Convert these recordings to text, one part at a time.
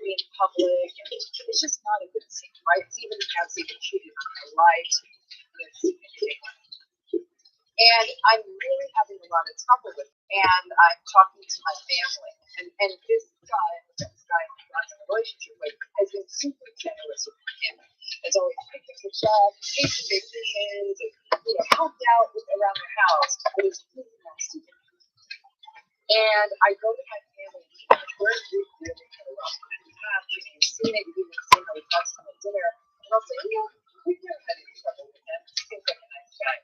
be in public, and it's just not a good scene, right? It's even as even cheated on my life, and I'm really having a lot of trouble with it. And I'm talking to my family, and this guy, I'm in a relationship with, has been super generous with him. Has always picked up the job, paid for vacations, and helped out around the house, but it's really nice to do. And I go to my family, where we really kind of rough. You've seen it, you've even seen how we talk at dinner, and I'll say, we've never had any trouble with him. He seems like a nice guy.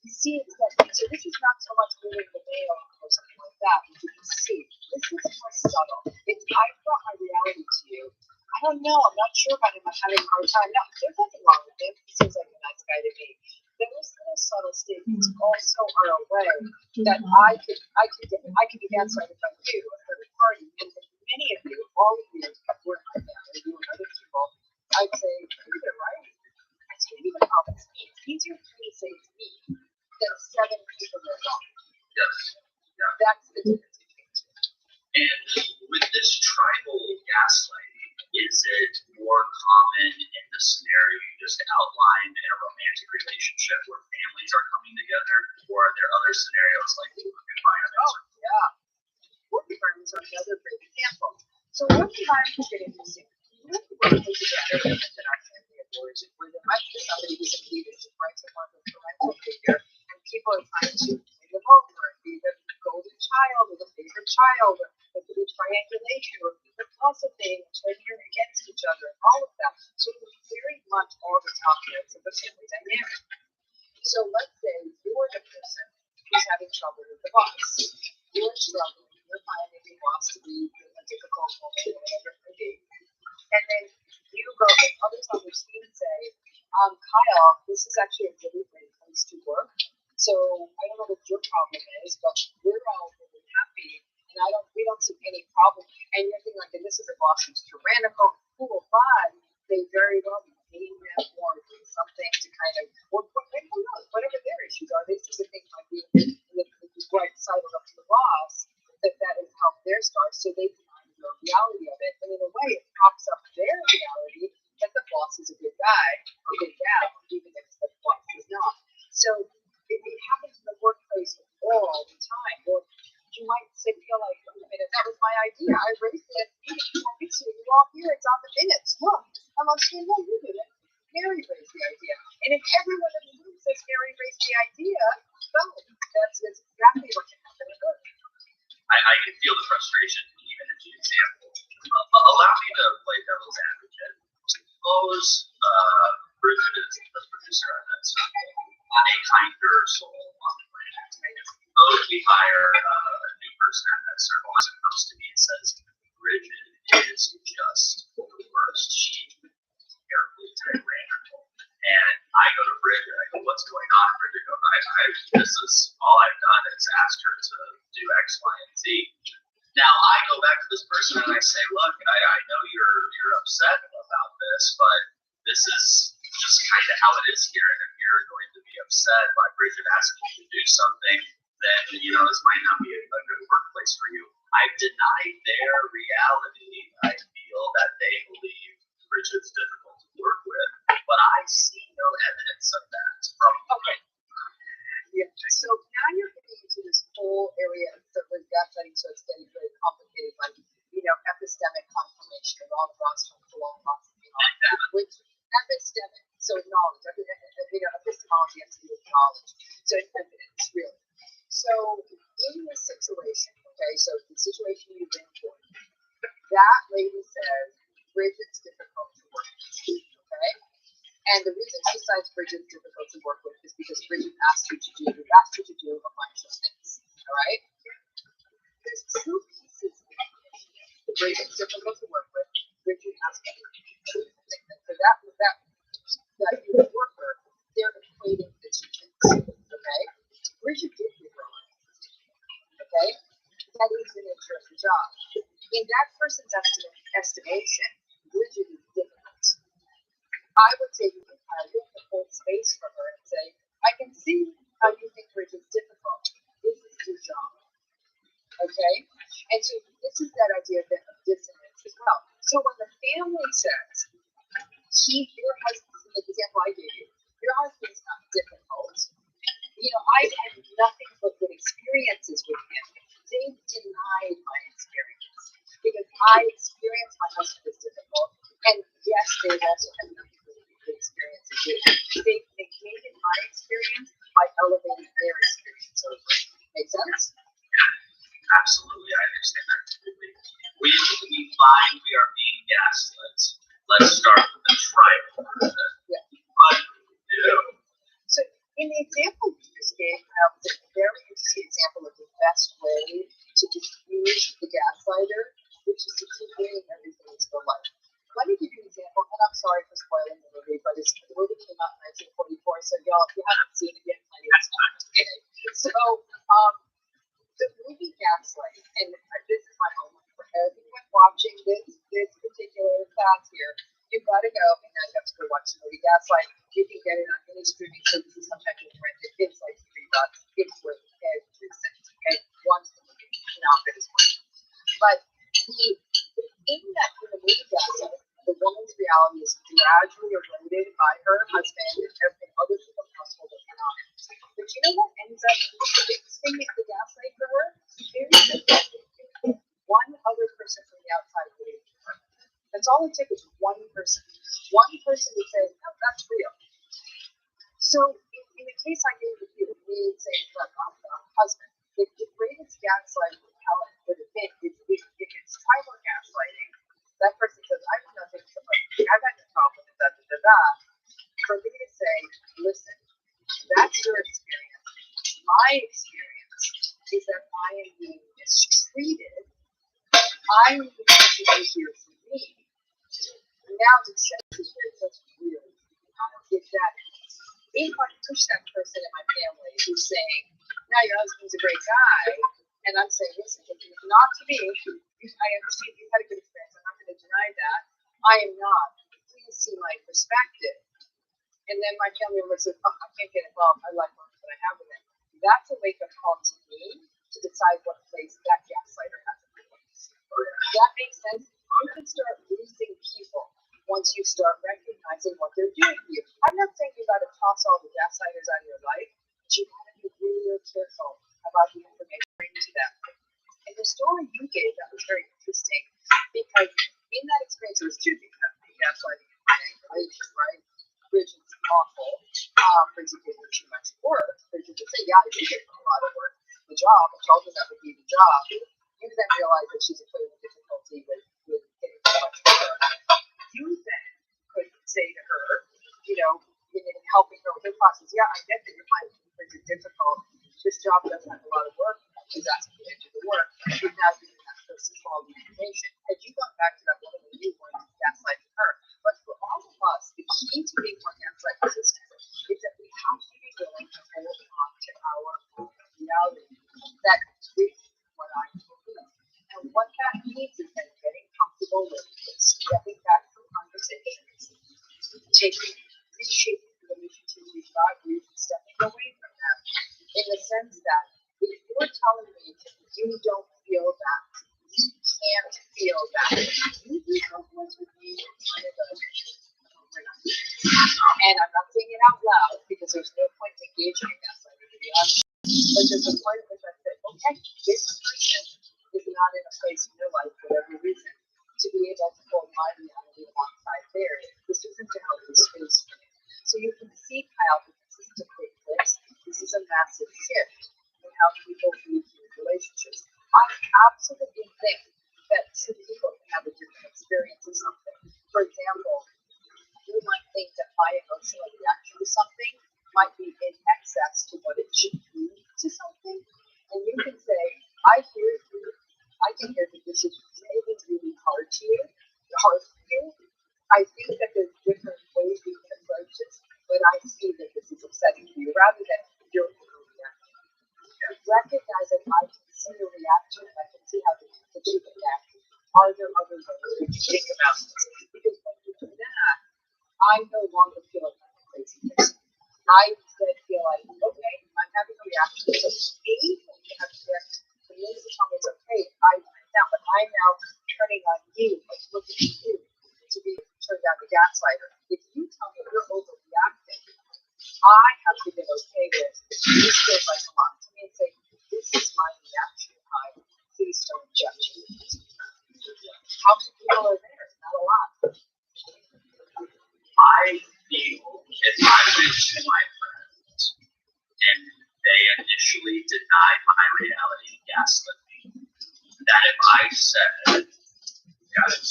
You see, so this is not so much moving the mail or something like that. You can see, this is more subtle. I brought my reality to you. I don't know. I'm not sure about him. I'm having a hard time. No, there's nothing wrong with him. He seems like a nice guy to me. Those little subtle statements also are a way that I could be outside if I do a third party. And many of you, all of you, were in my family, you and other people, I'd say, maybe they're right. It's maybe the problem is me. It's easier for me to say it's me than 7 people that are wrong. Yes. Yeah. That's the difference between the two. And with this tribal gaslighting, is it more common in the scenario you just outlined in a romantic relationship where families are coming together, or are there other scenarios like work environments? Oh, yeah. Work environments are another great example. So work environments get interesting. Work environments are very different than our family of origin, where there might be somebody who's in leadership, right? Someone with a parental figure, and people are trying to win them over and be the golden child or the favorite child, or there could be triangulation, or the gossiping, turning against each other, and all of that. So it's very much all the top notes of the family dynamic. So let's say you're the person who's having trouble with the boss. You're struggling. You're finding the boss to be a difficult moment, whatever it may be. And then you go and others on your team say, Kyle, this is actually a really great place to work. So I don't know what your problem is, but we're all really happy, and we don't see any problem. And you're thinking like, and this is a boss who's tyrannical, cool, but they very well be paying them more, doing something to kind of, or who knows, whatever their issues are, they see the things might be in the right side up to the boss, that has helped their stars, so they find the reality of it, and in a way it props up their reality that the boss is a good guy or good gal, even if the boss is not. So it happens in the workplace all the time. Or you might feel like, wait a minute, that was my idea. I raised it at the meeting. You're all here. It's on the minutes. Look, I'm not saying, no, you did it. Mary raised the idea. And if everyone in the room says Mary raised the idea, well, that's exactly what can happen in work. I can feel the frustration, even in the example. Allow me to play devil's advocate. Suppose Bridget is the producer on that circle, a kinder soul on the planet. Suppose we hire a new person on that circle, and it comes to me and says, Bridget is just the worst. She's terribly tyrannical. And I go to Bridget, I go, what's going on? Bridget goes, this is all I've done is ask her to do X, Y, and Z. Now I go back to this person and I say, look, I know you're upset about this, but this is just kind of how it is here. And if you're going to be upset by Bridget asking you to do something, then this might not be a good workplace for you. I've denied their reality. I feel that they believe Bridget's difficult to work with, but I see no evidence of that from. Okay. Yeah. So now you're getting into this whole area of gaslighting, so it's getting very complicated, like epistemic confirmation of all the boss from long box, which epistemic, so knowledge, epistemology has to do with knowledge, so it's evidence, really. So in this situation, okay, so the situation you've been for, that lady says Bridget's difficult to work with, okay? And the reason she decides Bridget's difficult to work with is because Bridget asked her to do a bunch of things. All right? There's 2 pieces of information. Bridget's difficult to work with. Bridget asked her to do things. And for that human worker, they're equating the 2 things. Okay? Bridget did do her own. Okay? That is the nature of the job. In that person's estimation, Bridget is difficult. I would say you have to hold space for her and say, I can see how you think Bridget's difficult. This is your job. Okay? And so this is that idea of dissonance as well. So when the family says, your husband, the example I gave you, your husband's not difficult. I've had nothing but good experiences with him. They denied my experience because I experienced my husband as difficult. And yes, they've also had nothing but good experiences with him. They negated my experience by elevating their experience over it. Make sense? Absolutely, I understand that completely. We find we are being gaslit. Let's start with the tribal person. Yeah. Undo. So in the example you just gave, was a very interesting example of the best way to diffuse the gaslighter, which is to keep doing everything in their life. Let me give you an example, and I'm sorry for spoiling the movie, but the movie came out in 1944, so y'all, if you haven't seen it yet, plenty of time. Okay. So, the movie Gaslight, and this is my homework for everyone watching this particular class here. You've got to go, and now you have to go watch the movie Gaslight. You can get it on any streaming services. Sometimes you can rent it. It's like $3. It's worth every cent. Okay, watch the movie. Not that it's worth. But the thing that in the movie Gaslight, the woman's reality is gradually eroded by her husband and other people in the household that are not. But you know what ends up the biggest thing in the gaslight for her? Very simple. One other person from the outside believed her. That's all it took is one person. One person to say, no, that's real. So in the case I gave with you, we would say, look, I'm the husband. The greatest gaslighting talent would have been if it's tribal gaslighting. That person says, I have nothing to I've had no problem with that, For me to say, listen, that's your experience. My experience is that I am being mistreated. I need to be here for me. Now to say that's weird. I don't get that. If I push that person in my family who's saying, now your husband's a great guy, and I'm saying, listen, not to me, I understand you've had a good experience, I'm not going to deny that. I am not. Please see my perspective. And then my family member says, I can't get involved. I like what I have with him. That's a wake-up call to me to decide what place that gaslighter has in my place. That makes sense? You can start losing people once you start recognizing what they're doing to you. I'm not saying you got to toss all the gaslighters out of your life, but you got to be really careful about the information you bring to them. And the story you gave, that was very interesting, because in that experience, there was two things happening. Gaslighting and manipulation, right? Bridget's awful. Bridget did too much work. Bridget would say, yeah, I did a lot of work. The job, I told her that would be the job. You then realize that she's equating difficulty with getting too much work. You then could say to her, in helping her with her process, yeah, I get that you're finding Bridget difficult. This job does have a lot of work. She's asking you to do the work. She's now giving that person all the information. Had you gone back to that woman when you weren't gaslighting her? But for all of us, the key to being more gaslight resistant is that we have to be willing to hold on to our reality. That is what I believe. And what that means is that getting comfortable with stepping back from conversations, reshaping the relationships we've got, stepping away from them. In the sense that if you're telling me that you don't feel that, you can't feel that, you do compromise with me, and I'm not saying it out loud because there's no point in engaging in that, to be honest. But there's a part of it that says, okay, this person is not in a place in your life for whatever reason to be able to hold my reality alongside theirs. This isn't to help the space for me. So you can see, Kyle, that this isn't a quick fix. This is a massive shift in how people view relationships. I absolutely think that two people can have a different experience of something. For example, you might think that my emotional reaction to something might be in excess to what it should be to something. And you can say, I hear you. I can hear that this is really, really hard for you. I think that there's different ways we can approach this, but I see that this is upsetting to you rather than your reaction. Recognize that I can see your reaction and I can see how that you react. Are there other ways to think about this? Because when you do that, I no longer feel like I'm a crazy person. I instead feel like, okay, I'm having a reaction. It's okay when you have a reaction. The minute you tell me it's okay, I went down, but I'm now turning on you, like looking at you. down the gaslighter. If you tell me you're overreacting, I have to get okay with this feels like a lot to me and say, this is my reaction. Please don't judge me. How many people are there? Not a lot. I feel if I went to my friends and they initially denied my reality and gaslit me, that if I said, guys,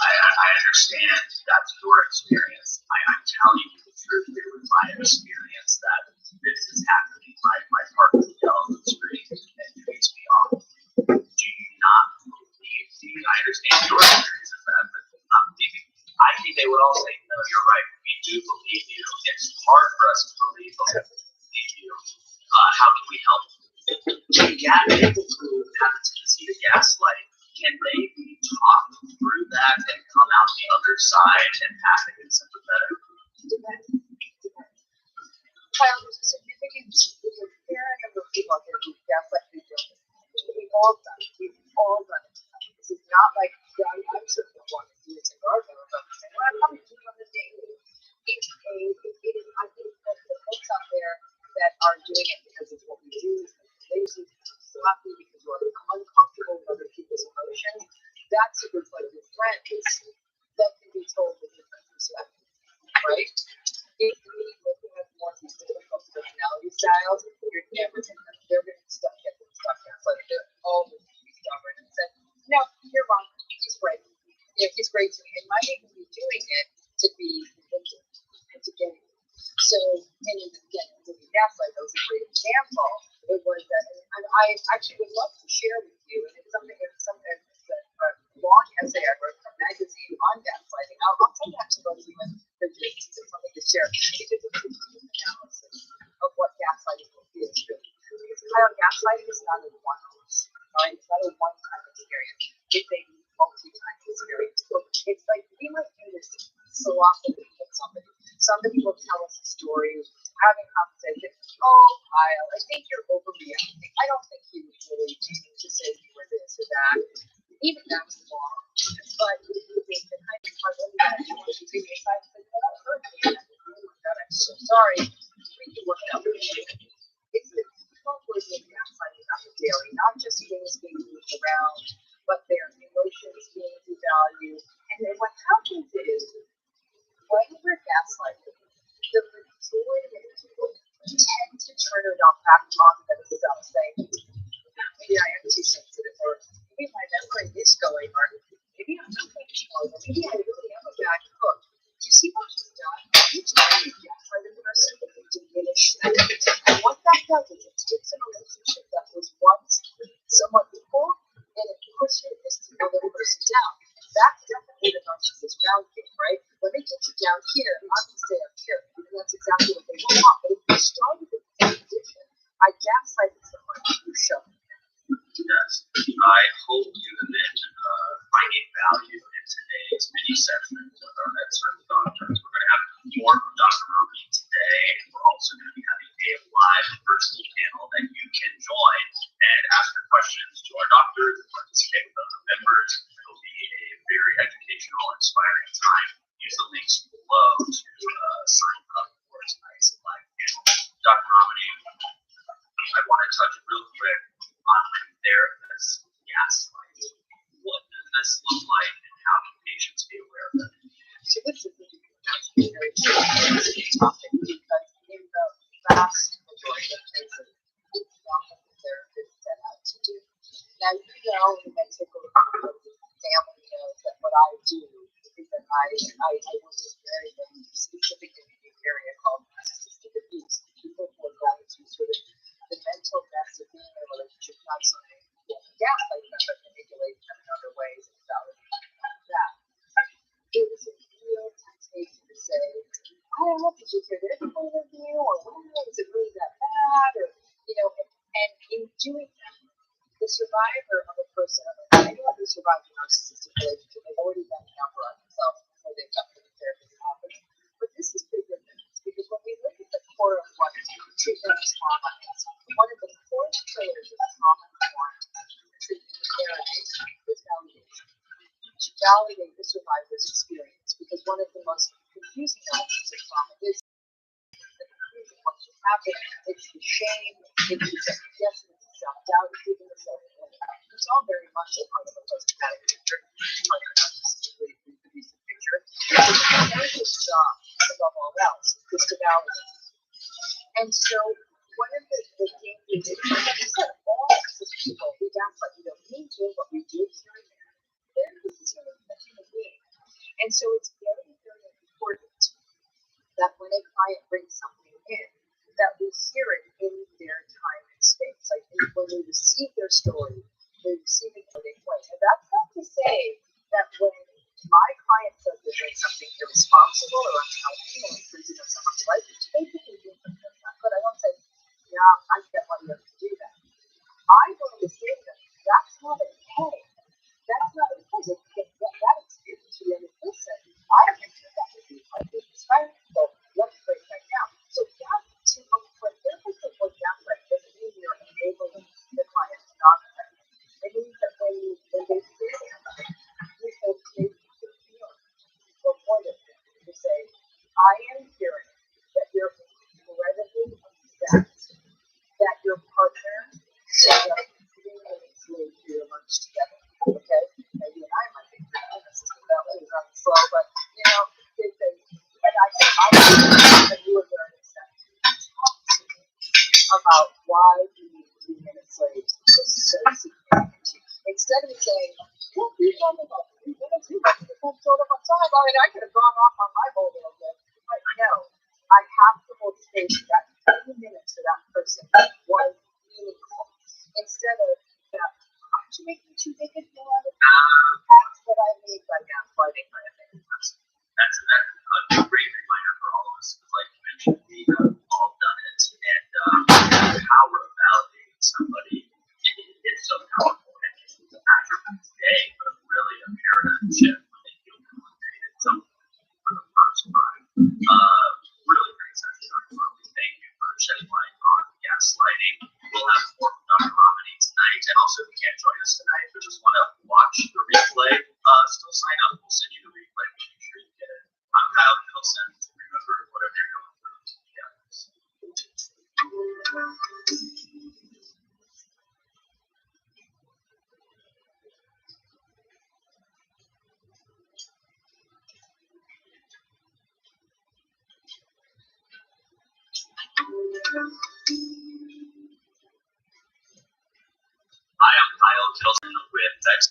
I understand that's your experience. I'm telling you the truth. It was my experience that this is happening. My partner yells and screams and treats me off. Do you not believe me? I understand your experience is that, but not believing. I think they would all say, no, you're right. We do believe you. It's hard for us to believe, but we believe you. How can we help? Yeah, people who have a tendency to gaslight, can they be talked through that and come out the other side and happy and sympathetic? Depends. Well, there's a significant, there's a fair number of people out there who gaslight who don't. We've all done it. We've all done it. This is not like, I'm certainly one of you say, oh, no, I'm saying, well, I probably do it on the daily. I think that the folks out there that are doing it because it's what we do, lazy, sloppy, because we're uncomfortable with other people's emotions, that's a good place with friends that can be told with different perspectives, right? If we have more of these difficult personality styles, you're never gonna, they're gonna get them stuck in. So they're always gonna be stubborn and say, no, you're wrong. He's great. He's great to me. And might even be doing it to be convincing and to get it. So, and again, with the gaslight, that was a great example. It was that, and I actually would love to share with you, and it's something that a long essay I wrote from a magazine on gaslighting. I'll send that to both of you and it's something to share because it's a deep analysis of what gaslighting is really. Because gaslighting is not a one-off, right? It's not a one-time experience. It's a multi-time experience. So it's like we might do this sloppily with somebody. Somebody will tell us a story, having a conversation. Oh, Kyle, I think you're overreacting. I don't think he was really meaning to say you were this or that. Even that was wrong. But the kind of part that you want to take aside and say, oh, that hurt me. Oh my God, I'm so sorry. We can work out. It's the comfort of gaslighting on the daily, not just things being moved around, but their emotions being devalued. And then what happens is, when we're gaslighted, the majority of people tend to turn it off back on themselves, saying, maybe I am too sensitive, or maybe my memory is going, or maybe I'm not thinking well, or maybe I really am a bad cook. Do you see what you've done? You turn the gaslighted person and diminish them. And what that does is it takes a relationship that was once somewhat equal, and it pushes the other person down. That's definitely the narcissist ground game, right? Let me get you down here, I'm going to stay up here. And that's exactly what they want. But if you start with a condition, I gaslighted someone, you show me. Yes. I hope you have been finding value in today's mini session with our med-surg doctors. We're going to have more from Dr. Romney today, and we're also going to be having a live virtual panel that you can join and ask your questions to our doctors and participate with other members. It'll be a very educational, inspiring time. Use the links below to sign up for tonight's live panel. Dr. Romney, I want to touch real quick on therapists gaslighting. What does this look like, and how can patients be aware of it? So this is a very interesting topic because in the vast majority of cases, it's not what the therapist set out to do. Now, you know, in my typical family knows that what I do is that I work with very, very specific in the area called narcissistic abuse. People who are going through sort of the mental mess of being in a relationship, not something gaslighting them, but manipulating them in other ways and validating that. It was a real temptation to say, I don't know, did you hear their point of view, or wow, is it really that bad, or and in doing that, the survivor of a person, anyone who survived a narcissistic relationship, they've already done it now for themselves before they've got to the therapist's office. But this is big difference because when we look at the core of what treatment of trauma is, one of the core pillars of trauma-informed treatment therapy is validation. To validate the survivor's experience, because one of the most confusing elements of trauma is the confusion of what's just happened. It's the shame, it's the second guessing, it's the self-doubt, it's even the self-blame. It's all very much a part of a post-traumatic picture. It's part of a narcissistically reproduced picture. It's a narrative job, above all else, is to validate. And so, one of the dangers is, like I said, all of people who gaslight, we don't mean to, but we do here and there. They're necessarily a human being. And so it's very, very important that when a client brings something in, that we hear it in their time and space. Like when we receive their story, they receive it in a way. And that's not to say that when my client says they're doing something irresponsible or unhealthy or infringing on someone's life, they can do something like that. But I don't say, yeah, I get why you have to do that. I'm going to say to them, that's not okay. That's not okay. If you can get that experience, you then listen. I think that would be my biggest fight. So let's break that down. So that to when they're looking for gaslight doesn't mean you're enabling the client to not affect. It means that when they say that, you can take the feeling or point of it to say, I am hearing that you're incredibly upset that your partner showed up 3 minutes late for your lunch together. Okay? Now you and I might think this is about me, I'm slow, but they say, and I said, I was that you were very upset. Talk to me about why being 3 minutes late was so significant to you. Instead of saying, well, you told me about 3 minutes, you showed up on time. I mean, I could have gone off on my whole little bit. But no, I have to hold space for that 3 minutes for that person was meaningful. Instead of that, aren't you making too big a deal out of it? That's what I mean by gaslighting, kind of thing. That's a great reminder for all of us. Like you mentioned, we have all done it, and the power of validating somebody is so powerful. And it's a matter of today, but really a paradigm shift when they feel validated something for the first time. Really great session, Dr. Marley. Thank you for shedding light on gaslighting. We'll have more from Dr. Romney tonight, and also if you can't join us tonight, but just want to watch the replay, still sign up. We'll send you the replay. Make sure you get it. I'm Kyle Middleton. Remember, whatever you're going through, Hi, I'm Kyle Middleton with Text.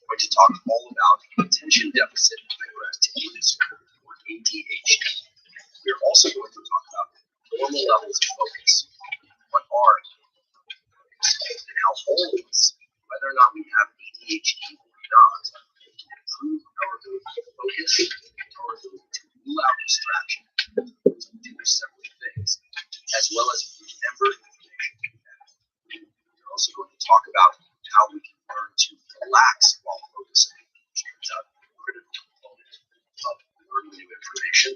Going to talk all about attention deficit hyperactivity disorder, or ADHD. We are also going to talk about normal levels of focus. What are and how old, whether or not we have ADHD or not, focus, our ability to rule out distraction, to do several things, as well as remember information. We're also going to talk about how we can learn to relax while focusing, which turns out to be a critical component of learning new information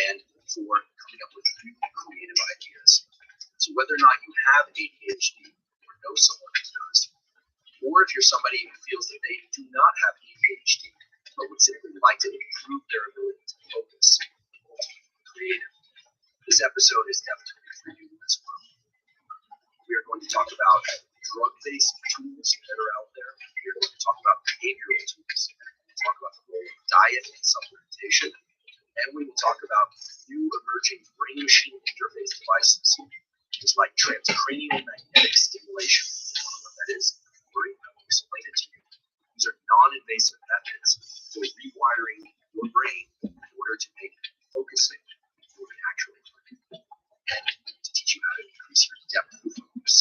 and for coming up with new creative ideas. So whether or not you have ADHD or know someone who does, or if you're somebody who feels that they do not have ADHD, but would simply like to improve their ability to focus and be creative, this episode is definitely for you as well. We are going to talk about drug-based tools that are out there. We are going to talk about behavioral tools. We're going to talk about the role of diet and supplementation. And we will talk about new emerging brain-machine interface devices, things like transcranial magnetic stimulation. I don't know what that is. I will explain it to you. These are non-invasive methods for rewiring your brain in order to make focusing more naturally and to teach you how to increase your depth of focus.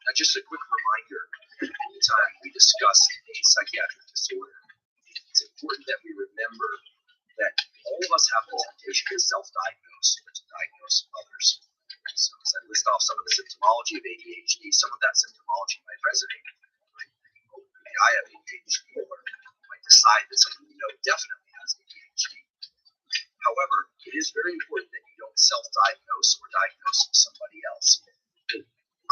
Now, just a quick reminder, anytime we discuss a psychiatric disorder, it's important that we remember that all of us have the temptation to self-diagnose or to diagnose others. So as I list off some of the symptomology of ADHD, some of that symptomology might resonate. Maybe I have ADHD, or might decide that someone you know definitely has ADHD. However, it is very important that you don't self-diagnose or diagnose somebody else. The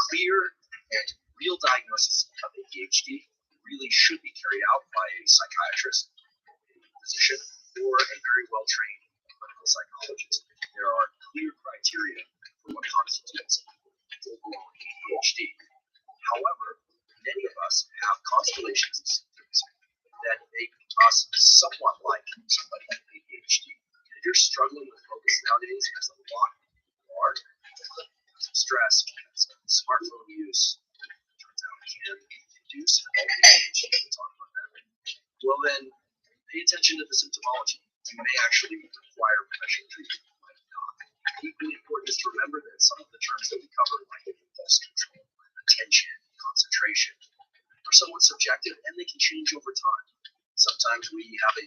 clear and real diagnosis of ADHD really should be carried out by a psychiatrist, a physician, or a very well-trained clinical psychologist. There are clear criteria for what constitutes full-blown ADHD. However, many of us have constellations of symptoms that make us somewhat like somebody with ADHD. If you're struggling with focus nowadays, there's a lot more stress, smartphone use, turns out can induce ADHD. We'll talk about that. Well, then, pay attention to the symptomology. You may actually require professional treatment, you might not. Equally important is to remember that some of the terms that we cover, like impulse control, attention, concentration, are somewhat subjective and they can change over time. Sometimes we have a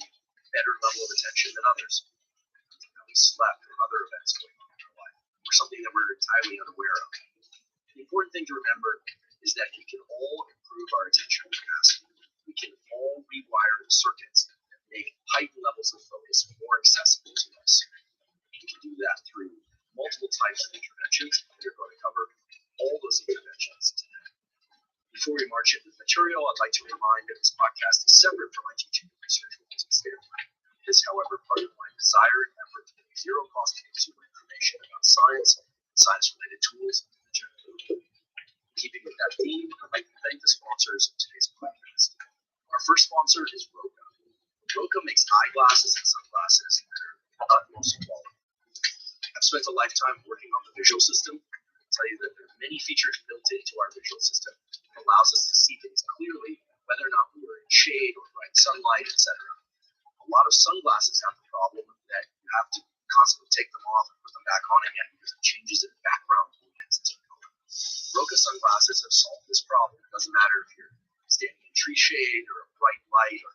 better level of attention than others. We slept or other events going on in our life, or something that we're entirely unaware of. The important thing to remember is that we can all improve our attention capacity. We can all rewire the circuits and make heightened levels of focus more accessible to us. We can do that through multiple types of interventions. We're going to cover all those interventions today. Before we march into the material, I'd like to remind that this podcast is separate from my teaching and research rules and standpoint. It is, however, part of my desire and effort to give zero-cost consumer information about science and science-related tools. Keeping with that theme, I'd like to thank the sponsors of today's podcast. Our first sponsor is Roka. Roka makes eyeglasses and sunglasses that are utmost quality. I've spent a lifetime working on the visual system. I'll tell you that there are many features built into our visual system that allows us to see things clearly, whether or not we are in shade or bright sunlight, etc. A lot of sunglasses have the problem that you have to constantly take them off and put them back on again because it changes in background luminescence of color. Roka sunglasses have solved this problem. It doesn't matter if you're standing in tree shade or a bright light or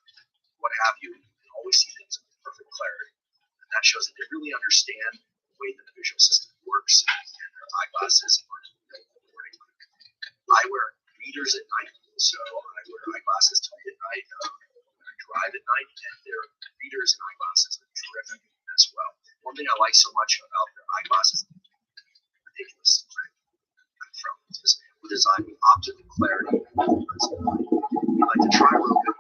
what have you, you can always see things with perfect clarity. And that shows that they really understand the way that the visual system works, and their eyeglasses are built accordingly. I wear readers at night, so I wear eyeglasses to read at night when I drive at night, and their readers and eyeglasses are terrific as well. One thing I like so much about their eyeglasses, ridiculous, from is the design with optical clarity. If you'd like to try Roka,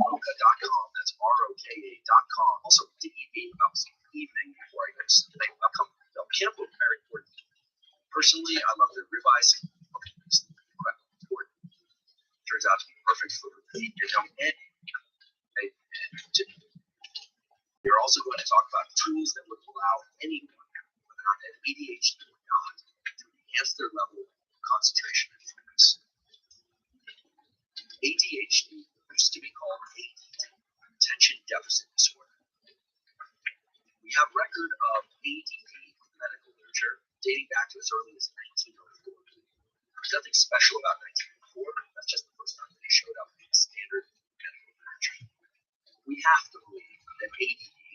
Roka.com, that's ROKA.com. Also, DEV, about the evening before I go to sleep. Campo, very important. Personally, I love their ribeyes. Okay, it's incredibly important. Turns out to be perfect for your young and we're also going to talk about tools that would allow anyone, whether or not they have ADHD or not, to enhance their level of concentration and focus. ADHD used to be called ADD, attention deficit disorder. We have record of ADD in medical literature dating back to as early as 1904. There's nothing special about 1904. That's just the first time that it showed up in standard medical literature. We have to believe that ADD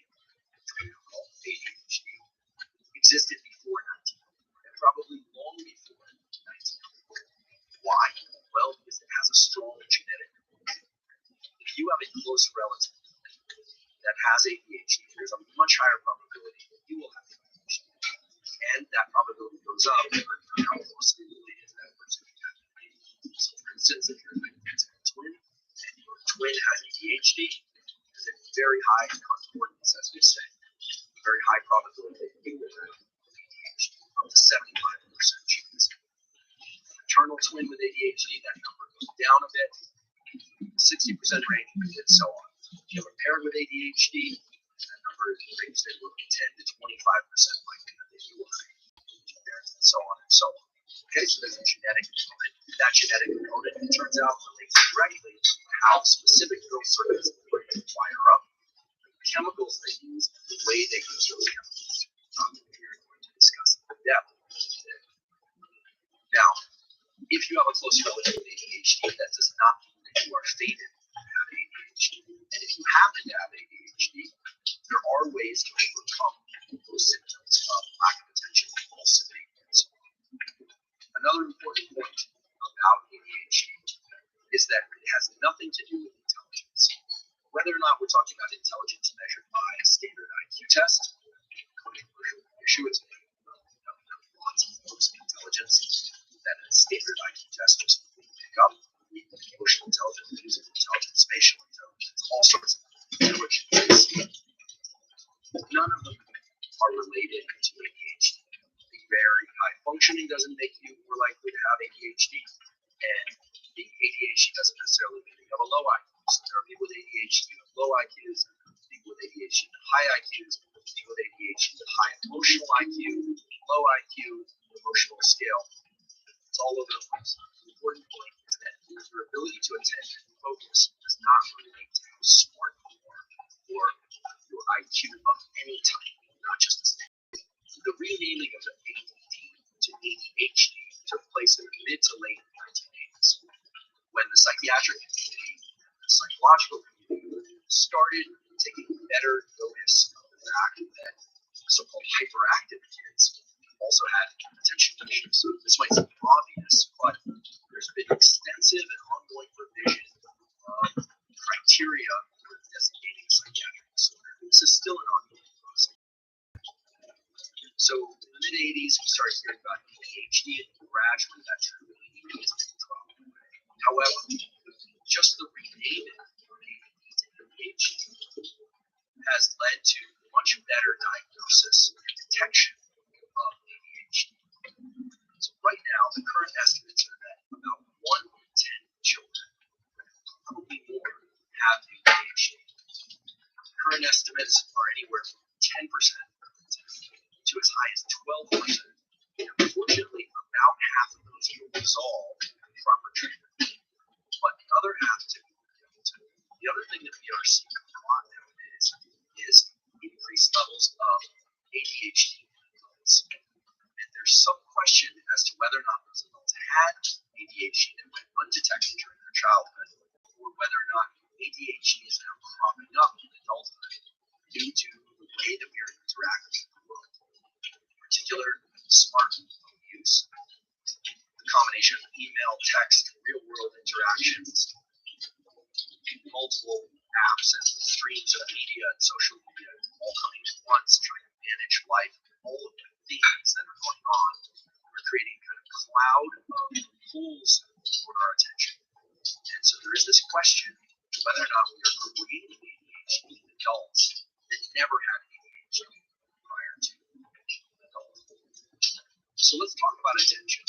if you have a close relative that has ADHD, there's a much higher probability that you will have ADHD. And that probability goes up depending on how closely related that person has ADHD. So for instance, if you're an identical twin and your twin has ADHD, there's a very high concordance, as we say, a very high probability that you will have ADHD, up to 75% chance. Fraternal twin with ADHD, that number goes down a bit, 60% range, and so on. If you have a parent with ADHD, that number is ranges anywhere from 10 to 25% likelihood that you will have ADHD, and so on and so on. Okay, so there's a genetic component. That genetic component, it turns out, relates directly to how specific those circuits in the brain fire up, the chemicals they use, the way they use those chemicals. We're going to discuss in depth today. Now, if you have a close relative with ADHD, that does not mean that you are fated to have ADHD. And if you happen to have ADHD, there are ways to overcome those symptoms of lack of attention, impulsivity, and so on. Another important point about ADHD is that it has nothing to do with intelligence. Whether or not we're talking about intelligence measured by a standard IQ test, issue it's lots of forms of intelligence that a standard IQ test just pick up. Emotional intelligence, musical intelligence, spatial intelligence, all sorts of intelligence. None of them are related to ADHD. Being very high functioning doesn't make you more likely to have ADHD, and being ADHD doesn't necessarily mean you have a low IQ. So there are people with ADHD with low IQs, people with ADHD with high IQs, people with ADHD with high emotional IQ, low IQ, emotional scale. It's all over the place. The important point is that your ability to attend and focus does not relate to how smart you are or your IQ of any type, not just a standard. The renaming of the ADD to ADHD took place in the mid to late 1980s when the psychiatric community and the psychological community started taking better notice of the fact that so-called hyperactive kids also had attention issues. So this might seem obvious, but there's been extensive and ongoing revision of criteria for designating psychiatric disorder. This is still an ongoing process. So in the mid-80s, we started hearing about ADHD, and gradually that trend really dropped away. However, just the renaming of ADD to ADHD has led to much better diagnosis and detection of ADHD. So right now, the current estimates are that about 1 in 10 children, probably more, have ADHD. Current estimates are anywhere from 10% to as high as 12%. And unfortunately, about half of those will resolve with proper treatment, but the other half do. The other thing that we are seeing a lot nowadays is increased levels of ADHD in adults. And there's some question as to whether or not those adults had ADHD that went undetected during their childhood, or whether or not ADHD is now cropping up in adulthood due to the way that we are interacting with the world. In particular, smartphone use, the combination of email, text, and real-world interactions, multiple apps and streams of media and social media all coming at once, trying to manage life, all of the things that are going on are creating kind of cloud of pools for our attention. And so there is this question whether or not we are creating ADHD in adults that never had ADHD prior to adulthood. So let's talk about attention.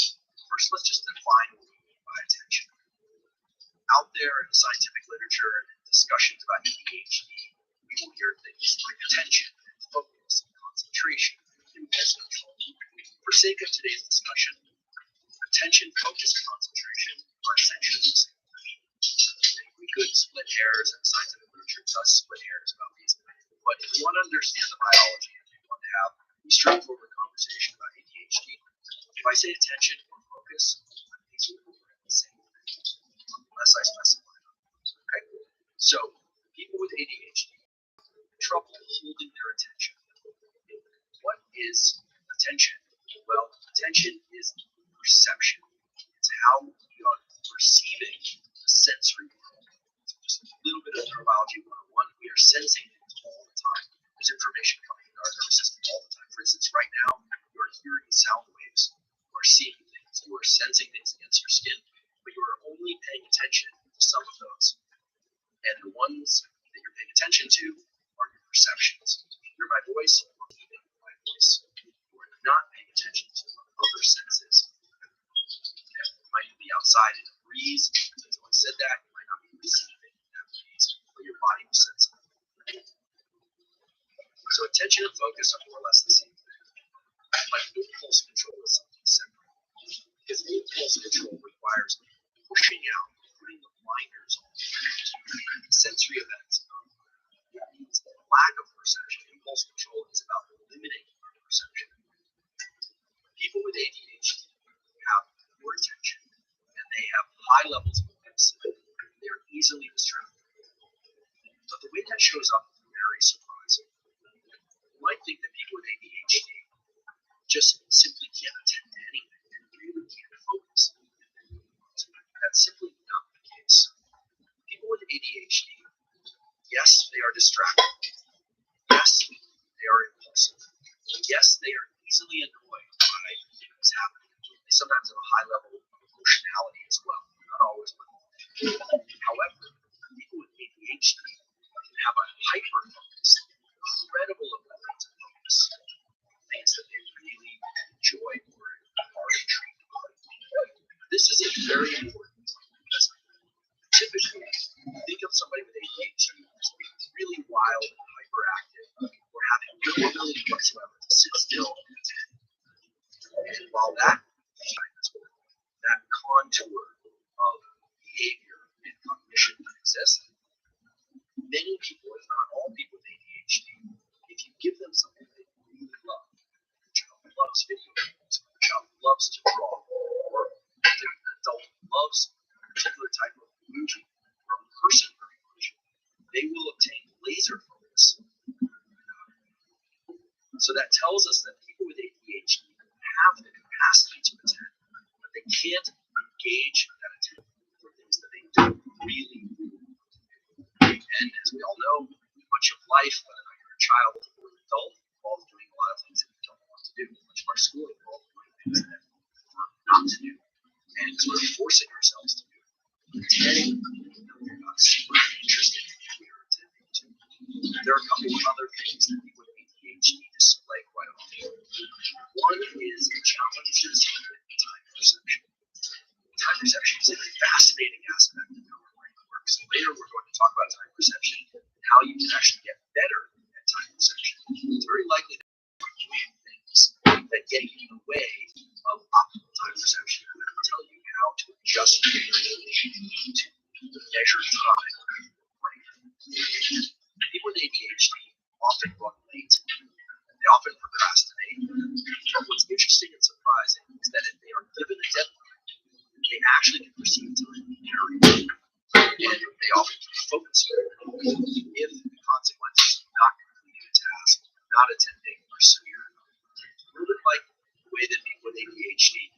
First, let's just define what we mean by attention. Out there in the scientific literature and discussions about ADHD, we will hear things like attention, and focus, and concentration, and impulse control. For sake of today's discussion, attention, focus, and concentration are essentially the same thing. We could split hairs, and scientific literature does split hairs about these things. But if we want to understand the biology and we want to have a straightforward conversation about ADHD, if I say attention or focus, these are the same thing, unless I specify them. Okay? So, people with ADHD have trouble holding their attention. What is attention? Well, attention is perception. It's how we are perceiving the sensory world. So just little bit of neurobiology 101, we are sensing things all the time. There's information coming into our nervous system all the time. For instance, right now, you are hearing sound waves, you are seeing things, you are sensing things against your skin, but you are only paying attention to some of those. And the ones that you're paying attention to are your perceptions. If you hear my voice, or even my voice, you are not paying attention to other senses. You might be outside in a breeze, since I said that, you might not be receiving that breeze, but your body will sense it. So attention and focus are more or less the same thing. But impulse control is something separate. Because impulse control requires pushing out, putting the blinders on sensory events. That means lack of perception. Impulse control is about limiting our perception. People with ADHD have poor attention and they have high levels of impulsivity. They are easily distracted. But the way that shows up is very surprising. You might think that people with ADHD just simply can't attend to anything and really can't focus. That's simply not the case. People with ADHD, yes, they are distracted. Yes, they are impulsive. Yes, they are easily annoyed by things happening. They sometimes have a high level of emotionality as well. Not always with all. However, people with ADHD have a hyper focus, incredible ability to focus on things that they really enjoy or are intrigued by. This is very important because typically, think of somebody with ADHD as being really wild and hyperactive or having no ability whatsoever to sit still and attend. And while that contour of behavior and cognition exists, many people, if not all people with ADHD, if you give them something they really love, a child loves video games, a child loves to draw, or an adult loves a particular type of movie or a person very much, they will obtain laser focus. So that tells us that people with ADHD have the capacity to attend, but they can't engage that attention for things that they don't really want to do. And as we all know, much of life, whether or not you're a child or an adult, involves doing a lot of things that you don't want to do. Much of our schooling involves doing things that we're not to do, and sort of forcing ourselves to do it. Attending, you're not super interested in what you're attending to. There are a couple of other things that people with ADHD display quite often. One is challenges with time perception. Time perception is a fascinating aspect of how our brain works. Later, we're going to talk about time perception and how you can actually get better at time perception. It's very likely that you're doing things that get in the way of optimal time perception. I'm going to tell you how to adjust your brain to measure time. People with ADHD often run late. They often procrastinate. But what's interesting and surprising is that if they are given a deadline, they actually can perceive time very well. And they often can focus very well if the consequences of not completing a task, not attending, are severe enough. It's a little bit like the way that people with ADHD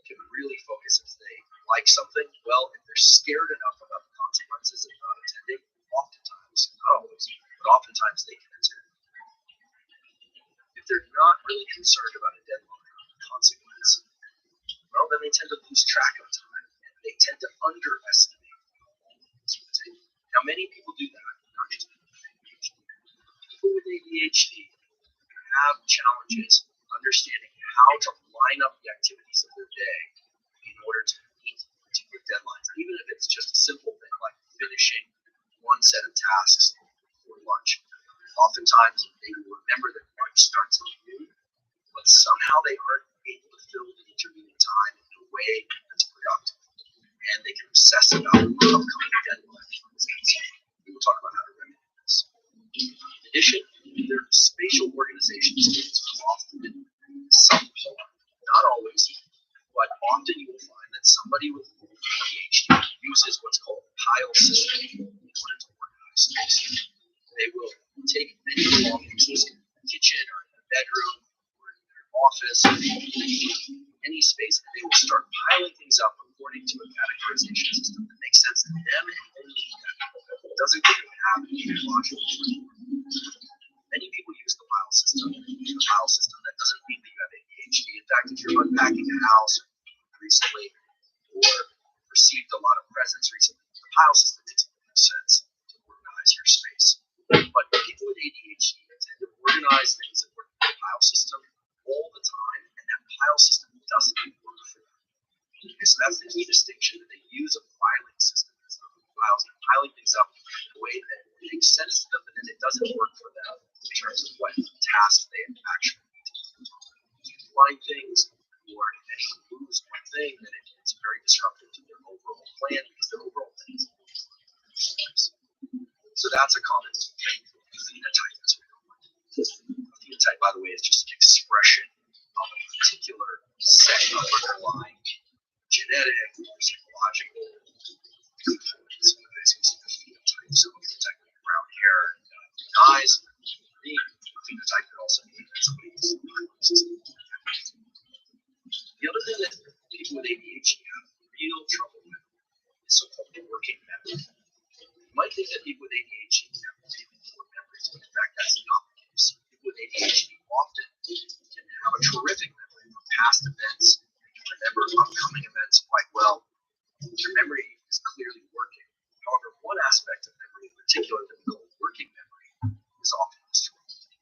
can really focus if they like something. Well, if they're scared enough about the consequences of not attending, oftentimes, not always, but oftentimes they can attend. If they're not really concerned about a deadline or a consequence, well, then they tend to lose track of time and they tend to underestimate how long things will take. Now, many people do that, not just people with ADHD. People with ADHD have challenges understanding how to line up the activities of their day in order to meet particular deadlines, even if it's just a simple thing like finishing one set of tasks before lunch. Oftentimes, they will remember that lunch starts at noon, but somehow they aren't able to fill the intervening time in a way that's productive. And they can obsess about upcoming deadlines, for instance. We will talk about how to remedy this. In addition, their spatial organization skills are often subpar. Not always, but often you will find that somebody with ADHD uses what's called a pile system in order to organize things. They will take many belongings in the kitchen or in the bedroom or in their office, or any space, and they will start piling things up according to a categorization system that makes sense to them and only them. doesn't mean you have a neurological disorder. Many people use the file system. That doesn't mean that you have ADHD. In fact, if you're unpacking a house recently or received a lot of presents recently, the file system makes more sense to organize your space. But people with ADHD tend to organize things that work in the file system all the time, and that file system doesn't work for them. Okay, so that's the key distinction, that they use a filing system as the files. They're piling things up in a way that makes sense to them, but then it doesn't work for them in terms of what tasks they actually need to do. If you find things, or if anyone moves one thing, then it's very disruptive to their overall plan, because their overall plan is so that's a common phenotype as we know. A phenotype, by the way, is just an expression of a particular set of underlying genetic or psychological components. So as you see the phenotype, so a phenotype with brown hair and green eyes, green, a phenotype could also mean that somebody's the other thing that people with ADHD have real trouble with is so-called working memory. You might think that people with ADHD have really poor memories, but in fact, that's not the case. People with ADHD often can have a terrific memory from past events. They can remember upcoming events quite well. Their memory is clearly working. However, one aspect of memory in particular that we call working memory is often destroyed.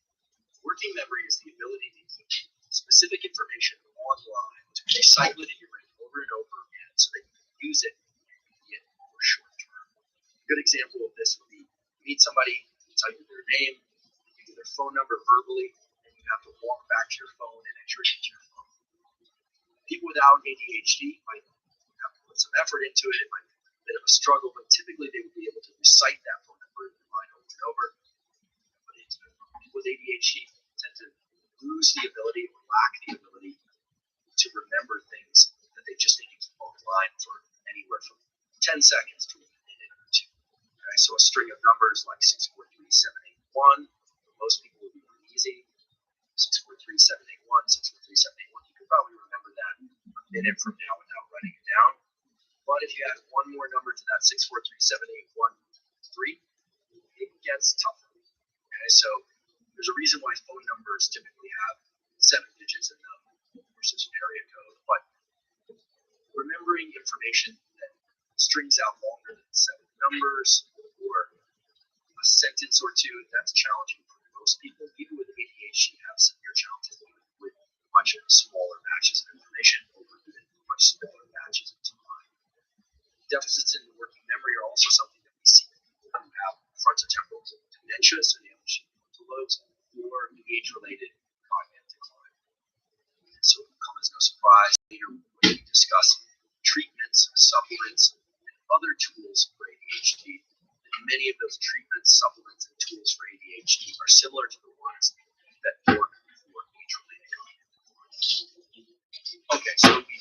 Working memory is the ability to keep specific information online, to recycle it in your brain over and over again so that you can use it immediate or short term. A good example of this would be you meet somebody, you tell you their name, you give their phone number verbally, and you have to walk back to your phone and enter it into your phone. People without ADHD might have to put some effort into it. It might be a bit of a struggle, but typically they would be able to recite that phone number in their mind over and over. But people with ADHD tend to lose the ability or lack the ability to remember things that they just need to keep online for anywhere from 10 seconds to a minute or two. Okay, so a string of numbers like 643781, for most people would be really easy. 643781, 643781, you could probably remember that a minute from now without writing it down. But if you add one more number to that 643781, it gets tougher. Okay, so there's a reason why phone numbers typically have 7 digits in them versus an area code, but remembering information that strings out longer than 7 numbers or a sentence or two, that's challenging for most people. People with ADHD have severe challenges with much smaller batches of information over much smaller batches of time. Deficits in working memory are also something that we see in people who have frontotemporal dementia, so the frontal lobes, or age-related cognitive decline. So it will come as no surprise later when we discuss treatments, supplements, and other tools for ADHD. And many of those treatments, supplements, and tools for ADHD are similar to the ones that work for age-related cognitive decline. Okay, so we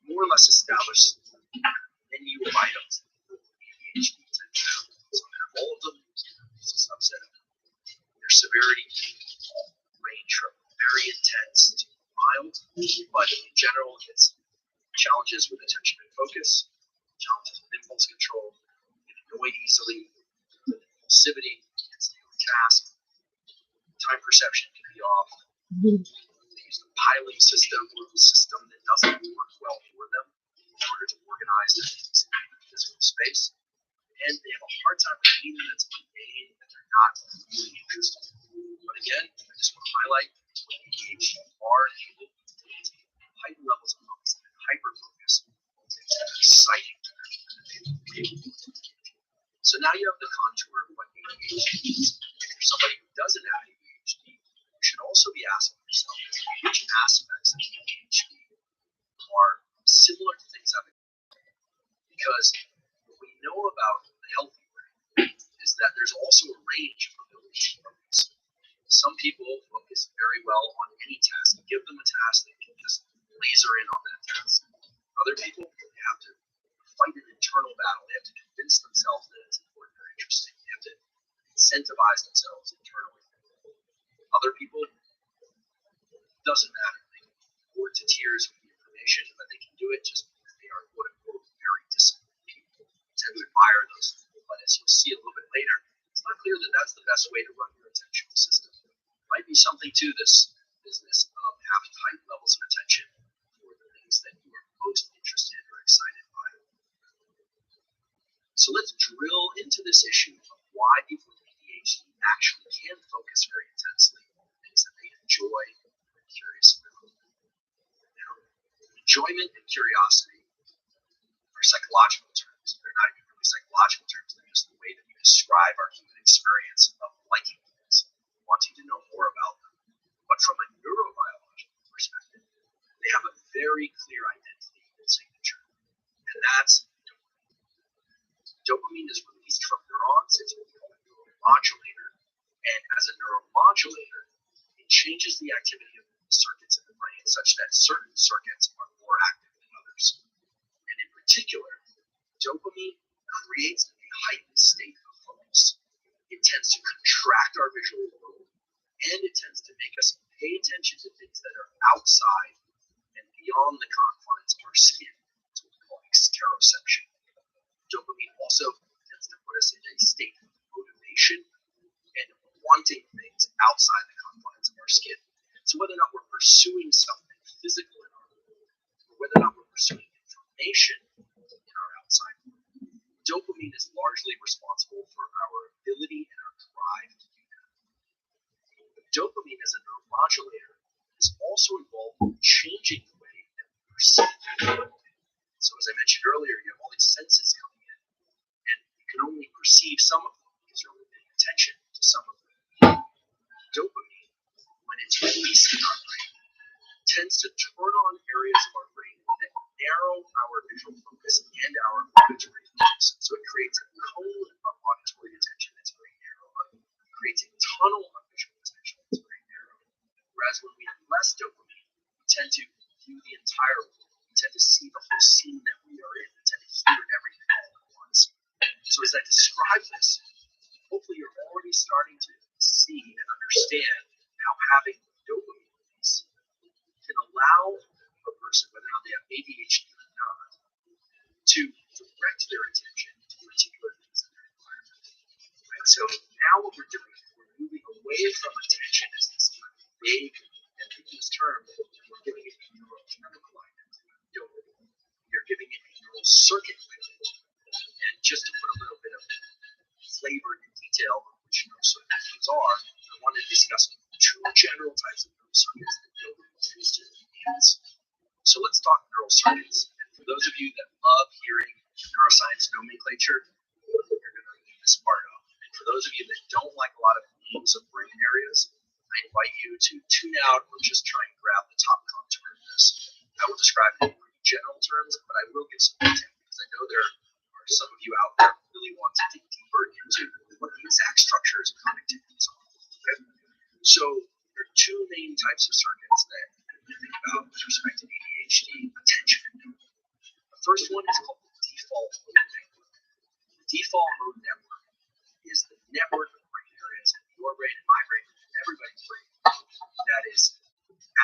more or less established menu of items that ADHD tends to have. So have all of them, it's a subset of them. Their severity range from very intense to mild, but in general, it's challenges with attention and focus, challenges with impulse control, get annoyed easily, with impulsivity, can't stay on task, time perception can be off. They use the piling system, or the system that doesn't work well for them in order to organize their things in the physical space. And they have a hard time with anything that's mundane that they're not really interested in. But again, I just want to highlight when ADHD are able to maintain heightened levels of focus and hyper focus, it's exciting. So now you have the contour of what ADHD is. If you're somebody who doesn't have ADHD, you should also be asking yourself which aspects of ADHD are similar to things I've experienced. Because what we know about the healthy brain is that there's also a range of abilities to focus. Some people focus very well on any task. You give them a task, they can just laser in on that task. Other people, they have to fight an internal battle. They have to convince themselves that it's important or interesting. They have to incentivize themselves internally. Other people, it doesn't matter. They can bore to tears with the information, but they can do it just because they are quote unquote very disciplined people. I tend to admire those people, but as you'll see a little bit later, it's not clear that that's the best way to run your attentional system. Might be something to this business of having high levels of attention for the things that you are most interested or excited by. So let's drill into this issue of why people with ADHD actually can focus very intensely on things that they enjoy and are curious about. Now, enjoyment and curiosity are psychological terms. They're not even really psychological terms. They're just the way that we describe our human experience of liking things, wanting to know more about them. But from a neurobiological perspective, they have a very clear identity and signature, and that's dopamine. Dopamine is released from neurons. It's what we call a neuromodulator, and as a neuromodulator, it changes the activity of the circuits in the brain such that certain circuits are more active than others. And in particular, dopamine creates a heightened state of focus. It tends to contract our visual world, and it tends to make us pay attention to things that are outside and beyond the confines of our skin. It's what we call exteroception. Dopamine also tends to put us in a state of motivation and wanting things outside the confines of our skin. So whether or not we're pursuing something physical in our world, or whether or not we're pursuing information in our outside world, dopamine is largely responsible for our ability and our drive to do that. Dopamine as a neuromodulator is also involved in changing the way that we perceive the world. So as I mentioned earlier, you have all these senses coming in, and you can only perceive some of them because you're only paying attention to some of them. Dopamine, when it's released in our brain, tends to turn on areas of our brain that narrow our visual focus and our auditory focus. So it creates a cone of auditory attention that's very narrow. It creates a tunnel of visual attention that's very narrow. Whereas when we have less dopamine, we tend to view the entire world. We tend to see the whole scene that we are in. We tend to hear everything all at once. So as I describe this, hopefully you're already starting to see and understand how having dopamine release can allow a person, whether or not they have ADHD or not, to direct their attention to particular things in their environment. Right? So now what we're doing is we're moving away from attention as this kind of vague and ambiguous term, and we're giving it a neurochemical identity. Dopamine. You're giving it a neural circuit identity. And just to put a little bit of flavor and detail on which neural circuits are, I want to discuss two general types of neural circuits that dopamine is used to enhance. So let's talk neural circuits. And for those of you that love hearing neuroscience nomenclature, you're going to leave this part up. And for those of you that don't like a lot of names of brain areas, I invite you to tune out or just try and grab the top contour of this. I will describe it in pretty general terms, but I will give some detail because I know there are some of you out there who really want to dig deeper into what the exact structures and connectivities are. Okay? So there are two main types of circuits that you think about with respect to ADHD attention. The first one is called the default mode network. The default mode network is the network of brain areas in your brain and my brain and everybody's brain that is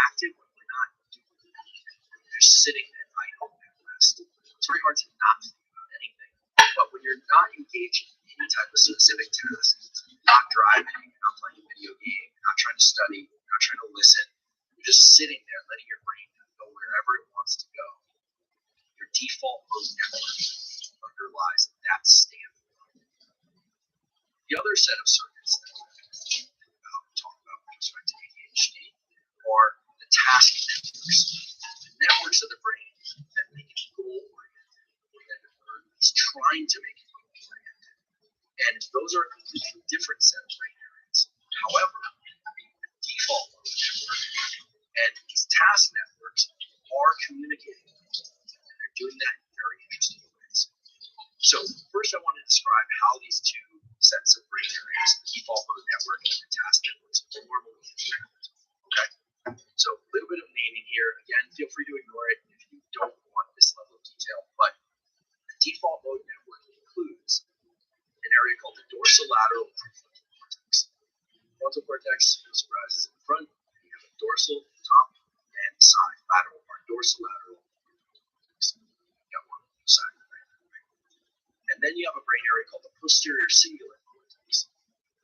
active when we're not doing anything. We're just sitting and idle at rest. It's very hard to not think about anything. But when you're not engaged in any type of specific task, you're not driving, you're not playing a video game, you're not trying to study, you're not trying to listen, you're just sitting there letting your brain go wherever it wants to go. Your default mode network underlies that state of mind. The other set of circuits that we're going to think about and talk about with respect to ADHD are the task networks. The networks of the brain that make it goal-oriented, or that are at least trying to make it goal-oriented. And those are a completely different set of brain areas. However, the default mode network and these task networks are communicating with each other, and they're doing that in very interesting ways. So first I want to describe how these two sets of brain areas, the default mode network and the task networks, normally interact. Okay? So a little bit of naming here. Again, feel free to ignore it if you don't want this level of detail. But the default mode network includes an area called the dorsolateral prefrontal cortex. The frontal cortex, no surprises, in the front. You have a dorsal top and side, lateral part, dorsolateral cortex. You got one on each side of the brain. And And then you have a brain area called the posterior cingulate cortex.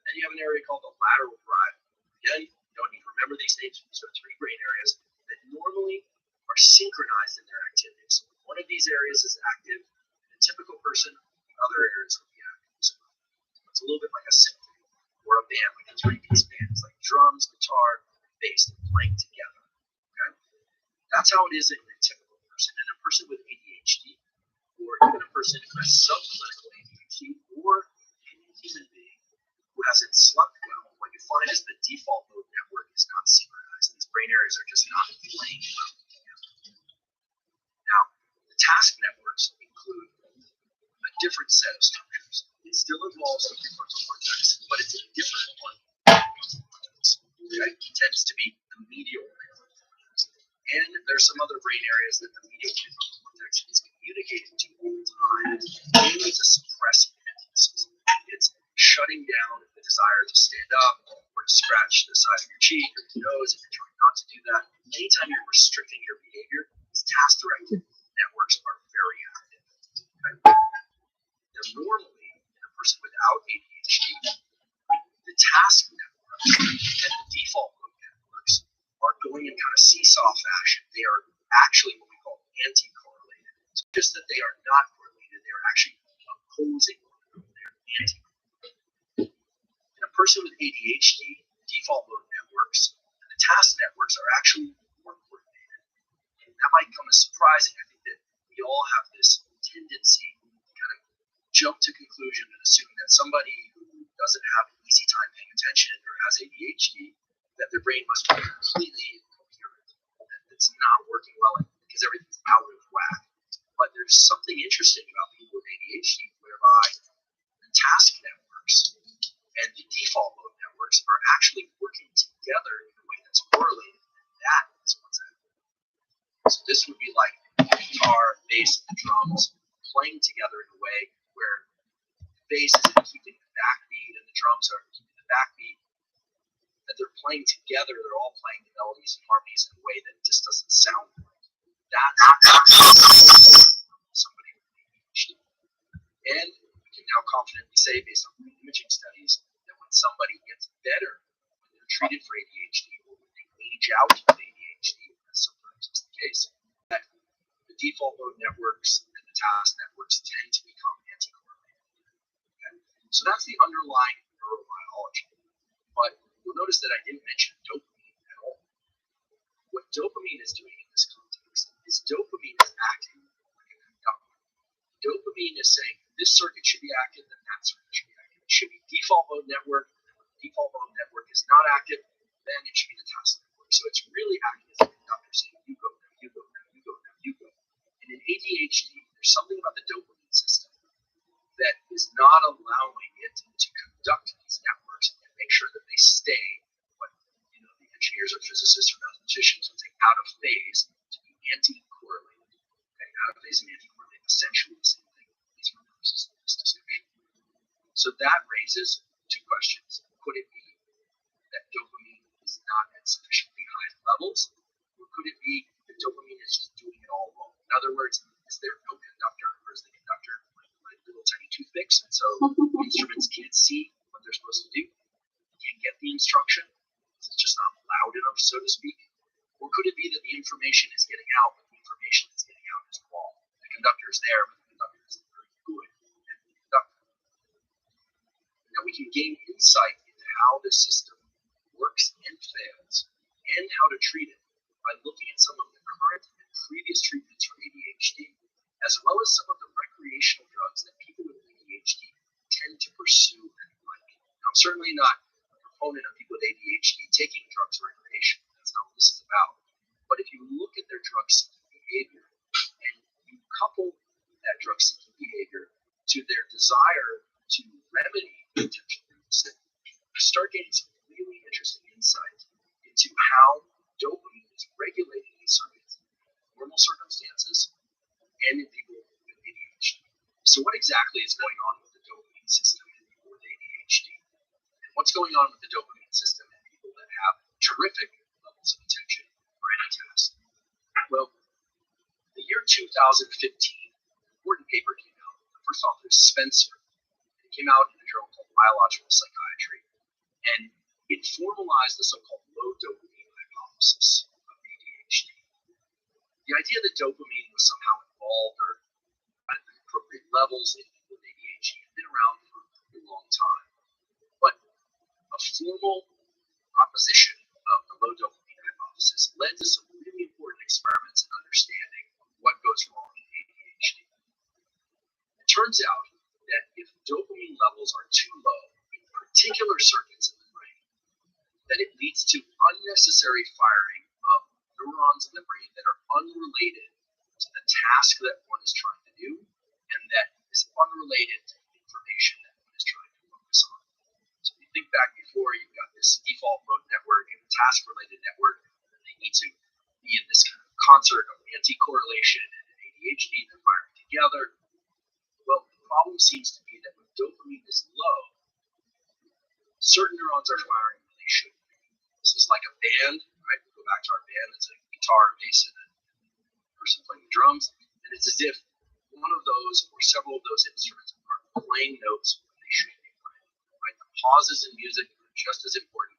Then you have an area called the lateral parietal. Again, you don't need to remember these names. These are three brain areas that normally are synchronized in their activities. So if one of these areas is active in a typical person, the other areas will be active as well. It's a little bit like a symphony or a band, like a three-piece band. It's like drums, guitar, bass, they're playing together. Okay? That's how it is in a typical person. And a person with ADHD, or even a person who has subclinical ADHD, or any human being who hasn't slept well, what you find is the default mode network is not synchronized. These brain areas are just not playing well together. Now, the task networks include a different set of structures. It still involves the prefrontal cortex, but it's a different one. Okay? It tends to be the medial prefrontal cortex. And there's some other brain areas that the medial prefrontal cortex is communicating to all the time, mainly to suppress emphasis. It's shutting down the desire to stand up or to scratch the side of your cheek or your nose if you're trying not to do that. Anytime you're restricting your behavior, these task-directed networks are very active. Okay? Now, normally, in a person without ADHD, the task networks and the default mode networks are going in kind of seesaw fashion. They are actually what we call anti-correlated. It's just that they are not correlated. They are actually opposing one another. They're anti-correlated. In a person with ADHD, default mode networks and the task networks are actually more coordinated. And that might come as surprising. I think that we all have this tendency to kind of jump to conclusion and assume that somebody who doesn't have an easy time paying attention or has ADHD, that their brain must be completely incoherent, that it's not working well because everything's out of whack. But there's something interesting about people with ADHD whereby the task networks and the default mode networks are actually working together in a way that's correlated. And that is what's happening. So this would be like the guitar, bass, and the drums playing together in a way where the bass is keeping the backbeat and the drums are keeping the backbeat. That they're playing together, they're all playing the melodies and harmonies in a way that just doesn't sound right. That's somebody with ADHD. And we can now confidently say, based on brain imaging studies, that when somebody gets better, when they're treated for ADHD, or when they age out with ADHD, as sometimes is the case, that the default mode networks and the task networks tend to become anti-correlated. Okay? So that's the underlying neurobiology. But you'll notice that I didn't mention dopamine at all. What dopamine is doing in this context is dopamine is acting like a conductor. Dopamine is saying this circuit should be active, then that circuit should be active. It should be default mode network, and when the default mode network is not active, then it should be the task network. So it's really acting as a conductor saying you go now, you go now, you go now, you go. And in ADHD, there's something about the dopamine system that is not allowing it to conduct these networks and make sure that they stay what the engineers or physicists or mathematicians would say out of phase to be anti-correlated. Okay, out of phase and anti-correlated, essentially the same thing. These are purposes of this discussion. So that raises two questions. Could it be that dopamine is not at sufficiently high levels, or could it be that dopamine is just doing it all wrong? In other words, is there no conductor, or is the conductor like little tiny toothpicks, and so instruments can't see what they're supposed to do? Can't get the instruction. It's just not loud enough, so to speak. Or could it be that the information is getting out, but the information that's getting out is wrong? The conductor is there, but the conductor isn't very good at the conductor. Now we can gain insight into how the system works and fails, and how to treat it by looking at some of the current and previous treatments for ADHD, as well as some of the recreational drugs that people with ADHD tend to pursue and like. Now, I'm certainly not a proponent of people with ADHD taking drugs recreationally. That's not what this is about. But if you look at their drug-seeking behavior and you couple that drug-seeking behavior to their desire to remedy potential illness, you start getting some really interesting insight into how dopamine is regulating these circuits in normal circumstances and in people with ADHD. So what exactly is going on with the dopamine system in people with ADHD? And what's going on with the dopamine system in people that have terrific levels of attention for any task? Well, the year 2015, an important paper came out, a first author is Spencer. It came out in a journal called Biological Psychiatry, and it formalized the so-called low dopamine hypothesis of ADHD. The idea that dopamine was somehow involved or at appropriate levels in people with ADHD had been around for a long time, but a formal proposition of the low dopamine hypothesis led to some really important experiments in understanding what goes wrong in ADHD. It turns out that if dopamine levels are too low in particular circuits in the brain, that it leads to unnecessary firing of neurons in the brain that are unrelated to the task that one is trying to do, and that is unrelated to the information that one is trying to focus on. So if you think back before, you've got this default mode network and task-related network, and they need to be in this kind of concert of anti-correlation and ADHD, they're firing together. Well, the problem seems to be that when dopamine is low, certain neurons are firing when they shouldn't be. This is like a band, right? We go back to our band, it's a guitar, bass, and a person playing the drums, and it's as if one of those or several of those instruments are playing notes when they should be playing. Right? The pauses in music are just as important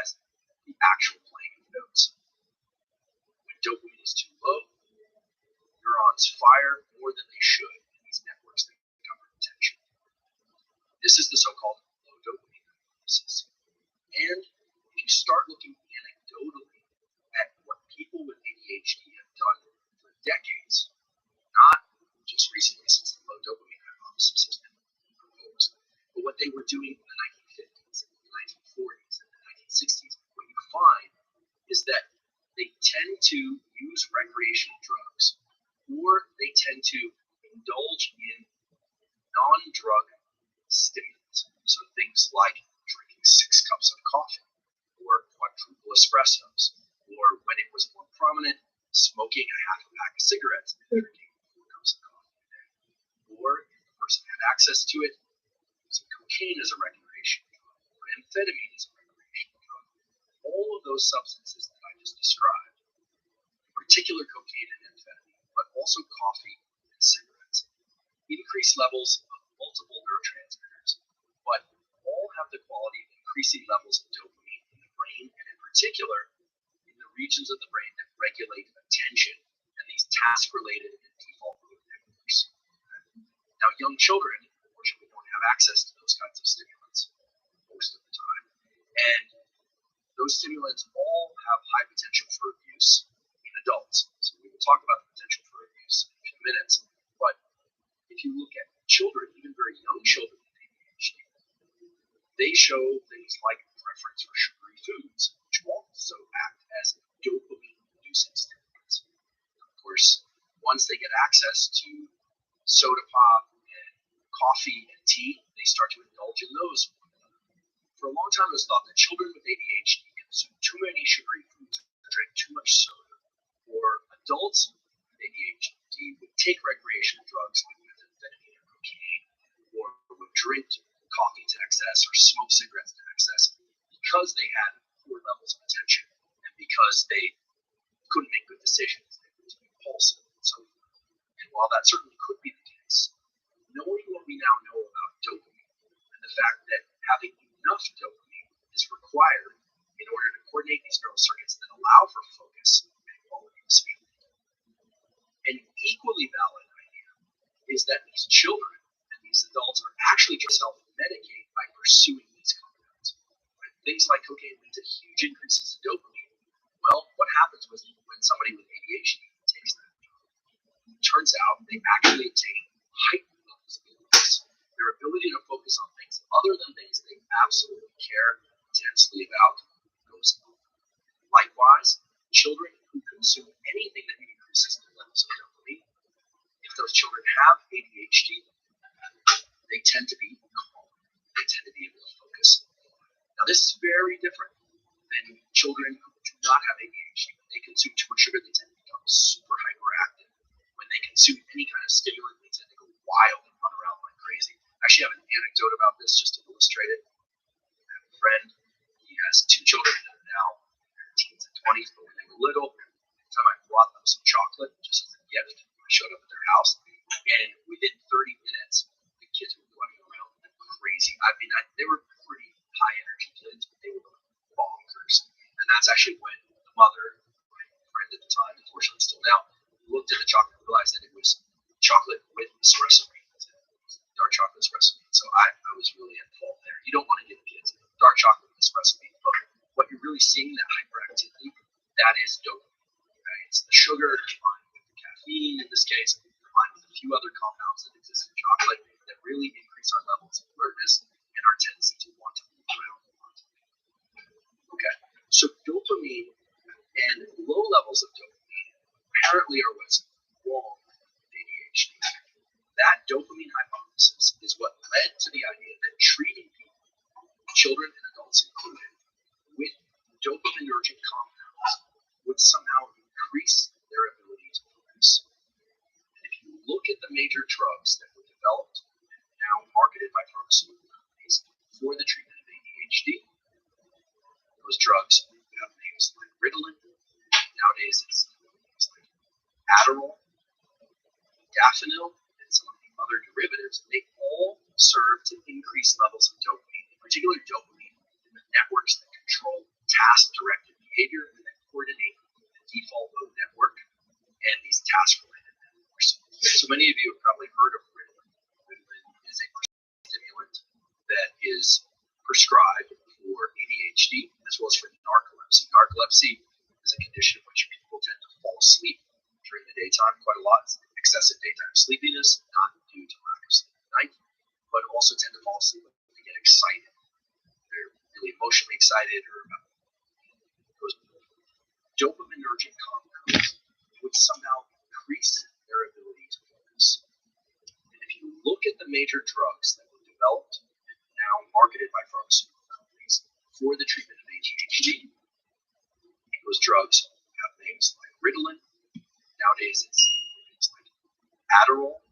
as the actual playing of notes. When dopamine is too low, neurons fire more than they should in these networks that govern attention. This is the so-called low dopamine hypothesis. And if you start looking anecdotally at what people with ADHD have done for decades, not just recently since the low dopamine hypothesis has been proposed, but what they were doing in the 1950s, and the 1940s, and the 1960s, what you find is that they tend to use recreational drugs, or they tend to indulge in non-drug stimulants. So things like drinking 6 cups of coffee, or quadruple espressos, or when it was more prominent, smoking a half a pack of cigarettes and drinking 4 cups of coffee a day. Or if the person had access to it, using cocaine as a recreational drug, or amphetamine as a recreational drug. All of those substances that I just described, in particular cocaine and amphetamine, but also coffee and cigarettes, increase levels of multiple neurotransmitters, but all have the quality of increasing levels of dopamine in the brain, and in particular, in the regions of the brain that regulate attention and these task-related and default mode networks. Now, young children, unfortunately, don't have access to those kinds of stimulants most of the time, and those stimulants all have high potential for abuse in adults. So we will talk about the potential for abuse in a few minutes, but if you look at children, even very young children with ADHD, they show things like preference for sugary foods, which also act as dopamine-inducing stimulants. Of course, once they get access to soda pop and coffee and tea, they start to indulge in those. For a long time, it was thought that children with ADHD consume too many sugary foods or drink too much soda, or adults with ADHD would take recreational drugs like methamphetamine or cocaine, or would drink coffee to excess or smoke cigarettes to excess because they had poor levels of attention and because they couldn't make good decisions. They were too impulsive and so forth. And while that certainly could be the case, knowing what we now know about dopamine and the fact that having enough dopamine is required in order to coordinate these neural circuits that allow for focus and quality of speech. An equally valid idea is that these children and these adults are actually trying to self-medicate by pursuing these compounds. When things like cocaine lead to huge increases in dopamine, well, what happens when somebody with ADHD takes that drug? It turns out they actually attain heightened levels of focus. Their ability to focus on things other than things they absolutely care intensely about goes up. Likewise, children who consume anything that increases their levels of dopamine, if those children have ADHD, they tend to be calm. They tend to be able to focus. Now, this is very different than children who do not have ADHD. When they consume too much sugar, they tend to become super hyperactive. When they consume any kind of stimulant, they tend to go wild and run around like crazy. I actually have an anecdote about this just to illustrate it. I have a friend, he has 2 children that are now in their teens and 20s, but when they were little, every time I brought them some chocolate, just as a gift, I showed up at their house, and within 30 minutes, crazy. I mean, they were pretty high energy kids. But they were going bonkers, and that's actually when the mother, my friend at the time, unfortunately still now, looked at the chocolate and realized that it was chocolate with espresso beans, dark chocolate espresso beans. So I was really at fault there. You don't want to give kids dark chocolate with espresso beans, but what you're really seeing, that hyperactivity, that is dopamine. Right? It's the sugar combined with the caffeine in this case, combined with a few other compounds that exist in chocolate that really increase our levels of alertness and our tendency to want to move around a lot. Okay, so dopamine and low levels of dopamine apparently are what's wrong with ADHD. That dopamine hypothesis is what led to the idea that treating people, children and adults included, with dopaminergic compounds would somehow increase their ability to focus. And if you look at the major drugs that were developed and now marketed by pharmaceutical companies for the treatment of ADHD, those drugs have names like Ritalin. Nowadays, it's names like Adderall, Modafinil, and some of the other derivatives. They all serve to increase levels of dopamine, in particular dopamine, in the networks that control task-directed behavior and that coordinate the default mode network and these task-related networks. So many of you have probably heard of Ritalin. Ritalin is a stimulant that is prescribed for ADHD as well as for narcolepsy. Narcolepsy is a condition in which people tend to fall asleep during the daytime quite a lot. It's excessive daytime sleepiness, not due to lack of sleep at night, but also tend to fall asleep when they get excited. They're really emotionally excited or about those dopaminergic compounds would somehow increase their ability to focus. And if you look at the major drugs that were developed and now marketed by pharmaceutical companies for the treatment of ADHD, those drugs have names like Ritalin. Nowadays, it's names like Adderall,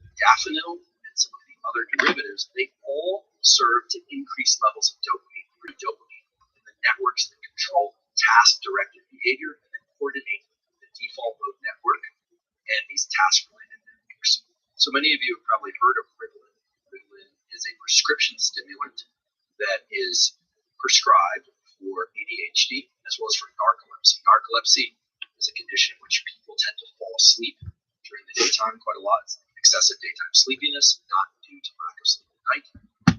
Modafinil, and some of the other derivatives. They all serve to increase levels of dopamine in the networks that control task-directed behavior and that coordinate the default mode network and these task-related networks. So many of you have probably heard of Ritalin. Ritalin is a prescription stimulant that is prescribed for ADHD as well as for narcolepsy. Narcolepsy is a condition in which people tend to fall asleep during the daytime quite a lot. It's excessive daytime sleepiness, not due to lack of sleep at night,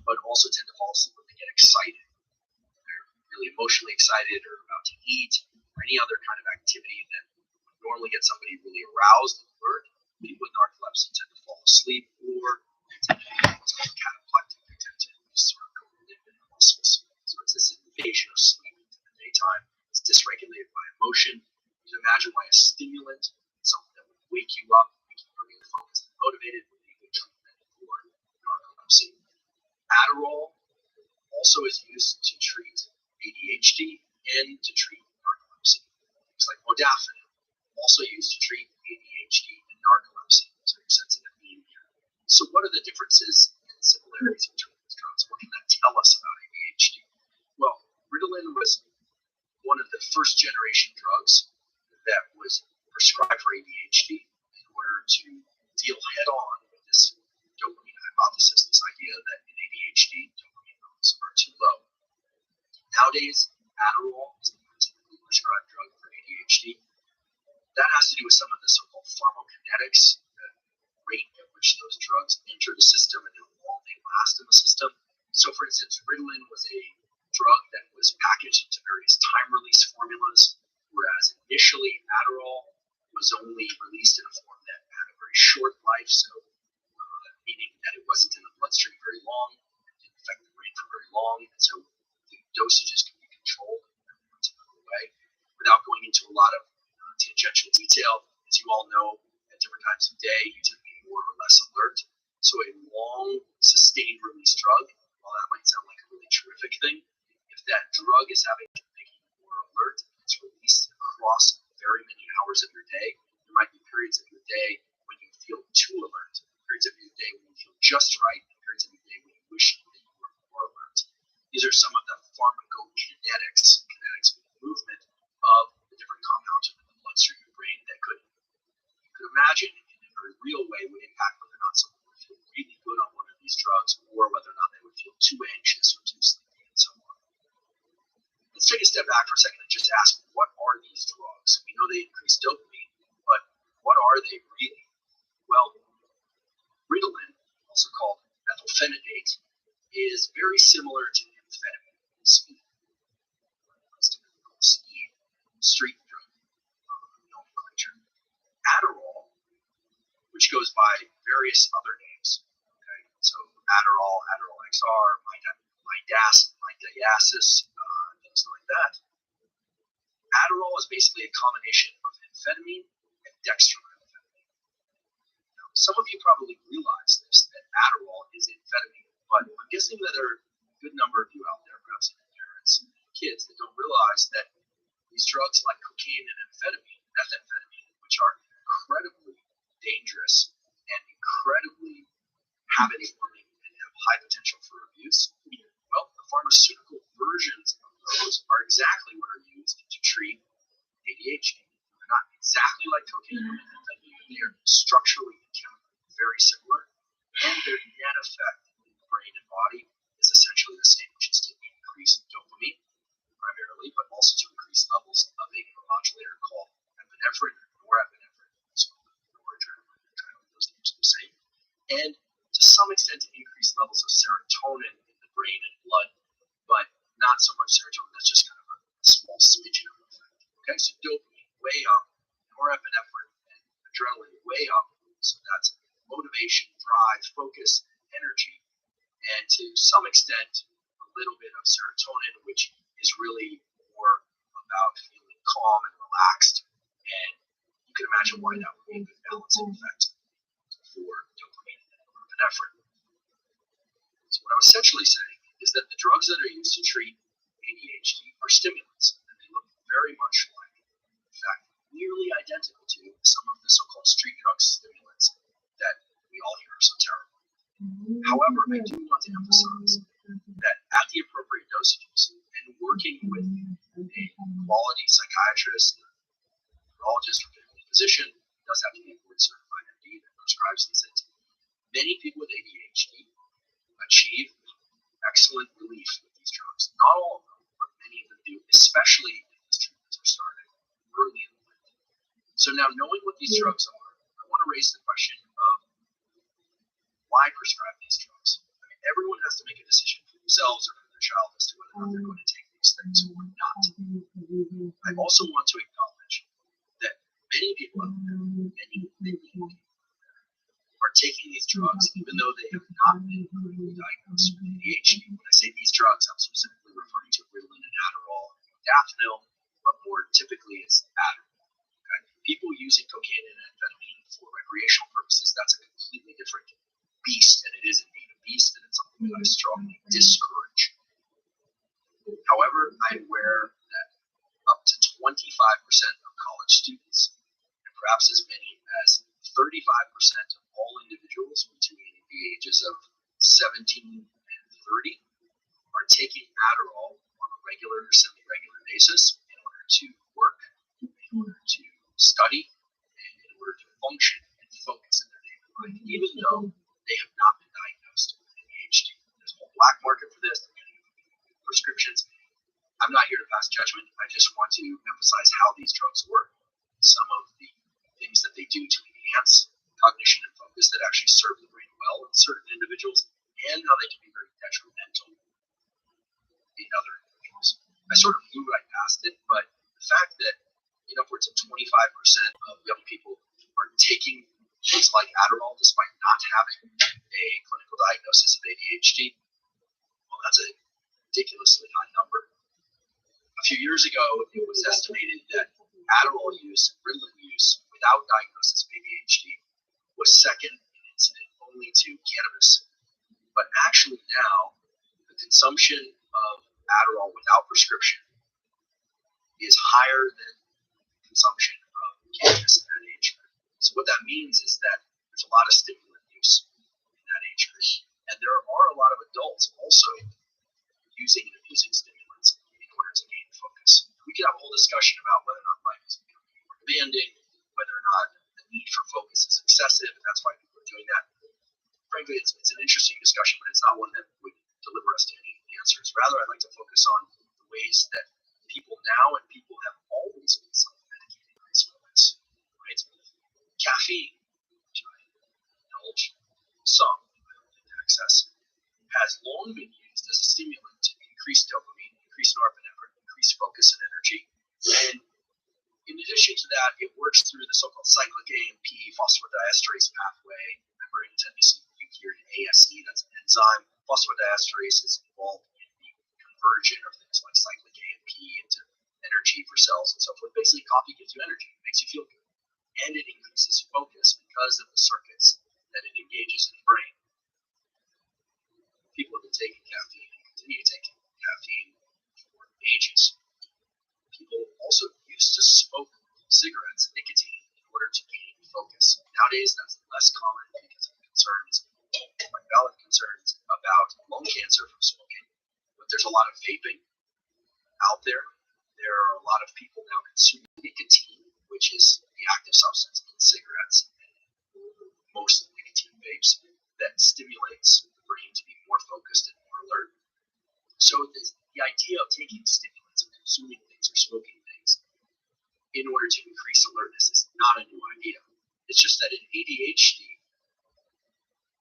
but also tend to fall asleep when they get excited. They're really emotionally excited or about to eat or any other kind of activity that would normally get somebody really aroused and alert. People with narcolepsy tend to fall asleep or they tend to be what's called cataplectic. They tend to sort of go limp in the muscles. So it's this invasion of sleep into the daytime. It's dysregulated by emotion. You can imagine why a stimulant, something that would wake you up, make you really focused and motivated, would be a good treatment for narcolepsy. Adderall also is used to treat ADHD and to treat narcolepsy. Things like Modafinil, also used to treat ADHD and narcolepsy. So very sensitive anemia. So what are the differences and similarities between these drugs? What can that tell us about ADHD? Well, Ritalin was one of the first generation drugs that was prescribed for ADHD in order to deal head on with this dopamine hypothesis, this idea that in ADHD, dopamine levels are too low. Nowadays, Adderall is the typically prescribed drug for ADHD. That has to do with some of the so-called pharmacokinetics, the rate at which those drugs enter the system and how long they last in the system. So, for instance, Ritalin was a drug that was packaged into various time-release formulas, whereas initially Adderall was only released in a form that had a very short life, so meaning that it wasn't in the bloodstream very long, it didn't affect the brain for very long, and so the dosages can be controlled in a more typical way. Without going into a lot of tangential detail, as you all know, at different times of day, you tend to be more or less alert. So a long, sustained release drug, while that might sound like a really terrific thing, if that drug is making you more alert, it's released across very many hours of your day, there might be periods of your day when you feel too alert, periods of your day when you feel just right, and periods of your day when you wish that you were more alert. These are some of the pharmacokinetics, kinetics of the movement of the different compounds within the bloodstream and brain that you could imagine in a very real way would impact whether or not someone would feel really good on one of these drugs or whether or not take a step back for a second and just ask, what are these drugs? We know they increase dopamine, but what are they really? Well, Ritalin, also called methylphenidate, is very similar to amphetamine, speed. It's typically called speed, street drug nomenclature. Adderall, which goes by various other names, okay? So Adderall, Adderall XR, Midasis, things like that. Adderall is basically a combination of amphetamine and dextroamphetamine. Now, some of you probably realize this, that Adderall is amphetamine, but I'm guessing that there are a good number of you out there, perhaps even parents, kids, that don't realize that these drugs like cocaine and methamphetamine, which are incredibly dangerous and incredibly habit-forming and have high potential for abuse, well, the pharmaceutical versions of those are exactly what are used to treat ADHD. They're not exactly like cocaine or methamphetamine. They are structurally and chemically very similar, and their net effect in the brain and body is essentially the same, which is to increase dopamine primarily, but also to increase levels of a neuromodulator called epinephrine or norepinephrine. So noradrenaline, those names are the same. And to some extent, to increase levels of serotonin in the brain and blood, but not so much serotonin. That's just kind of a small smidgen of effect. Okay, so dopamine way up, norepinephrine and adrenaline way up. So that's motivation, drive, focus, energy, and to some extent, a little bit of serotonin, which is really more about feeling calm and relaxed. And you can imagine why that would be a good balancing effect for dopamine and norepinephrine. So what I'm essentially saying is that the drugs that are used to treat ADHD are stimulants, and they look very much like, in fact, nearly identical to some of the so-called street drug stimulants that we all hear are so terrible. However, I do want to emphasize that at the appropriate dosages and working with a quality psychiatrist, neurologist, or family physician, does have to be a board certified MD that prescribes these things. Many people with ADHD achieve excellent relief with these drugs. Not all of them, but many of them do, especially if these treatments are started early in life. So now, knowing what these drugs are, I want to raise the question of why prescribe these drugs. I mean, everyone has to make a decision for themselves or for their child as to whether or not they're going to take these things or not. I also want to acknowledge that many people out there, many people are taking these drugs even though they have not been clinically diagnosed with ADHD. When I say these drugs, I'm specifically referring to Ritalin and Adderall and modafinil, but more typically it's Adderall. Okay? People using cocaine and amphetamine for recreational purposes, that's a completely different beast, and it is indeed a beast, and it's something that I strongly discourage. However, I'm aware that up to 25% of college students, and perhaps as many as 35% of all individuals between the ages of 17 and 30 are taking Adderall on a regular or semi-regular basis in order to work, in order to study, and in order to function and focus in their daily life, even though they have not been diagnosed with ADHD. There's a whole black market for this. They're getting prescriptions. I'm not here to pass judgment. I just want to emphasize how these drugs work, some of the things that they do to enhance cognition and focus that actually serve the brain well in certain individuals, and how they can be very detrimental in other individuals. I sort of blew right past it, but the fact that upwards of 25% of young people are taking things like Adderall despite not having a clinical diagnosis of ADHD, well, that's a ridiculously high number. A few years ago, it was estimated that Adderall use and Ritalin use without diagnosis of ADHD was second in incident only to cannabis. But actually now, the consumption of Adderall without prescription is higher than the consumption of cannabis in that age group. So what that means is that there's a lot of stimulant use in that age group. And there are a lot of adults also using and abusing stimulants in order to gain focus. We could have a whole discussion about whether or not life is becoming more demanding, whether or not the need for focus is excessive, and that's why people are doing that. Frankly, it's an interesting discussion, but it's not one that would deliver us to any answers. Rather, I'd like to focus on the ways that people now and people have always been self-medicating these moments, right? Caffeine, which I acknowledge some access, has long been used as a stimulant to increase dopamine, increase norepinephrine, increase focus and energy. And in addition to that, it works through the so-called cyclic AMP phosphodiesterase pathway. Remember, anytime you hear ASE, that's an enzyme. Phosphodiesterase is involved in the conversion of things like cyclic AMP into energy for cells and so forth. Basically, coffee gives you energy, it makes you feel good, and it increases focus because of the circuits that it engages in the brain. People have been taking caffeine and continue taking caffeine for ages. People also used to smoke cigarettes, nicotine, in order to gain focus. Nowadays, that's less common because of concerns, like valid concerns about lung cancer from smoking. But there's a lot of vaping out there. There are a lot of people now consuming nicotine, which is the active substance in cigarettes and most nicotine vapes that stimulates the brain to be more focused and more alert. So the idea of taking stimulants and consuming things or smoking things in order to increase alertness is not a new idea. It's just that in ADHD,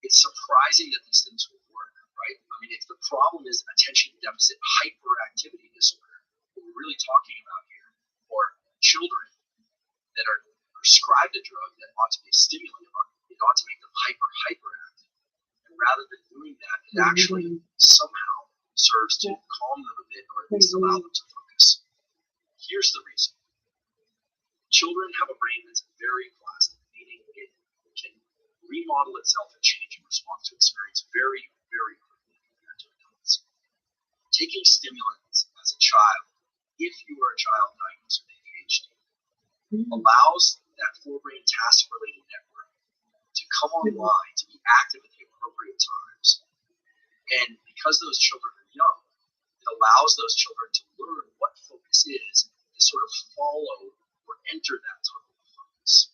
it's surprising that these things will work, right? I mean, if the problem is attention deficit hyperactivity disorder, what we're really talking about here, or children that are prescribed a drug that ought to be a stimulant, it ought to make them hyperactive. And rather than doing that, it actually somehow serves to calm them a bit or at least allow them to focus. Here's the reason. Children have a brain that's very plastic, meaning it can remodel itself and change in response to experience very, very quickly compared to adults. Taking stimulants as a child, if you are a child diagnosed with ADHD, allows that forebrain task-related network to come online, to be active at the appropriate times. And because those children are young, it allows those children to learn what focus is, to sort of follow or enter that tunnel of focus.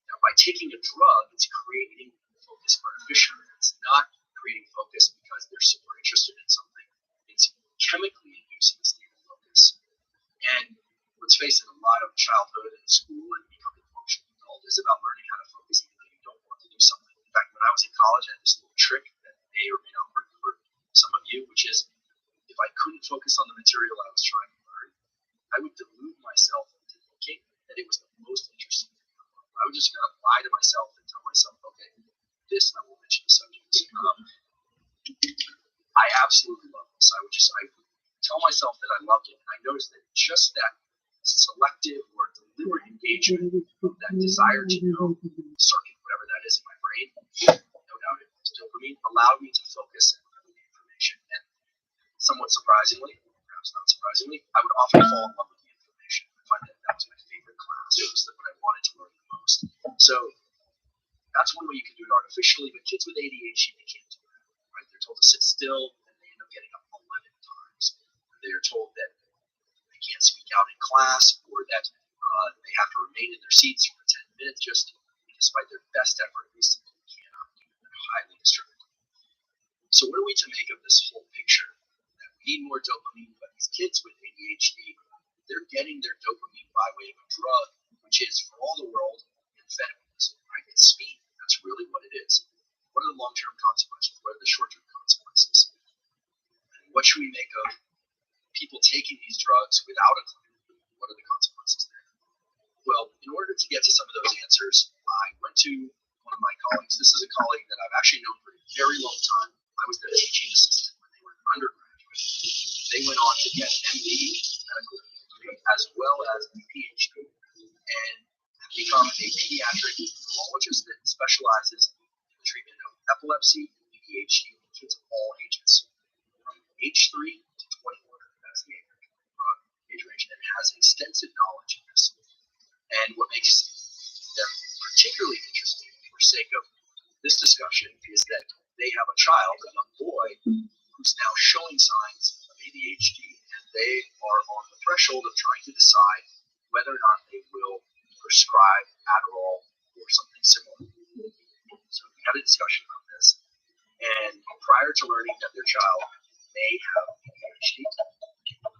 Now, by taking a drug, it's creating focus artificially. It's not creating focus because they're super interested in something. It's chemically inducing a state of focus. And let's face it, a lot of childhood and school and becoming a functional adult is about learning how to focus even though you don't want to do something. In fact, when I was in college, I had this little trick that may or may not work for some of you, which is if I couldn't focus on the material I was trying to learn, I would delude myself into thinking that it was the most interesting thing in the world. I would just kind of lie to myself and tell myself, okay, this, and I will mention the subjects. I absolutely love this. I would tell myself that I loved it, and I noticed that just that selective or deliberate engagement of that desire to know circuit, whatever that is in my brain, no doubt it was dopamine, allowed me to focus and remember the information. And somewhat surprisingly, perhaps not surprisingly, I would often fall in love with the information. I find that was my favorite class. It was what I wanted to learn the most. So that's one way you can do it artificially, but kids with ADHD, they can't do that, right? They're told to sit still, and they end up getting up 11 times. They're told that they can't speak out in class, or that they have to remain in their seats for 10 minutes, just despite their best effort, they simply cannot do it. They're highly distracted. So what are we to make of this whole picture? That we need more dopamine, but these kids with ADHD, they're getting their dopamine by way of a drug, which is, for all the world, amphetamines, right? It's speed. That's really what it is. What are the long-term consequences? What are the short-term consequences? And what should we make of people taking these drugs without a clue? What are the consequences there? Well, in order to get to some of those answers, I went to one of my colleagues. This is a colleague that I've actually known for a very long time. I was their teaching assistant when they were undergraduate. They went on to get an MD medical degree as well as a PhD and become a pediatric neurologist that specializes in the treatment of epilepsy and ADHD in kids of all ages, from age 3 to 21. That's the age range, and has extensive knowledge in this. And what makes them particularly interesting, for sake of this discussion, is that they have a child, a young boy, who's now showing signs of ADHD, and they are on the threshold of trying to decide whether or not they will prescribe Adderall or something similar. So we had a discussion about this, and prior to learning that their child may have ADHD,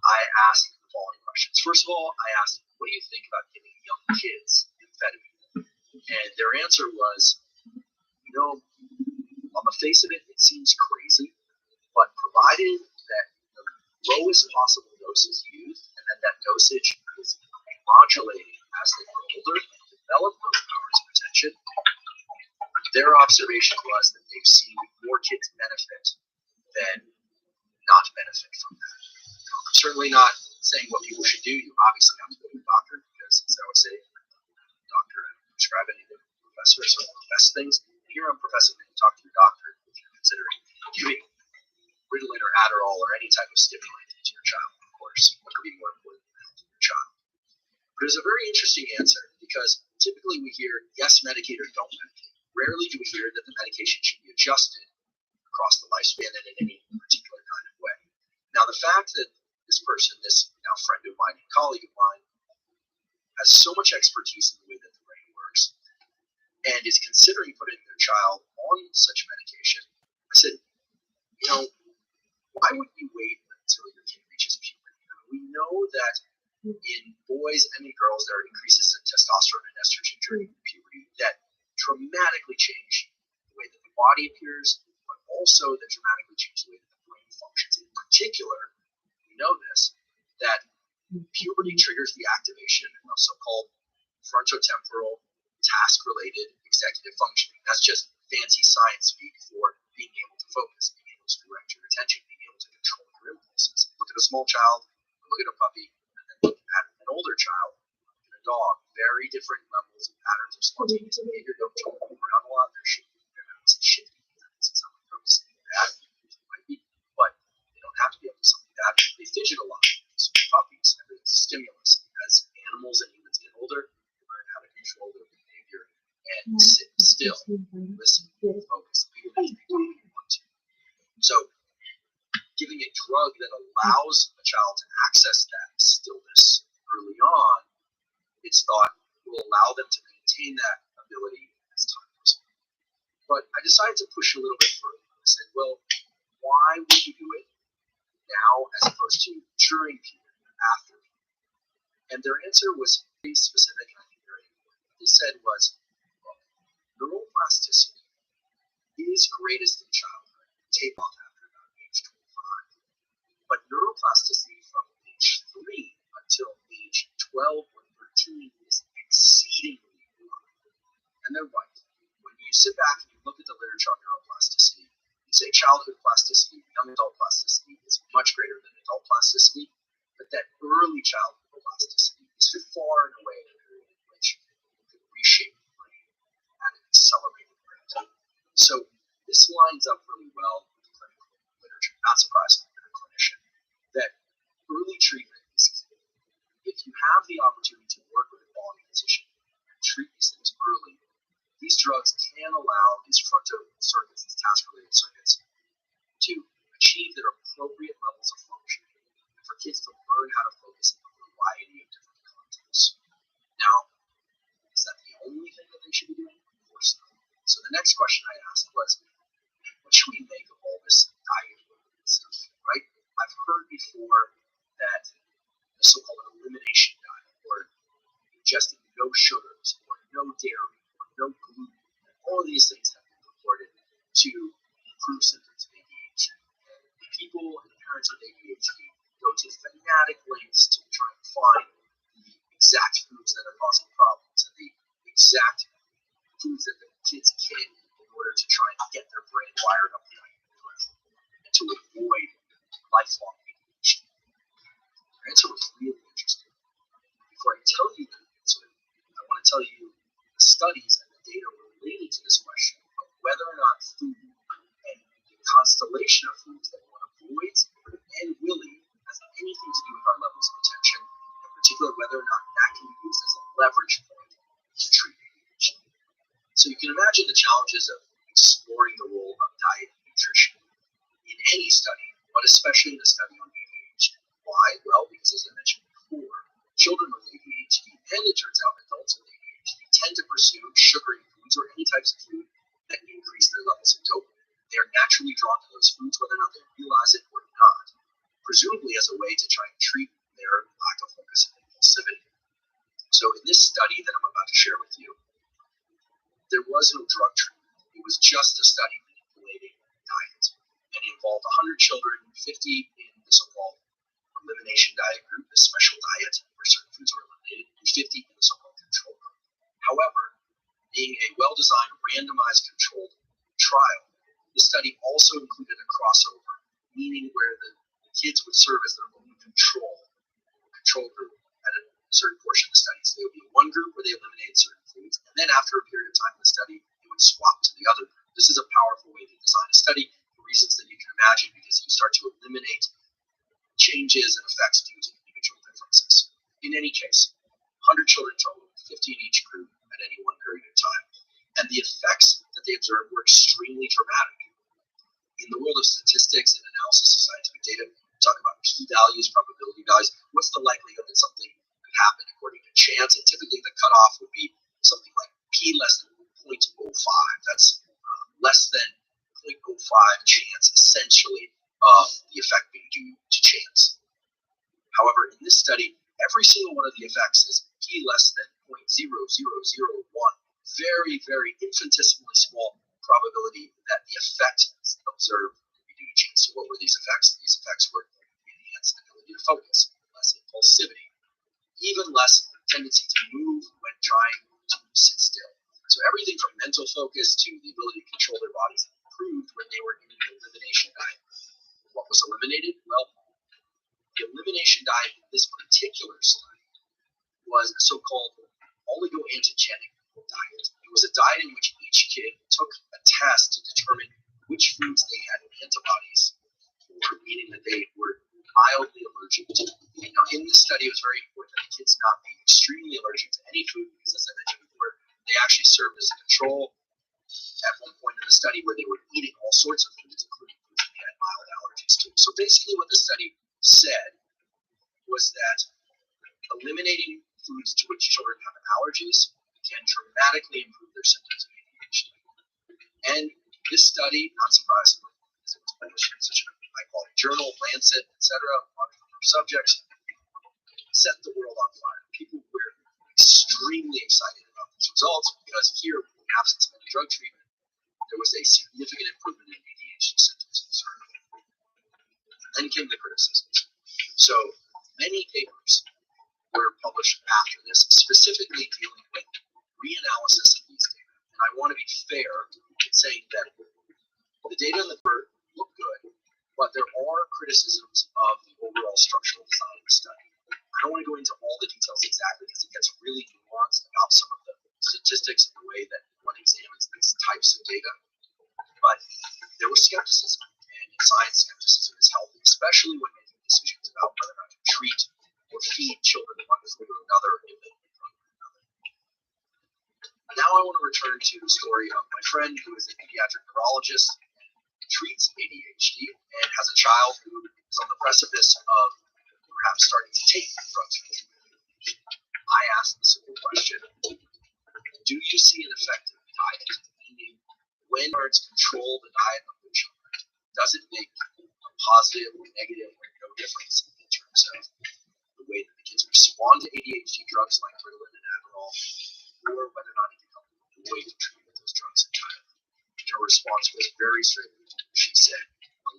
I asked the following question. First of all, I asked, what do you think about giving young kids amphetamine? And their answer was, on the face of it, it seems crazy, but provided that the lowest possible dose is used, and then that dosage is modulated as they grow older and develop those powers of attention, their observation was that they've seen more kids benefit than not benefit from that. I'm certainly not saying what people should do. You obviously have to go to a doctor because, as I would say, doctor prescribe anything, professors or the best things. Here I'm professing that you talk to your doctor if you're considering giving Ritalin or Adderall or any type of stimulant to your child, of course. What could be more important than health of your child? But it's a very interesting answer because typically we hear yes, medicate or don't medicate. Rarely do we hear that the medication should be adjusted across the lifespan and in any particular kind of way. Now, the fact that this person, this now friend of mine and colleague of mine, has so much expertise in the way that the brain works and is considering putting their child on such medication, I said, why would you wait until your kid reaches puberty? We know that in boys and in girls there are increases in testosterone and estrogen during puberty that dramatically change the way that the body appears, but also that dramatically change the way that the brain functions. In particular, we know this, that puberty triggers the activation of so-called frontotemporal task-related executive functioning. That's just fancy science speak for being able to focus, being able to direct your attention, being able to control your impulses. Look at a small child, look at a puppy, and then look at an older child, look at a dog. Very different levels and patterns of spontaneous behavior. Don't move around a lot. They're shifty. This is how it goes. Bad, it might be, but they don't have to be able to do something bad. They fidget a lot. So puppies, everything's a stimulus. As animals and humans get older, they learn how to control their behavior and sit still, listen, focus, do anything they want to. So giving a drug that allows a child to access that stillness early on, it's thought will allow them to maintain that ability as time goes on. But I decided to push a little bit further. I said, well, why would you do it now as opposed to during puberty or after puberty? And their answer was very specific and I think very important. What they said was, well, neuroplasticity is greatest in childhood, tape off after about age 25. But neuroplasticity from age 3 until age 12 or 13 is exceedingly low. And they're right. When you sit back and you look at the literature on neuroplasticity, you say childhood plasticity, young adult plasticity is much greater than adult plasticity, but that early childhood plasticity is far and away the period in which you can reshape the brain at an accelerated rate. So this lines up really well with the clinical literature, not surprisingly for a clinician, that early treatment is key. If you have the opportunity to work with a quality physician and treat these things early, these drugs can allow these frontal circuits, these task-related circuits, to achieve their appropriate levels of function and for kids to learn how to focus in a variety of different contexts. Now, is that the only thing that they should be doing? Of course not. So the next question I asked was, what should we make of all this diet stuff, right? I've heard before that the so-called elimination diet, or ingesting no sugars, or no dairy, or no gluten, all of these things have been reported to improve symptoms of ADHD. And people and parents with ADHD go to fanatic lengths to try and find the exact foods that are causing problems and the exact foods that the kids can eat in order to try and get their brain wired up correctly and to avoid lifelong ADHD. The answer was really interesting. Before I tell you the answer, I want to tell you the studies and the data related to this question of whether or not food and the constellation of foods that one avoids and will eat has anything to do with our levels of attention, in particular whether or not that can be used as a leverage point to treat ADHD. So you can imagine the challenges of exploring the role of diet and nutrition in any study, but especially in the study on ADHD. Why? Well, because as I mentioned before, children with ADHD, and it turns out adults with ADHD, tend to pursue sugary foods or any types of food that increase their levels of dopamine. They are naturally drawn to those foods whether or not they realize it or not, presumably as a way to try and treat their lack of focus and So in this study that I'm about to share with you, there was no drug treatment. It was just a study manipulating diet. And it involved 100 children, 50 in the so-called elimination diet group, the special diet where certain foods were eliminated, and 50 in the so-called control group. However, being a well-designed, randomized, controlled trial, the study also included a crossover, meaning where the kids would serve as their own control group at a certain portion of the study. So there would be one group where they eliminated certain foods, and then after a period of time in the study, they would swap to the other group. This is a powerful way to design a study for reasons that you can imagine, because you start to eliminate changes and effects due to individual differences. In any case, 100 children total, 50 in each group at any one period of time. And the effects that they observed were extremely dramatic. In the world of statistics and analysis of scientific data, we talk about p-values, probability values. What's the likelihood that something could happen according to chance? And typically the cutoff would be something like p less than 0.05. That's less than 0.05 chance, essentially, of the effect being due to chance. However, in this study, every single one of the effects is p less than 0.0001. Very, very infinitesimally small probability that the effect observed would be due to chance. So what were these effects? These effects were enhanced ability to focus, less impulsivity, even less tendency to move when trying to sit still. So everything from mental focus to the ability to control their bodies improved when they were in the elimination diet. What was eliminated? Well, the elimination diet in this particular study was a so-called oligoantigenic diet. It was a diet in which each kid took a test to determine which foods they had antibodies for, meaning that they were mildly allergic to. Now, in this study, it was very important that the kids not be extremely allergic to any food, because, as I mentioned before, they actually served as a control at one point in the study where they were eating all sorts of foods, including foods that they had mild allergies to. So basically what the study said was that eliminating foods to which children have allergies can dramatically improve their symptoms of ADHD. And this study, not surprisingly, because it was published in such a high-quality journal, Lancet, etc., on subjects, set the world on fire. People were extremely excited about these results because here, in the absence of any drug treatment, there was a significant improvement in ADHD symptoms observed. Then came the criticisms. So many papers were published after this, specifically dealing with reanalysis of these data. And I want to be fair in saying that the data in the paper look good, but there are criticisms of the overall structural design of the study. I don't want to go into all the details exactly because it gets really nuanced about some of the statistics and the way that one examines these types of data. But there was skepticism, and in science, skepticism is healthy, especially when making decisions about whether or not to treat or feed children one food or another if they need one or another. Now I want to return to the story of my friend who is a pediatric neurologist, treats ADHD, and has a child who is on the precipice of perhaps starting to take drugs for ADHD. I asked the simple question, do you see an effective diet? Meaning, when parents control the diet of their children, does it make a positive or negative or no difference in terms of the way that the kids respond to ADHD drugs like Ritalin and Adderall, or whether or not it can help them avoid treatment with those drugs entirely? Her response was very straightforward. She said,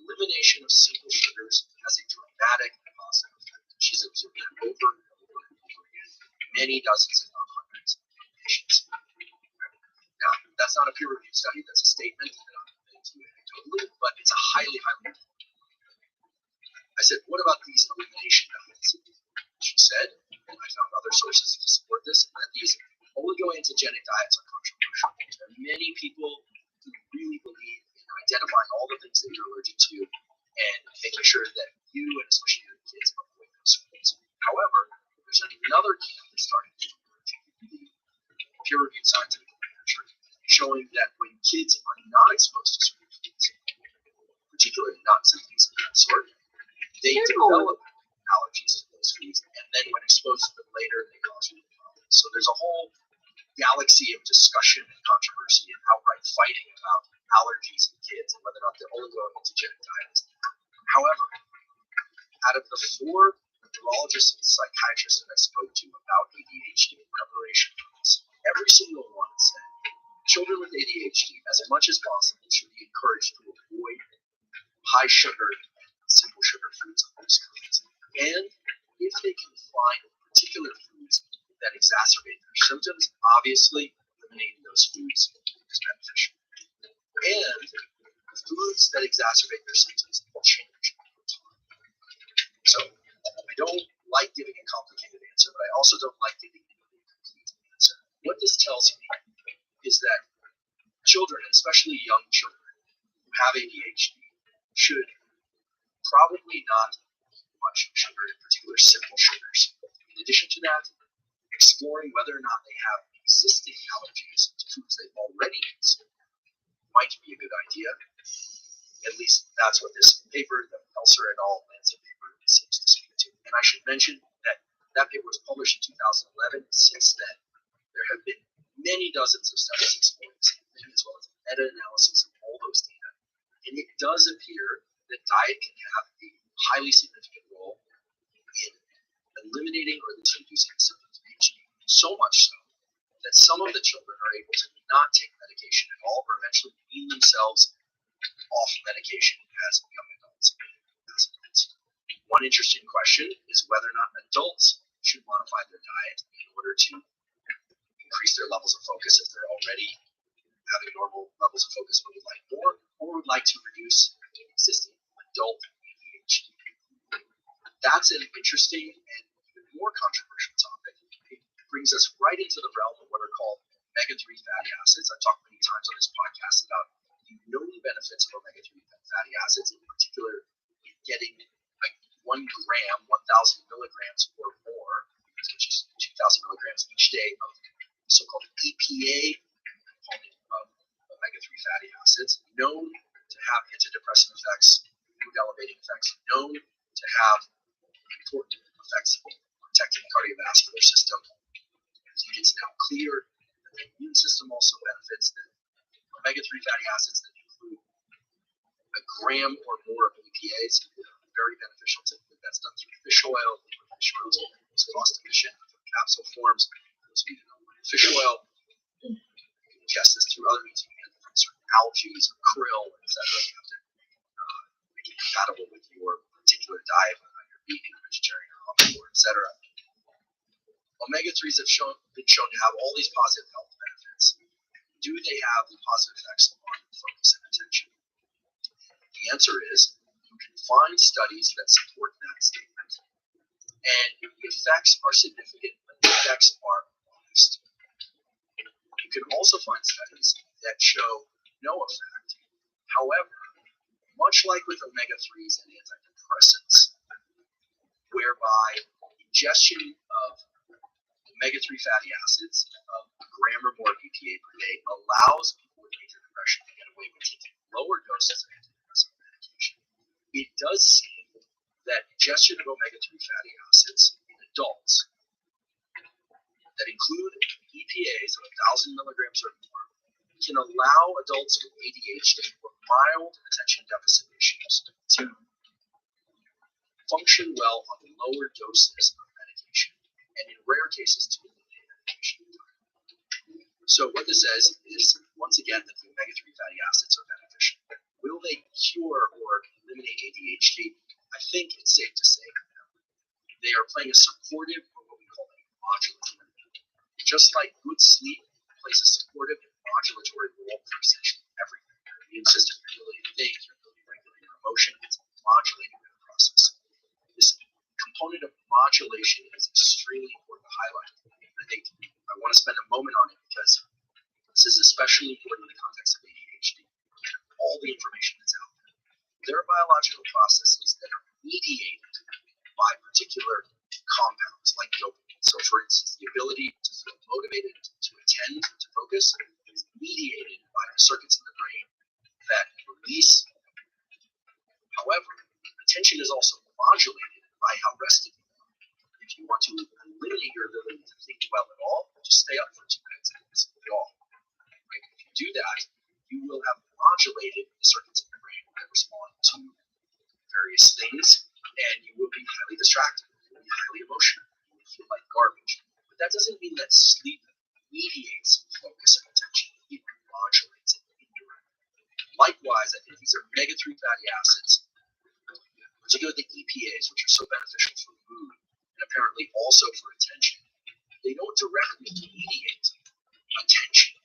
elimination of simple sugars has a dramatic positive effect. She's observed that over and over and over again, many dozens, if not hundreds, of patients. Now, that's not a peer-reviewed study. That's a statement that I'm making to you anecdotally, but it's a highly, highly important one. I said, what about these elimination diets? She said, and I found other sources to support this, that these oligoantigenic diets are controversial. There are many people who really believe in identifying all the things that you're allergic to and making sure that you, and especially your kids, avoid those foods. However, there's another camp that's starting to emerge in the peer-reviewed scientific literature, showing that when kids are not exposed to certain foods, particularly nuts and things of that sort, they develop allergies to those foods, and then when exposed to them later, they cause real problems. So there's a whole galaxy of discussion and controversy and outright fighting about allergies in kids and whether or not the oligoantigenic diet is. However, out of the 4 neurologists and psychiatrists that I spoke to about ADHD in preparation for this, every single one said children with ADHD, as much as possible, should be encouraged to avoid high sugar and simple sugar foods of those kinds. And if they can find particular foods that exacerbate their symptoms, obviously eliminating those foods is beneficial. And foods that exacerbate their symptoms will change over time. So I don't like giving a complicated answer, but I also don't like giving a complete answer. What this tells me is that children, especially young children who have ADHD, should probably not eat much sugar, in particular simple sugars. In addition to that, exploring whether or not they have existing allergies to foods they've already consumed might be a good idea. At least that's what this paper, the Pelser et al. Lancet paper, seems to speak to. And I should mention that that paper was published in 2011. Since then, there have been many dozens of studies exploring the same thing, as well as meta-analysis of all those data. And it does appear that diet can have a highly significant role in eliminating or at least reducing the symptoms of ADHD. So much so that some of the children are able to not take medication at all, or eventually wean themselves off medication as young adults. One interesting question is whether or not adults should modify their diet in order to increase their levels of focus if they're already having normal levels of focus but would like more, or would like to reduce existing adult ADHD. That's an interesting and even more controversial topic. It brings us right into the realm of what are called omega-3 fatty acids. I've talked many times on this podcast about the known benefits of omega-3 fatty acids, in particular in getting like 1 gram, 1,000 milligrams or more, which is 2,000 milligrams each day of so-called EPA component of omega-3 fatty acids, known to have antidepressant effects, mood elevating effects, known to have important effects in protecting the cardiovascular system. It's now clear that the immune system also benefits. That omega-3 fatty acids that include a gram or more of EPAs are very beneficial. Typically, that's done through fish oil. Fish oil is most cost efficient for capsule forms. Those of you know fish oil, you can ingest this through other means. You can get it from certain algae or krill, etc. You have to make it compatible with your particular diet, whether you're vegan or vegetarian or omnivore, etc. Omega-3s have been shown to have all these positive health benefits. Do they have the positive effects on focus and attention? The answer is you can find studies that support that statement. And the effects are significant, but the effects are modest. You can also find studies that show no effect. However, much like with omega-3s and antidepressants, whereby ingestion of omega-3 fatty acids of a gram or more of EPA per day allows people with major depression to get away with taking lower doses of antidepressant medication. It does seem that ingestion of omega-3 fatty acids in adults that include EPAs of 1,000 milligrams or more can allow adults with ADHD or mild attention deficit issues to function well on lower doses of medication, and in rare cases to eliminate medication. So what this says is, once again, that the omega-3 fatty acids are beneficial. Will they cure or eliminate ADHD? I think it's safe to say they are playing a supportive, or what we call a modulatory role. Just like good sleep plays a supportive and modulatory role for essentially everything. Your immune system, your ability to think, your ability to regulate your emotion, it's modulating the process. This component of modulation is extremely important to highlight. I think I want to spend a moment on it because this is especially important in the context of ADHD and all the information that's out there. There are biological processes that are mediated by particular compounds like dopamine. So, for instance, the ability to feel motivated to attend to focus is mediated by the circuits in the brain that release. However, attention is also modulated by how rested you are. If you want to eliminate your ability to think well at all, just stay up for 2 minutes and listen at all. Right? If you do that, you will have modulated the circuits in the brain that respond to various things, and you will be highly distracted. You will be But that doesn't mean that sleep mediates focus and attention. It modulates it indirectly. Likewise, I think these are omega-3 fatty acids, particularly the EPAs, which are so beneficial for mood and apparently also for attention. They don't directly mediate attention.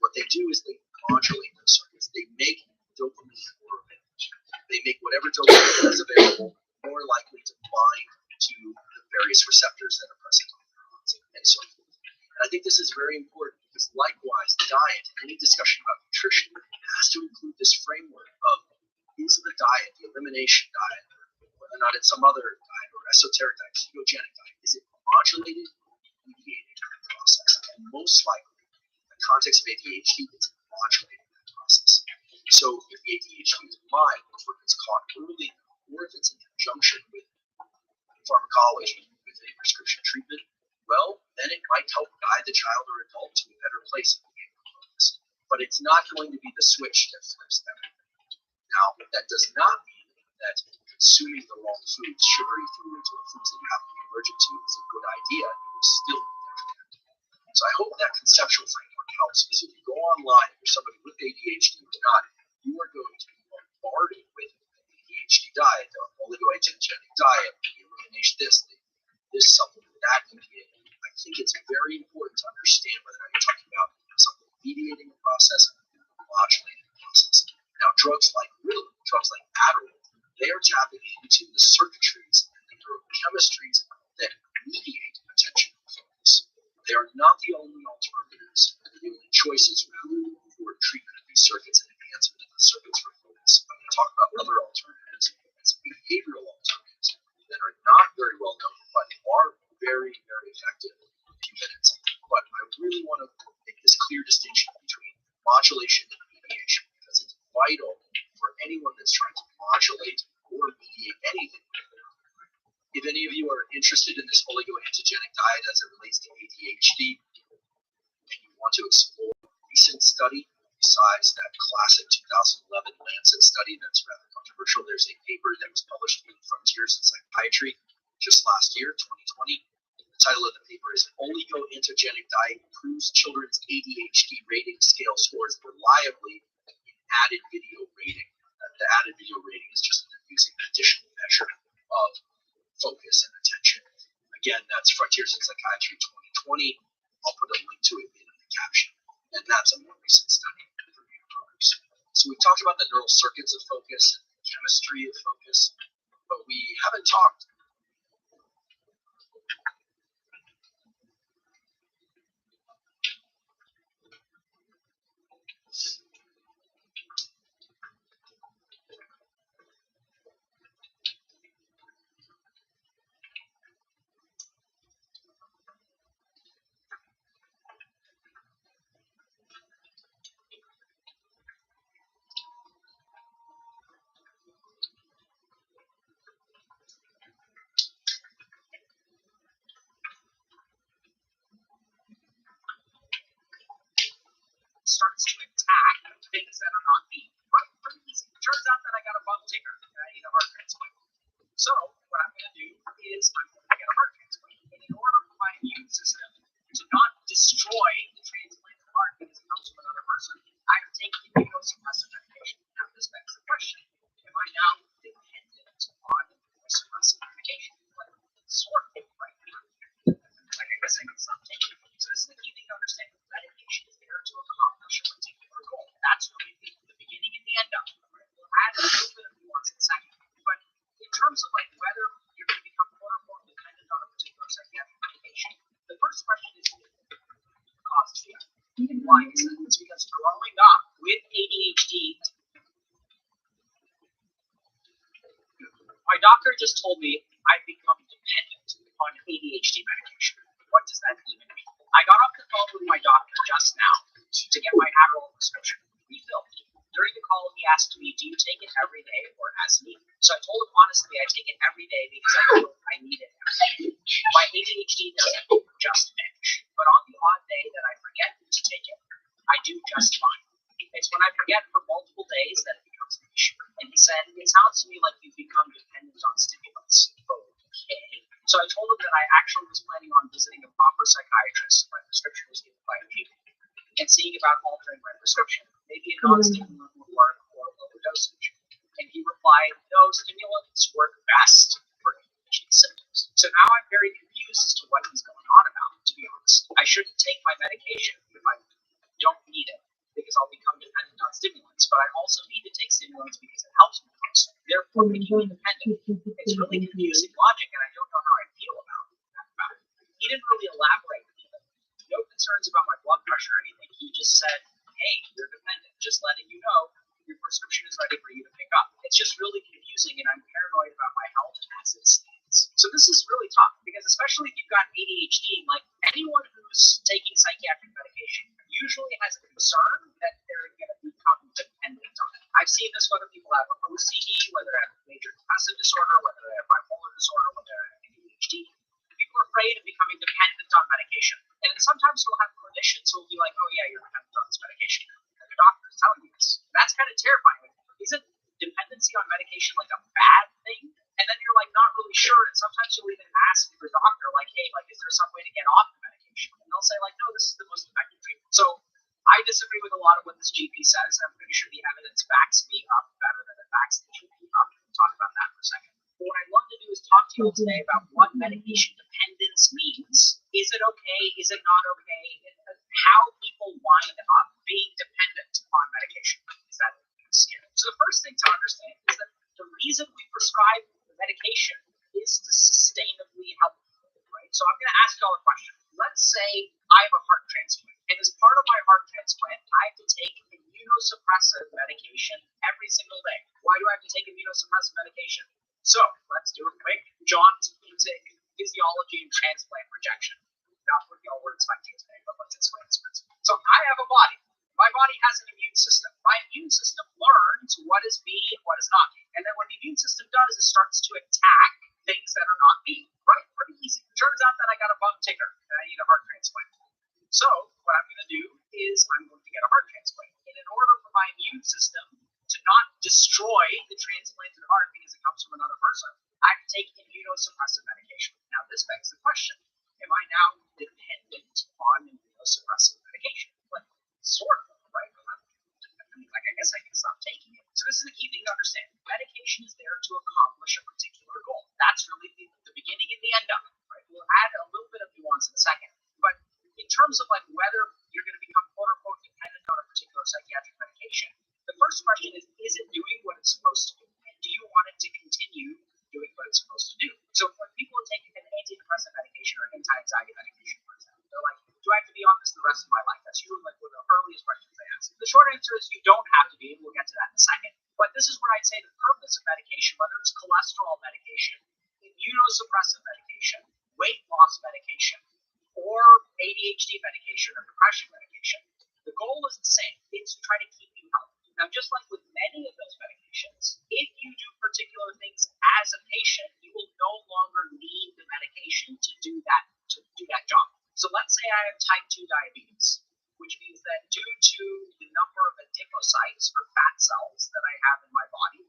What they do is they modulate those circuits. They make dopamine more available. They make whatever dopamine is available more likely to bind to the various receptors that are present on neurons and so forth. And I think this is very important because likewise, diet, any discussion about nutrition has to include this framework of is the diet, the elimination diet, whether or not it's some other diet or esoteric diet, ketogenic diet, is it modulated, mediated in the process? And most likely, in the context of ADHD, it's modulating that process. So if the ADHD is mild, or if it's caught early, or if it's in conjunction with pharmacology, with a prescription treatment, well, then it might help guide the child or adult to a better place in being focused. But it's not going to be the switch that flips everything. Now, that does not mean that consuming the wrong foods, sugary foods, or foods that you have to be allergic to is a good idea. It will still be detrimental. So I hope that conceptual framework helps, because if you go online, if you're somebody with ADHD or not, you are going to be bombarded with an ADHD diet, the oligoangelic diet, the elimination this supplement, that EPA. I think it's very important to understand whether or not you're talking about something mediating the process or modulating the process. Now, drugs like Ritalin, drugs like Adderall, they are tapping into the circuitries and the neurochemistries that mediate attention and focus. They are not the only alternatives, the only choices for treatment of these circuits and enhancement of the circuits for focus. I'm going to talk about other alternatives and some behavioral alternatives that are not very well known, but are very, very effective in a few minutes. But I really want to make this clear distinction between modulation and mediation, because it's vital for anyone that's trying to modulate or mediate anything. If any of you are interested in this oligoantigenic diet as it relates to ADHD, and you want to explore a recent study besides that classic 2011 Lancet study that's rather controversial, there's a paper that was published in Frontiers in Psychiatry just last year, 2020. The title of the paper is Oligoantigenic Diet Improves Children's ADHD Rating Scale Scores Reliably in Added Video Rating. The added video rating is just using an additional measure of focus and attention. Again, that's Frontiers in Psychiatry 2020. I'll put a link to it in the caption. And that's a more recent study for readers. So we've talked about the neural circuits of focus and the chemistry of focus, but we haven't talked starts to attack things that are not me. Right, pretty easy. Turns out that I got a bump ticker and I need a heart transplant. So what I'm going to do is I'm going to get a heart transplant. And in order for my immune system to not destroy the transplanted heart because it comes from another person, I have to take immunosuppressive medication. Now this begs the question, am I now dependent on immunosuppressive medication? Like, sort of, right now. Like, I guess I can stop taking it. So this is the key thing to understand. Medication is there to accomplish a particular goal. That's really the beginning and the end of it. Right? We'll add a little bit of nuance in a second. But in terms of like whether you're going to become quote unquote dependent on a particular psychiatric medication, the first question is causes the other. And why is that? It's because growing up with ADHD, my doctor just told me I've become dependent on ADHD medication. What does that even mean? I got off the phone with my doctor just now to get my Adderall prescription refilled. During the call, he asked me, do you take it every day or as needed? So I told him honestly, I take it every day because I need it every day. My ADHD doesn't just finish, but on the odd day that I forget to take it, I do just fine. It's when I forget for multiple days that it becomes an issue. And he said, it sounds to me like you've become dependent on stimulants. Okay. So I told him that I actually was planning on visiting a proper psychiatrist. My prescription was given by a people, and seeing about altering my prescription, maybe a non-stimulant would work or a lower dosage. And he replied, no, stimulants work best for ADHD symptoms. So now I'm very confused as to what he's going on about, to be honest. I shouldn't take my medication if I don't need it, because I'll become dependent on stimulants, but I also need to take stimulants because it helps me most, therefore making me dependent. It's really confusing logic, and I don't know how I feel about it. He didn't really elaborate either. No concerns about my blood pressure or anything. He just said, hey, you're dependent, just letting you know your prescription is ready for you to pick up. It's just really confusing, and I'm paranoid about my health as it stands. So this is really tough, because especially if you've got ADHD, like anyone who's taking psychiatric medication usually has a concern that they're going to become dependent on it. I've seen this whether people have OCD, whether they have major depressive disorder, whether they have bipolar disorder, whether they have ADHD. People are afraid of becoming dependent on medication. And then sometimes you'll have clinicians who will be like, oh yeah, you're dependent on this medication. And the doctor is telling you this. That's kind of terrifying. Isn't dependency on medication like a bad thing? And then you're like not really sure. And sometimes you'll even ask your doctor, like, hey, like, is there some way to get off the medication? And they'll say, like, no, this is the most effective treatment. So I disagree with a lot of what this GP says. I'm pretty sure the evidence backs me up better than it backs the GP up. We'll talk about that for a second. But what I'd love to do is talk to you all today about what medication dependence means. Is it okay? Is it not okay? And how people wind up being dependent on medication. Is that scary? So the first thing to understand is that the reason we prescribe medication is to sustainably help people, right? So I'm going to ask y'all a question. Let's say I have a heart transplant, and as part of my heart transplant, I have to take immunosuppressive medication every single day. Why do I have to take immunosuppressive medication? So let's do it quick. John's basic physiology and transplant rejection. Not what y'all were expecting today, but let's explain this first. So I have a body. My body has an immune system. My immune system learns what is me and what is not me. And then what the immune system does is starts to attack things that are not me. Right? Pretty easy. Turns out that I got a bum ticker and I need a heart transplant. So what I'm going to do is I'm going to get a heart transplant. And in order for my immune system to not destroy the transplanted heart because it comes from another person, I have to take immunosuppressive medication. Now this begs the question, am I now dependent on immunosuppressive medication? Like, sort of, right? I guess I can stop taking it. So this is the key thing to understand. Medication is there to accomplish a particular goal. That's really the beginning and the end of it, right? We'll add a little bit of nuance in a second. But in terms of like whether you're going to become quote unquote dependent on a particular psychiatric medication, the first question is it doing what it's supposed to do? And do you want it to continue doing what it's supposed to do? So when people take an antidepressant medication or anti-anxiety medication, for example, they're like, do I have to be on this the rest of my life? That's usually like one of the earliest questions they ask. The short answer is you don't have to be, and we'll get to that in a second. But this is where I'd say the purpose of medication, whether it's cholesterol medication, immunosuppressive medication, weight loss medication, or ADHD medication or depression medication, the goal is the same. It's to try to keep you healthy. Now, just like with many of those medications, if you do particular things as a patient, you will no longer need the medication to do that job. So let's say I have type 2 diabetes, which means that due to the number of adipocytes or fat cells that I have in my body,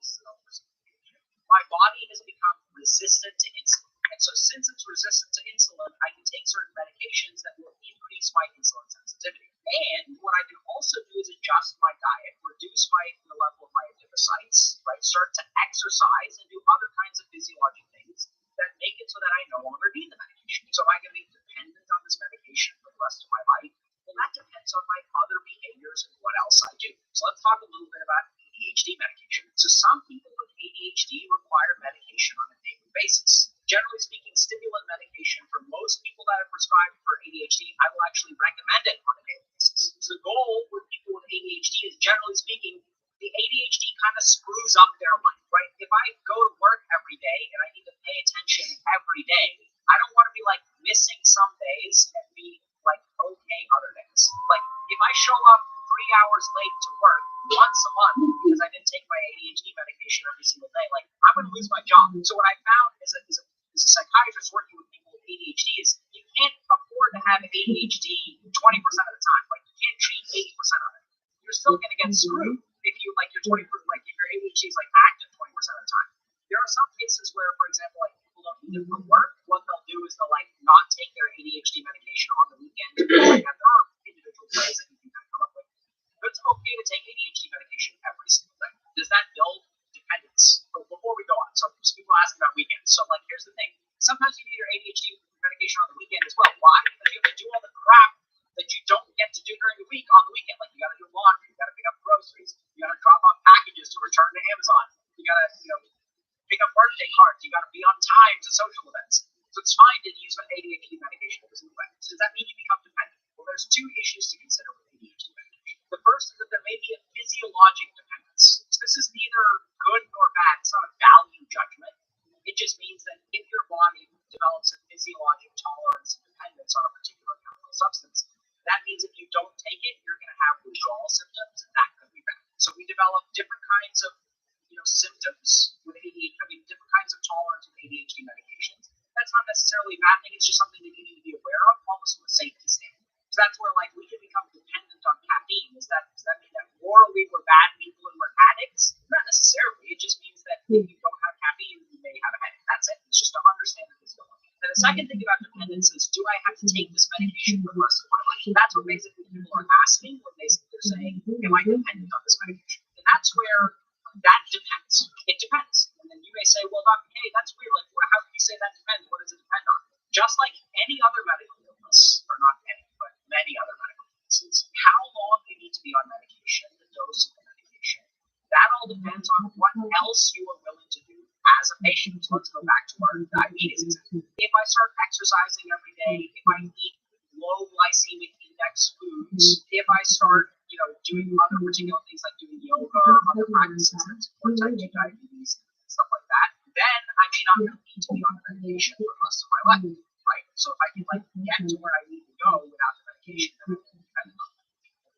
my body has become resistant to insulin. And so since it's resistant to insulin, I can take certain medications that will increase my insulin sensitivity. And what I can also do is adjust my diet, reduce the level of my adipocytes, right? Start to exercise and do other kinds of physiologic things that make it so that I no longer need the medication. So am I going to be dependent on this medication for the rest of my life? Well, that depends on my other behaviors and what else I do. So let's talk a little bit about ADHD medication. So some people with ADHD require medication on a daily basis. Generally speaking, stimulant medication for most people that are prescribed for ADHD, I will actually recommend it on a daily basis. So the goal with people with ADHD is, generally speaking, the ADHD kind of screws up their life, right? If I go to work every day and I need to pay attention every day, I don't want to be like missing some days and be like okay other days. Like if I show up 3 hours late to work once a month because I didn't take my ADHD medication every single day, like I'm going to lose my job. So what I found as a psychiatrist working with people with ADHD is you can't afford to have ADHD 20% of the time. Like you can't treat 80% of it. You're still going to get screwed if you like your 20%, like if your ADHD is like active 20% of the time. There are some cases where, for example, like people don't need it for work. What they'll the thing. Sometimes you need your ADHD medication on the weekend as well. Why? Because you have to do all the crap that you don't get to do during the week on the weekend. Like you got to do laundry, you got to pick up groceries, you got to drop off packages to return to Amazon, you got to pick up birthday cards, you got to be on time to social events. So it's fine to use an ADHD medication every single way. So does that mean you become dependent? Well, there's two issues to consider with ADHD medication. The first is that there may be a physiologic dependence. So this is neither good nor bad. It's not a value judgment. It just means that if your body develops a physiologic tolerance and dependence on a particular chemical substance, that means if you don't take it, you're going to have withdrawal symptoms, and that could be bad. So we develop different kinds of symptoms with ADHD. Different kinds of tolerance with ADHD medications. That's not necessarily a bad thing. It's just something that you need to be aware of, almost from a safety standpoint. So that's where we can become dependent on caffeine. Does that mean that morally we're bad people and we're addicts? Not necessarily. It just means that if you don't have caffeine, you may have a headache. That's it. It's just to understand that it's going on. And the second thing about dependence is, do I have to take this medication for the rest of my life? That's what basically people are asking when they're saying, am I dependent on this medication? And that's where that depends. It depends. And then you may say, well, Dr. K, that's weird. How can you say that depends? What does it depend on? Just like any other medical illness, or not any, but many other medical illnesses, how long you need to be on medication, the dose of the medication, that all depends on what else you are willing to do as a patient. So let's go back to our diabetes example. If I start exercising every day, if I eat low glycemic index foods, if I start doing other particular things like doing yoga or other practices that support type 2 diabetes and stuff like that, then I may not need to be on the medication for the rest of my life, right? So if I can get to where I need to go without the medication, then I'm dependent on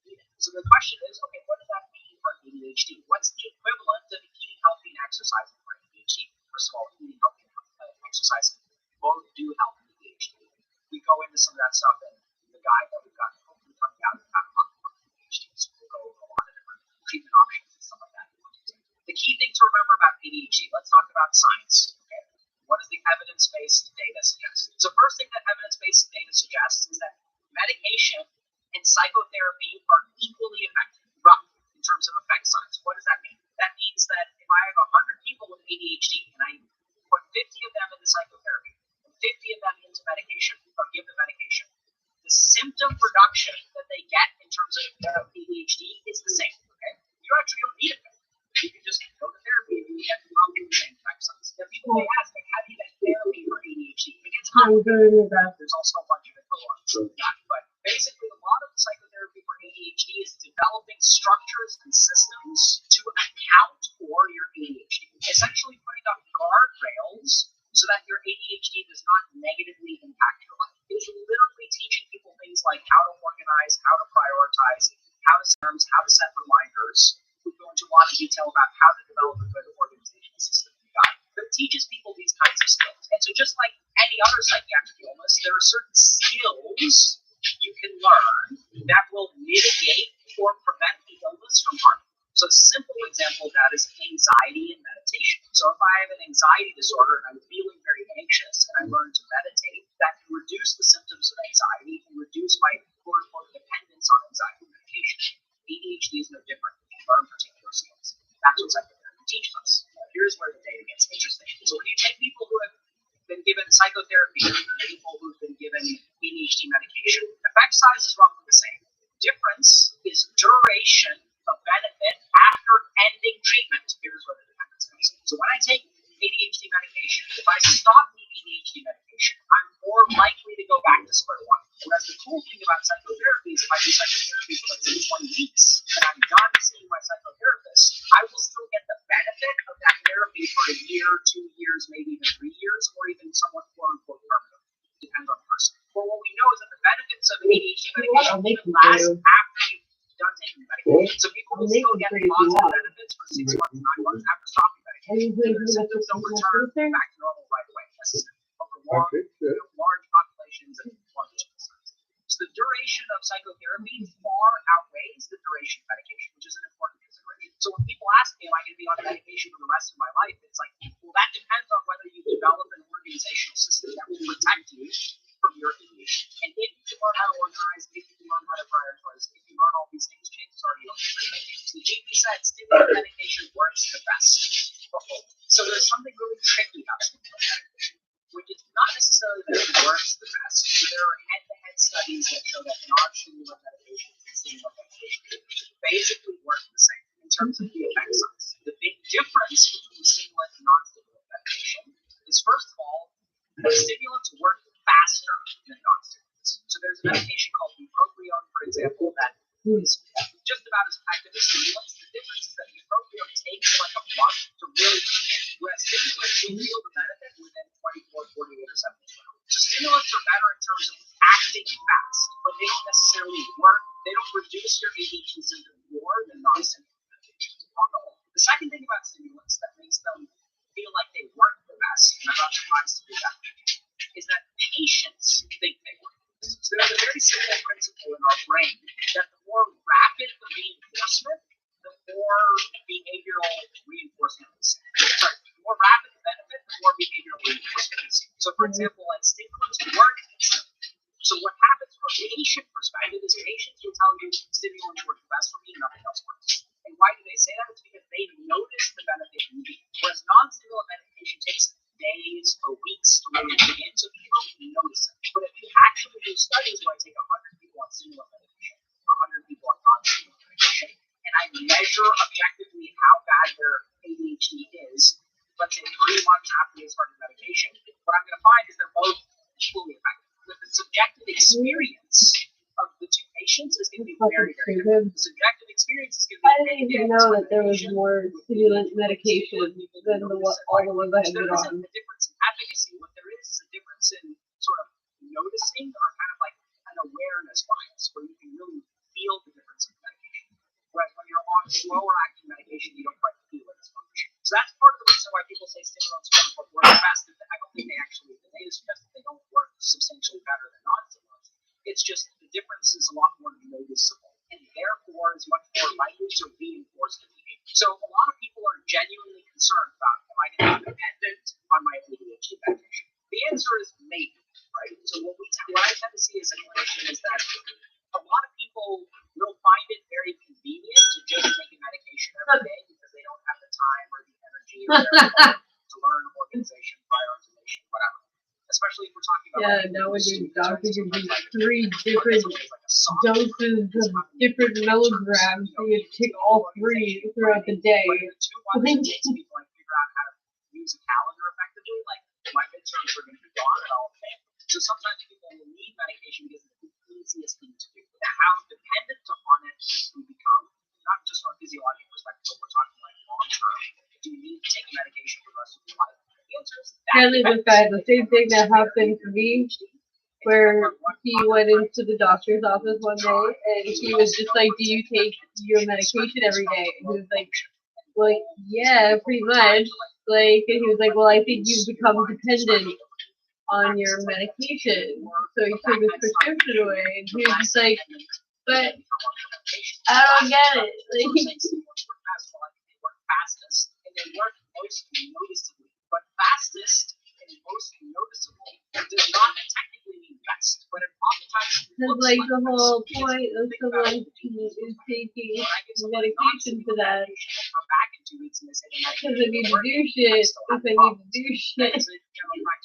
it. So the question is, okay, what does that mean for ADHD? What's the equivalent of eating healthy and exercising for ADHD? First of all, eating healthy and exercising both do help with ADHD. We go into some of that stuff in the guide that we've got hopefully coming out of ADHD. So we'll go over a lot of different treatment options and stuff like that. The key thing to remember about ADHD, let's talk about science. Okay? What does the evidence-based data suggest? So first thing that evidence-based data suggests is that medication and psychotherapy are equally effective, roughly, in terms of effect size. What does that mean? That means that if I have 100 people with ADHD and I put 50 of them into psychotherapy and 50 of them into medication, or give them medication, the symptom reduction that they get in terms of ADHD is the same. Okay? You actually don't need it. You can just go to therapy and you get roughly the same effect size. Now, people may ask, how do you get therapy for ADHD? It gets complicated. There's also a bunch of info on that. But basically, a lot of the psychotherapy for ADHD is developing structures and systems to account for your ADHD. Essentially putting up guardrails so that your ADHD does not negatively impact your life. It is literally teaching people things like how to organize, how to prioritize, how to set reminders. We go into a lot of detail about how to develop a good organizational system. But it teaches people these kinds of skills. And so just like any other psychiatric illness, there are certain skills you can learn that will mitigate or prevent the illness from harming. So a simple example of that is anxiety and meditation. So if I have an anxiety disorder and I'm feeling very anxious and I learn to meditate, that can reduce the symptoms of anxiety and reduce my quote-unquote dependence on anxiety medication. ADHD is no different. Learn particular skills. That's what psychotherapy teaches us. Here's where the data gets interesting. So when you take people who have been given psychotherapy and people who've been given ADHD medication, effect size is roughly the same. Difference is duration of benefit after ending treatment. Here's where the dependence comes in. So when I take ADHD medication, if I stop the ADHD medication, I'm more likely to go back to square one. Whereas the cool thing about psychotherapy is if I do psychotherapy for let's say 20 weeks and I'm done seeing my psychotherapist, I will still get the benefit of that therapy for a year, 2 years, maybe even 3 years, or even somewhat quote-unquote permanent. Depends on the person. But what we know is that the benefits of ADHD medication even last after you've done taking the medication. So people will still get positive benefits for 6 months, 9 months after stopping medication. The symptoms don't return back to normal right away necessarily. Over large populations and large sizes. So the duration of psychotherapy far outweighs the duration of medication, which is an important consideration. So when people ask me, am I going to be on medication for the rest of my life? It's like, well, that depends on whether you develop an organizational system that will protect you from your ADHD. And if you learn how to organize, if you learn how to prioritize, if you learn all these things, chances are you don't need medication. So the GP said stimulant medication works the best. So there's something really tricky about stimulant medication. that works the best. So there are head-to-head studies that show that non-stimulant medications and stimulant medications basically work the same in terms of the effect size. The big difference between stimulant and non-stimulant medication is, first of all, the stimulants work faster than non-stimulants. So there's a medication called bupropion, for example, that is just about as effective as stimulants. The difference is that bupropion takes like a month to really kick in, whereas stimulants will feel the benefit within 24, 48, or 72 hours. So stimulants are better in terms of acting fast, but they don't necessarily work. They don't reduce your ADHD symptoms more than non-stimulant medications on the whole. The second thing about stimulants that makes them feel like they work the best, and I'm not surprised to do that, is that patients think they work. So there's a very simple principle in our brain that the more rapid the reinforcement, the more behavioral reinforcement we see. Sorry, the more rapid the benefit, the more behavioral reinforcement we see. So, for example, when stimulants work, so what happens from a patient perspective is patients will tell you stimulants work the best for me, nothing else works. And why do they say that? It's because they notice the benefit immediately. Whereas non-stimulant medication takes days or weeks to really dig in, so people don't notice it. But if you actually do studies where I take 100 people on stimulant medication, 100 people on non-stimulant medication, and I measure objectively how bad their ADHD is, let's say 3 months after they started medication, what I'm going to find is they're both equally effective. But the subjective experience of the two patients is going to be very, very different. The subjective experience is going to be. I didn't even know that there was more stimulant medication than all the ones I had been There on. isn't a difference in efficacy. What there is a difference in sort of noticing or kind of like an awareness bias where you can really feel the difference in medication. Whereas when you're on slower acting medication, you don't quite feel it as much. So that's part of the reason why people say stimulants work the best. I don't think they actually, the data suggests that they don't work substantially better than non-stimulants. It's just the difference is a lot more noticeable and therefore is much more likely to reinforce the behavior. So a lot of people are genuinely concerned about, am I going to be dependent on my ADHD medication? The answer is maybe, right? So what I tend to see as a clinician is that a lot of people will find it very convenient to just take a medication every day because they don't have the time or the energy or to learn organization, prioritization, whatever. Especially if we're talking about Now when your doctor gives you 3 different doses of different milligrams, so you take all 3 throughout the day. But in the 2 months, it takes people like figure out how to use a calendar effectively. Like my midterms are going to be gone and I'll fail. So sometimes people will need medication because it's the easiest thing to do. Now, how dependent on it we become, not just from a physiological perspective, but we're talking like long term. Do you need to take medication for the rest of your life? Kelly was bad. The same thing that happened to me, where he went into the doctor's office one day and he was just like, "Do you take your medication every day?" And he was like, "Yeah, pretty much." Like, and he was like, "Well, I think you've become dependent on your medication." So he took his prescription away, and he was just like, "But I don't get it." Like, they work most noticeably, but fastest and most noticeable does not technically mean best, but it oftentimes that's like the whole point of someone who is taking medication for that. Because I need to do shit. If I need to do shit. Like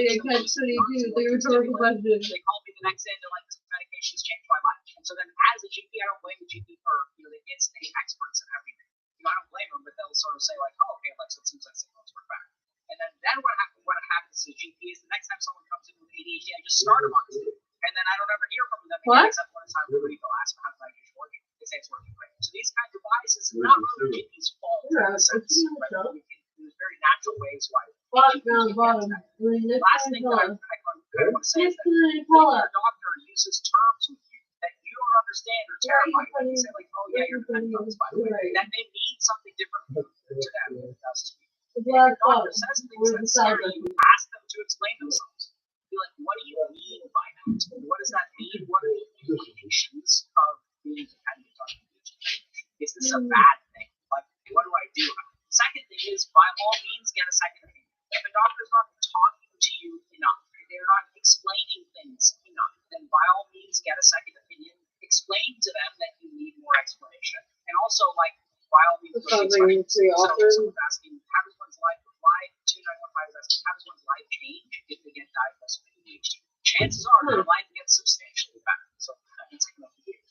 I catch 22, the rhetorical question. They call me the next day and they're like, "This medication's changed my life." And so then as a GP, I don't blame the GP for, they can't stay experts in everything. I don't blame them, but they'll sort of say like, "Oh, okay, Alexa, it seems like stimulants work better." And then what happens to the GP is the next time someone comes in with ADHD, I just start them on it, and then I don't ever hear from them again, except when it's time for me to ask them how the medication is working. They say it's working great. So these kinds of biases is not really the GP's fault in a sense, but there's very natural ways why. Last thing that I want to say is that if a doctor uses terms with you that you don't understand or terrifying, like you say like, "Oh yeah, you're dependent on this," by the way, that may mean something different to them than it does to you. If your doctor says things that scare you, ask them to explain themselves. Be like, "What do you mean by that? What does that mean? What are the implications of being dependent on ADHD? Is this a bad thing? Like, what do I do?" The second thing is, by all means, get a second opinion. If a doctor's not talking to you enough, they're not explaining things enough, then by all means, get a second opinion. Explain to them that you need more explanation. And also, like, by all means, someone's asking, how does one's life, why 2915 is asking, how does one's life change if they get diagnosed with ADHD. Chances are their life gets substantially better. So that's going to be it.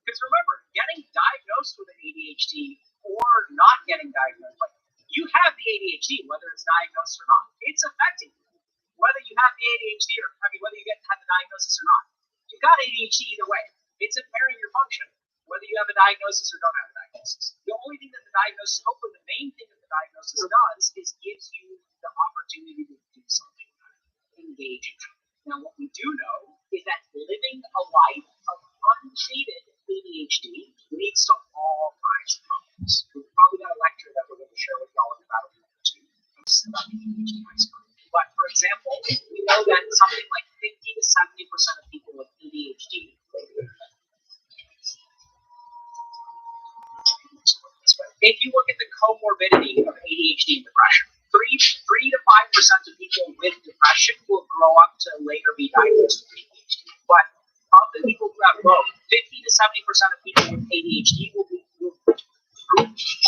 Because remember, getting diagnosed with an ADHD or not getting diagnosed, like you have the ADHD, whether it's diagnosed or not, it's affecting you. Whether you have the ADHD or whether you have the diagnosis or not, you got ADHD either way. It's impairing your function, whether you have a diagnosis or don't have a diagnosis. The only thing that the diagnosis, hopefully the main thing that the diagnosis does, is gives you the opportunity to do something, engage in. Now, what we do know is that living a life of untreated ADHD leads to all kinds of problems. We've probably got a lecture that we're going to share with y'all in about a week or two about the ADHD iceberg. But for example, we know that something like 50 to 70% of people with ADHD. If you look at the comorbidity of ADHD and depression, 3 to 5% of people with depression will grow up to later be diagnosed with ADHD. But of the people who have both, 50 to 70% of people with ADHD will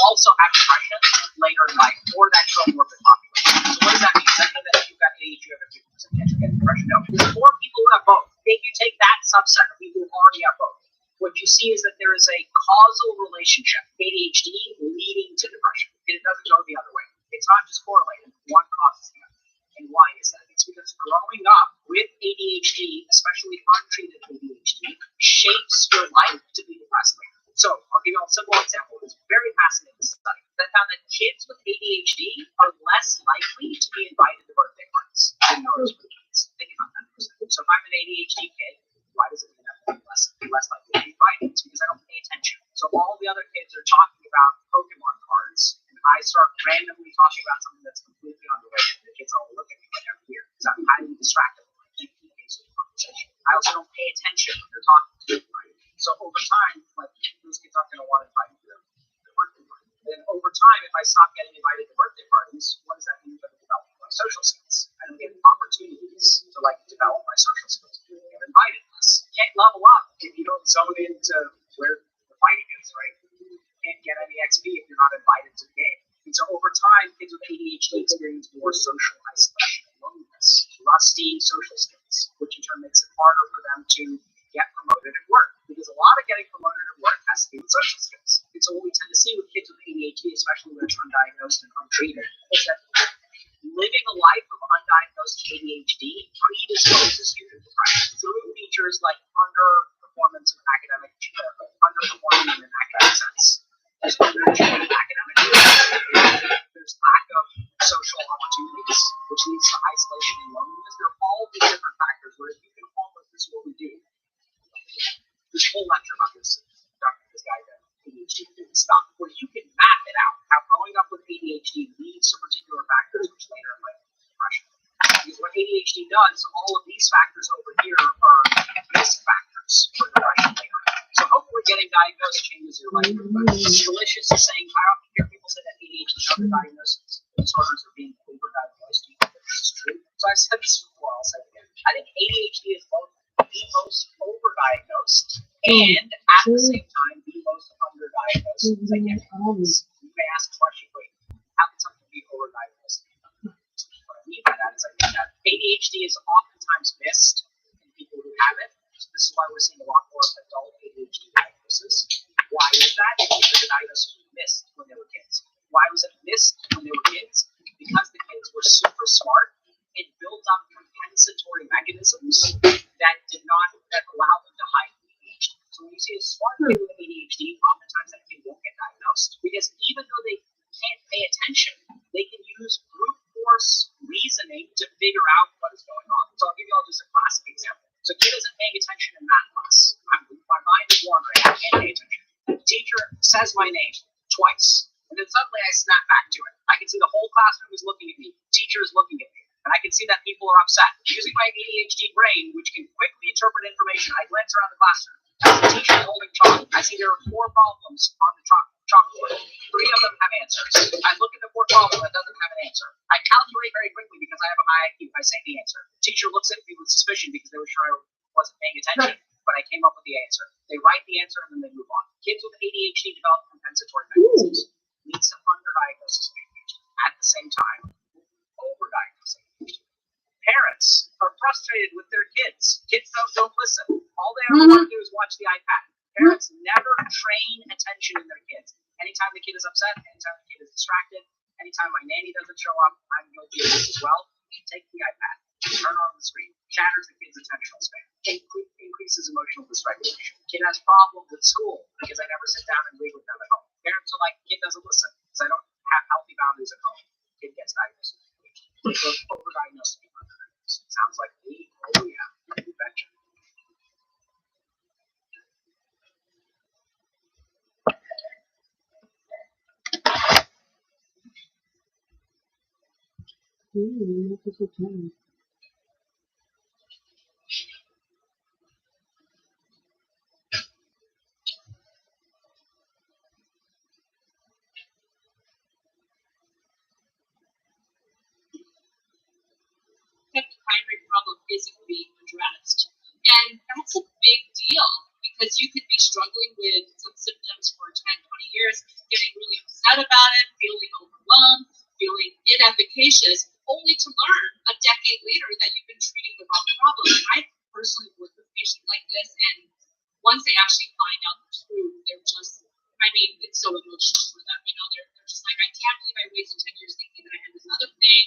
also have depression later in life, or that comorbid population. So what does that mean? Does that mean that if you've got ADHD, you have a 50% chance of getting depression? No. There's more people who have both. If you take that subset of people who already have both, what you see is that there is a causal relationship, ADHD leading to depression. And it doesn't go the other way. It's not just correlated. One causes the other. And why is that? It's because growing up with ADHD, especially untreated ADHD, shapes your life to be depressed later. So I'll give you a simple example. It's a very fascinating study that found that kids with ADHD are less likely to be invited to birthday parties than those with kids. Think about that for a second. So if I'm an ADHD kid, why does it mean I'm less likely to be invited? It's because I don't pay attention. So all the other kids are talking about Pokemon cards, and I start randomly talking about something that's completely unrelated. The kids all look at me like I'm weird because I'm highly distracted when I keep engaged in the conversation. I also don't pay attention when they're talking to me, right? So over time, like those kids aren't going to want to invite me to their birthday party. Then over time, if I stop getting invited to birthday parties, what does that mean for developing my social skills? I don't get opportunities to develop my social skills. I get invited less. You can't level up if you don't zone into where the fighting is, right? You can't get any XP if you're not invited to the game. And so over time, kids with ADHD experience more social isolation and loneliness, rusty social skills, which in turn makes it harder for them to get promoted at work. Because a lot of getting promoted at work has to do with social skills. And so what we tend to see with kids with ADHD, especially when it's undiagnosed and untreated, is that living a life of undiagnosed ADHD predisposes you to depression through features like underperformance in underperforming in an academic sense. There's underachieving academically. There's lack of social opportunities, which leads to isolation and loneliness. There are all these different factors where if you can almost, this is what we do. This whole lecture about this guy that ADHD didn't stop, where you can map it out, how growing up with ADHD leads to particular factors, which later in life is depression. Because what ADHD does, all of these factors over here are risk factors for depression later. So hopefully getting diagnosed changes your life. But Delicious is saying, I often hear people say that ADHD and other diagnoses disorders are being overdiagnosed. Do you think this is true? So I've said this before, I'll say it again. I think ADHD is both the most overdiagnosed and at the same time the most underdiagnosed. Like you may ask the question, wait, how can something be overdiagnosed? What I mean by that is I think that ADHD is oftentimes missed in people who have it. This is why we're seeing a lot more adult ADHD diagnosis. Why is that? Because the diagnosis was missed when they were kids. Why was it missed when they were kids? Because the kids were super smart and built up compensatory mechanisms that allow them to hide ADHD. So when you see a smart kid with ADHD, oftentimes that kid won't get diagnosed because even though they can't pay attention, they can use brute force reasoning to figure out what is going on. So I'll give you all just a classic example. So kid isn't paying attention in math class. My mind is wandering. I can't pay attention. The teacher says my name twice, and then suddenly I snap back to it. I can see the whole classroom is looking at me. The teacher is looking at me. And I can see that people are upset. Using my ADHD brain, which can quickly interpret information, I glance around the classroom. As the teacher is holding chalk, I see there are 4 problems on the chalkboard. 3 of them have answers. I look at the 4th problem that doesn't have an answer. I calculate very quickly because I have a high IQ. I say the answer. The teacher looks at me with suspicion because they were sure I wasn't paying attention, but I came up with the answer. They write the answer and then they move on. Kids with ADHD develop compensatory mechanisms. Leads to underdiagnosis of ADHD. At the same time, overdiagnosing ADHD. frustrated with their kids. Kids don't listen. All they ever want to do is watch the iPad. Parents never train attention in their kids. Anytime the kid is upset, anytime the kid is distracted, anytime my nanny doesn't show up, I'm guilty of this as well. Take the iPad, turn on the screen, shatters the kid's attentional span, increases emotional dysregulation. Kid has problems at school because I never sit down and read with them at home. Parents are like, kid doesn't listen because I don't have healthy boundaries at home. Kid gets diagnosed with ADHD. Overdiagnosed. Sounds like me. Oh yeah, you betcha. That's so funny. That the primary problem isn't being addressed. And that's a big deal because you could be struggling with some symptoms for 10, 20 years, getting really upset about it, feeling overwhelmed, feeling inefficacious, only to learn a decade later that you've been treating the wrong problem. And I personally work with patients like this, and once they actually find out the truth, they're just, I mean, it's so emotional for them. You know, they're just like, I can't believe I wasted 10 years thinking that I had this other thing.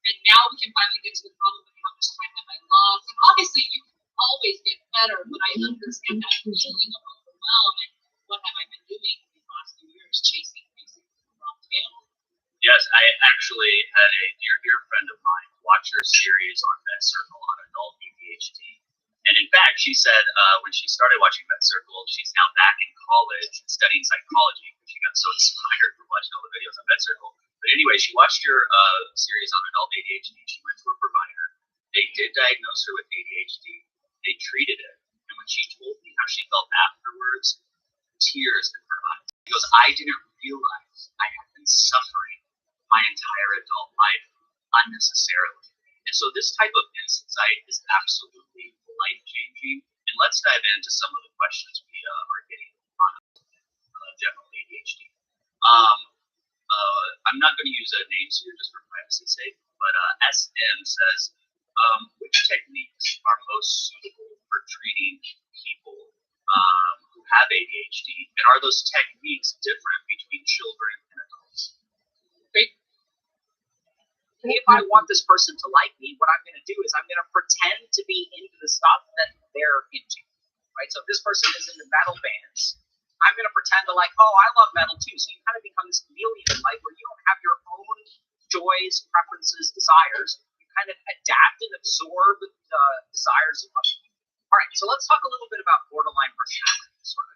And now we can finally get to the problem of how much time have I lost. And obviously, you can always get better, but I understand that feeling of overwhelm and what have I been doing these last few years, chasing basically the wrong tail. Yes, I actually had a dear friend of mine watch your series on Med Circle on adult ADHD. And in fact, she said when she started watching Med Circle, she's now back in college studying psychology because she got so inspired from watching all the videos on Med Circle. But anyway, she watched your series on adult ADHD. She went to a provider. They did diagnose her with ADHD. They treated it. And when she told me how she felt afterwards, tears in her eyes. She goes, I didn't realize I had been suffering my entire adult life unnecessarily. And so this type of insight is absolutely life-changing. And let's dive into some of the questions we are getting on general ADHD. I'm not going to use names here just for privacy's sake, but SM says, which techniques are most suitable for treating people who have ADHD, and are those techniques different between children and adults? Great. If I want this person to like me, what I'm going to do is I'm going to pretend to be into the stuff that they're into, right? So if this person is into metal bands, I'm going to pretend to like, oh, I love metal too. So you kind of become this chameleon in life where you don't have your own joys, preferences, desires. You kind of adapt and absorb the desires of other people. All right, so let's talk a little bit about borderline personality disorder.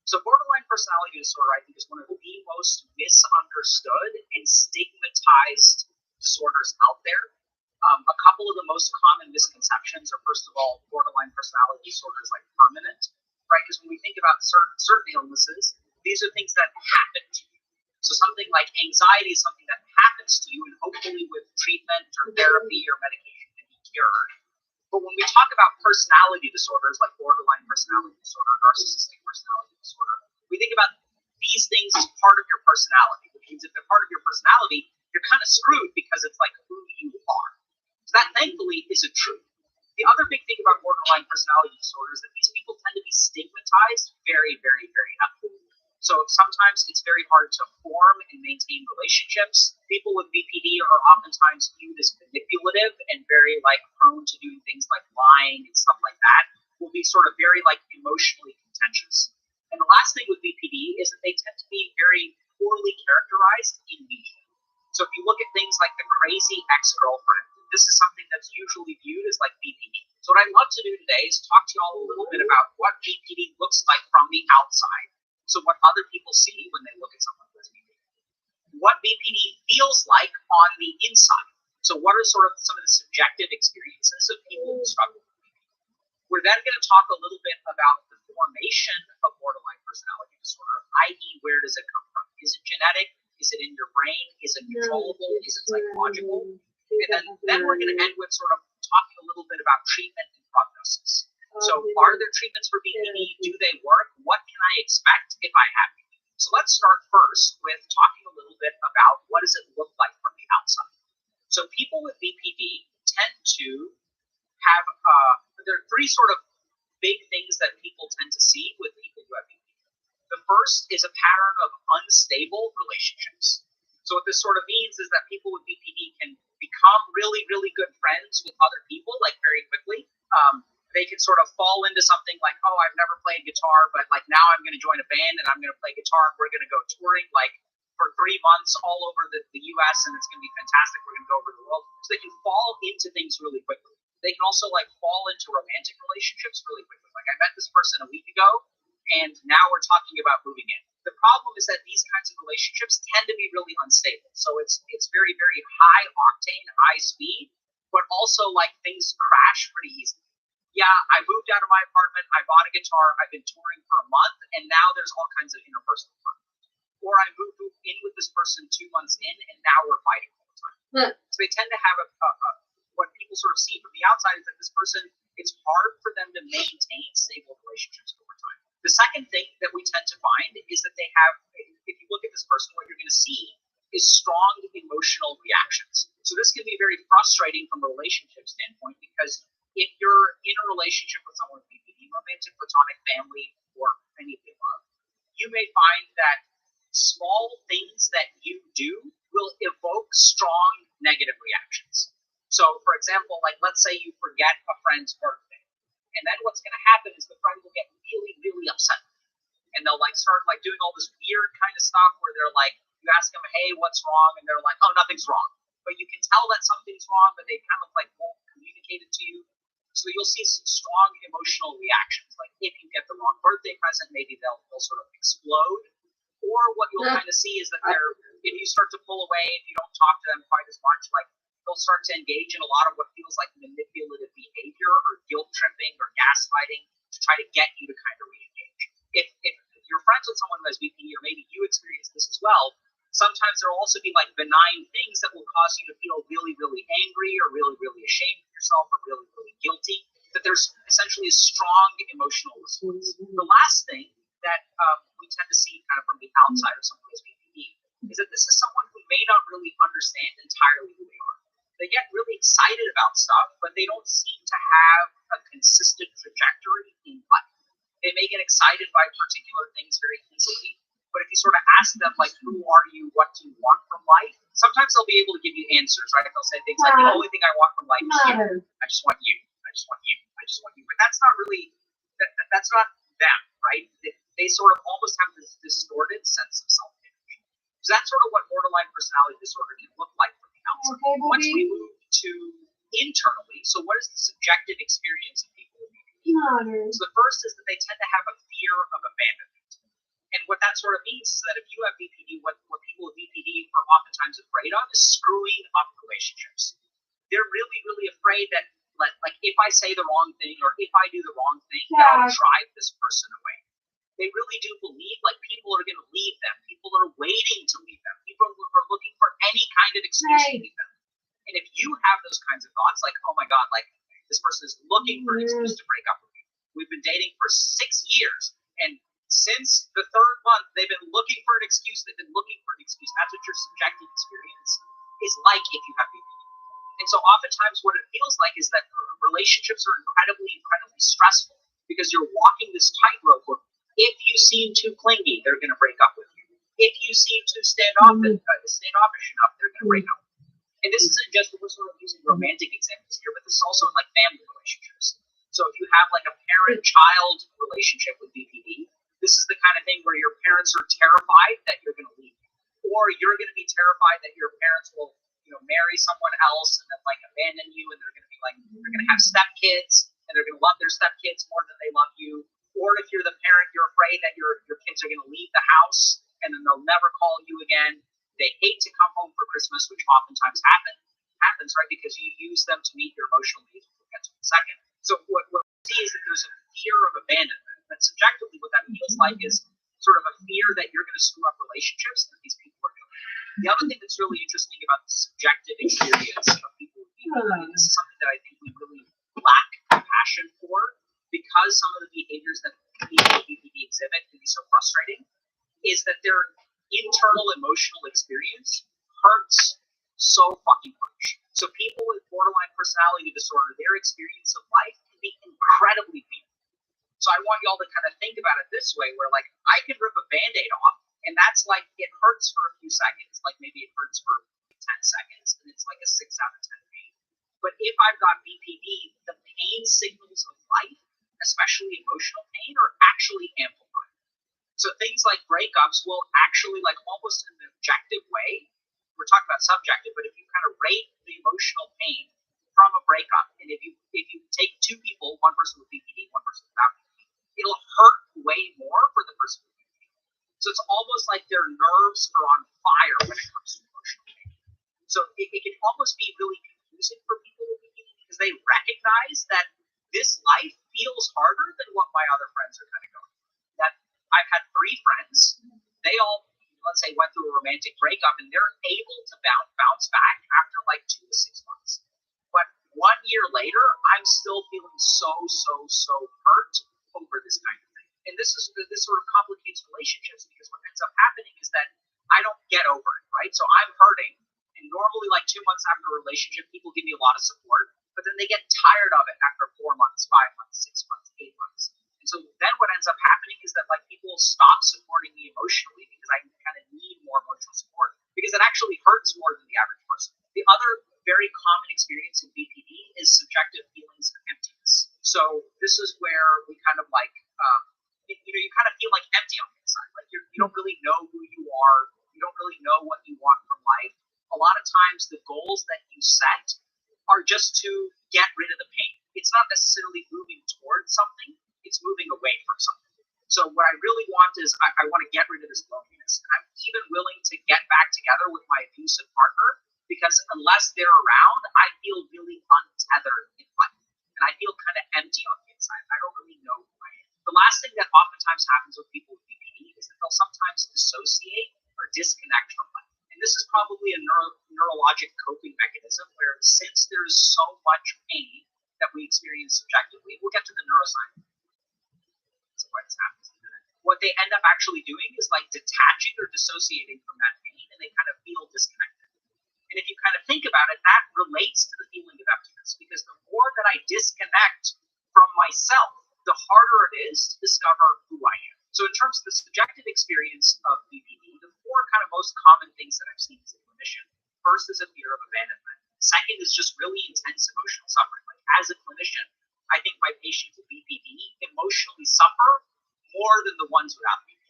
So borderline personality disorder, I think, is one of the most misunderstood and stigmatized disorders out there. A couple of the most common misconceptions are, first of all, borderline personality disorder is like permanent, right? Because when we think about certain illnesses, these are things that happen to you. So something like anxiety is something that happens to you, and hopefully with treatment or therapy or medication can be cured. But when we talk about personality disorders like borderline personality disorder, narcissistic personality disorder, we think about these things as part of your personality, which means if they're part of your personality, you're kind of screwed because it's like who you are. So that thankfully isn't true. The other big thing about borderline personality disorder is that these people tend to be stigmatized very, very, very heavily. So sometimes it's very hard to form and maintain relationships. People with BPD are oftentimes viewed as manipulative and very prone to doing things like lying and stuff like that. Will be sort of very emotionally contentious. And the last thing with BPD is that they tend to be very poorly characterized in media. So if you look at things like the crazy ex-girlfriend, this is something that's usually viewed as BPD. So what I'd love to do today is talk to you all a little bit about what BPD looks like from the outside. So what other people see when they look at someone with BPD. What BPD feels like on the inside. So what are sort of some of the subjective experiences of people who struggle with BPD. We're then going to talk a little bit about the formation of borderline personality disorder, i.e. where does it come from? Is it genetic? Is it in your brain? Is it controllable? Is it psychological? And then we're going to end with sort of talking a little bit about treatment and prognosis. So are there treatments for BPD? Do they work? What can I expect if I have BPD? So let's start first with talking a little bit about what does it look like from the outside. So people with BPD tend to have there are three sort of big things that people tend to see with people who have BPD. The first is a pattern of unstable relationships. So what this sort of means is that people with BPD can become really, really good friends with other people, like very quickly. They can sort of fall into something like, oh, I've never played guitar, but like now I'm going to join a band and I'm going to play guitar and we're going to go touring like for 3 months all over the US and it's going to be fantastic. We're going to go over the world. So they can fall into things really quickly. They can also like fall into romantic relationships really quickly. Like I met this person a week ago and now we're talking about moving in. The problem is that these kinds of relationships tend to be really unstable. So it's very, very high octane, high speed, but also like things crash pretty easily. Yeah, I moved out of my apartment, I bought a guitar, I've been touring for a month, and now there's all kinds of interpersonal conflict. Or I moved in with this person 2 months in, and now we're fighting all the time. So they tend to have what people sort of see from the outside is that this person, it's hard for them to maintain stable relationships over time. The second thing that we tend to find is that they have, if you look at this person, what you're going to see is strong emotional reactions. So this can be very frustrating from a relationship standpoint because if you're in a relationship with someone with BPD, romantic, platonic, family, or any of the above, you may find that small things that you do will evoke strong negative reactions. So, for example, like let's say you forget a friend's birthday, and then what's going to happen is the friend will get really, really upset, and they'll like start like doing all this weird kind of stuff where they're like, you ask them, hey, what's wrong, and they're like, oh, nothing's wrong, but you can tell that something's wrong, but they kind of like won't communicate it to you. So you'll see some strong emotional reactions. Like if you get the wrong birthday present, maybe they'll sort of explode. Or what you'll kind of see is that if you start to pull away, if you don't talk to them quite as much, like they'll start to engage in a lot of what feels like manipulative behavior or guilt tripping or gaslighting to try to get you to kind of re-engage. If you're friends with someone who has BPD, or maybe you experience this as well, sometimes there will also be like benign things that will cause you to feel really, really angry or really, really ashamed of yourself or really, really guilty, that there's essentially a strong emotional response. The last thing that we tend to see kind of from the outside of someone who has BPD is that this is someone who may not really understand entirely who they are. They get really excited about stuff, but they don't seem to have a consistent trajectory in life. They may get excited by particular things very easily, but if you sort of ask them, like, who are you, what do you want from life, sometimes they'll be able to give you answers, right? They'll say things like, the only thing I want from life is you. I just want you. I just want you. I just want you. But that's not really, that's not them, right? They sort of almost have this distorted sense of self-image. So that's sort of what borderline personality disorder can look like from the outside. Once we move to internally, so what is the subjective experience of people with BPD? So the first is that they tend to have a fear of abandonment. And what that sort of means is that if you have BPD, what people with BPD are oftentimes afraid of is screwing up relationships. They're really, really afraid that, like if I say the wrong thing or if I do the wrong thing, that'll drive this person away. They really do believe like people are going to leave them. People are waiting to leave them. People are looking for any kind of excuse to leave them. And if you have those kinds of thoughts, like, oh my God, like this person is looking for an excuse to break up with me. We've been dating for 6 years, and since the 3rd month, they've been looking for an excuse. They've been looking for an excuse. That's what your subjective experience is like if you have BPD. And so oftentimes what it feels like is that relationships are incredibly, incredibly stressful because you're walking this tightrope where if you seem too clingy, they're going to break up with you. If you seem too standoffish enough, they're going to break up with you. And this isn't just, we're sort of using romantic examples here, but this is also in like family relationships. So if you have like a parent-child relationship with BPD, this is the kind of thing where your parents are terrified that you're going to leave, or you're going to be terrified that your parents will, marry someone else and then like abandon you, and they're going to be like, they're going to have stepkids and they're going to love their stepkids more than they love you. Or if you're the parent, you're afraid that your kids are going to leave the house and then they'll never call you again. They hate to come home for Christmas, which oftentimes happens, right? Because you use them to meet your emotional needs. We'll get to in a second. So what we see is that there's a fear of abandonment. But subjectively, what that feels like is sort of a fear that you're going to screw up relationships that these people are doing. The other thing that's really interesting about the subjective experience of people with BPD, this is something that I think we really lack compassion for because some of the behaviors that people with BPD exhibit can be so frustrating, is that their internal emotional experience hurts so fucking much. So people with borderline personality disorder disorder, their experience of life can be incredibly painful. So I want y'all to kind of think about it this way, where like I can rip a Band-Aid off, and that's like it hurts for a few seconds, like maybe it hurts for 10 seconds, and it's like a 6 out of 10 pain. But if I've got BPD, the pain signals of life, especially emotional pain, are actually amplified. So things like breakups will actually, like almost in an objective way, we're talking about subjective, but if you kind of rate the emotional pain from a breakup, and if you take two people, one person with BPD, one person without BPD, it'll hurt way more for the person with BPD. So it's almost like their nerves are on fire when it comes to emotional pain. So it can almost be really confusing for people with BPD because they recognize that this life feels harder than what my other friends are kind of going through. That I've had 3 friends, they all, let's say, went through a romantic breakup, and they're able to bounce back after like 2 to 6 months. But 1 year later, I'm still feeling so hurt over this kind of thing. And this sort of complicates relationships because what ends up happening is that I don't get over it, right? So I'm hurting, and normally like 2 months after a relationship, people give me a lot of support, but then they get tired of it after 4 months, 5 months, 6 months, 8 months. And so then what ends up happening is that like people stop supporting me emotionally because I kind of need more emotional support because it actually hurts more than the average person. The other very common experience in BPD is subjective feelings of emptiness. So this is where we kind of like, you kind of feel like empty on the inside. Like you don't really know who you are. You don't really know what you want from life. A lot of times the goals that you set are just to get rid of the pain. It's not necessarily moving towards something. It's moving away from something. So what I really want is I want to get rid of this loneliness. And I'm even willing to get back together with my abusive partner because unless they're around, I feel really untethered in life. And I feel kind of empty on the inside. I don't really know who I am. The last thing that oftentimes happens with people with BPD is that they'll sometimes dissociate or disconnect from life. And this is probably a neurologic coping mechanism where since there's so much pain that we experience subjectively, we'll get to the neuroscience. So what's happening? What they end up actually doing is like detaching or dissociating from that pain, and they kind of feel disconnected. And if you kind of think about it, that relates to the feeling of emptiness because the more that I disconnect from myself, the harder it is to discover who I am. So in terms of the subjective experience of BPD, the 4 kind of most common things that I've seen as a clinician, first is a fear of abandonment. Second is just really intense emotional suffering. Like as a clinician, I think my patients with BPD emotionally suffer more than the ones without BPD.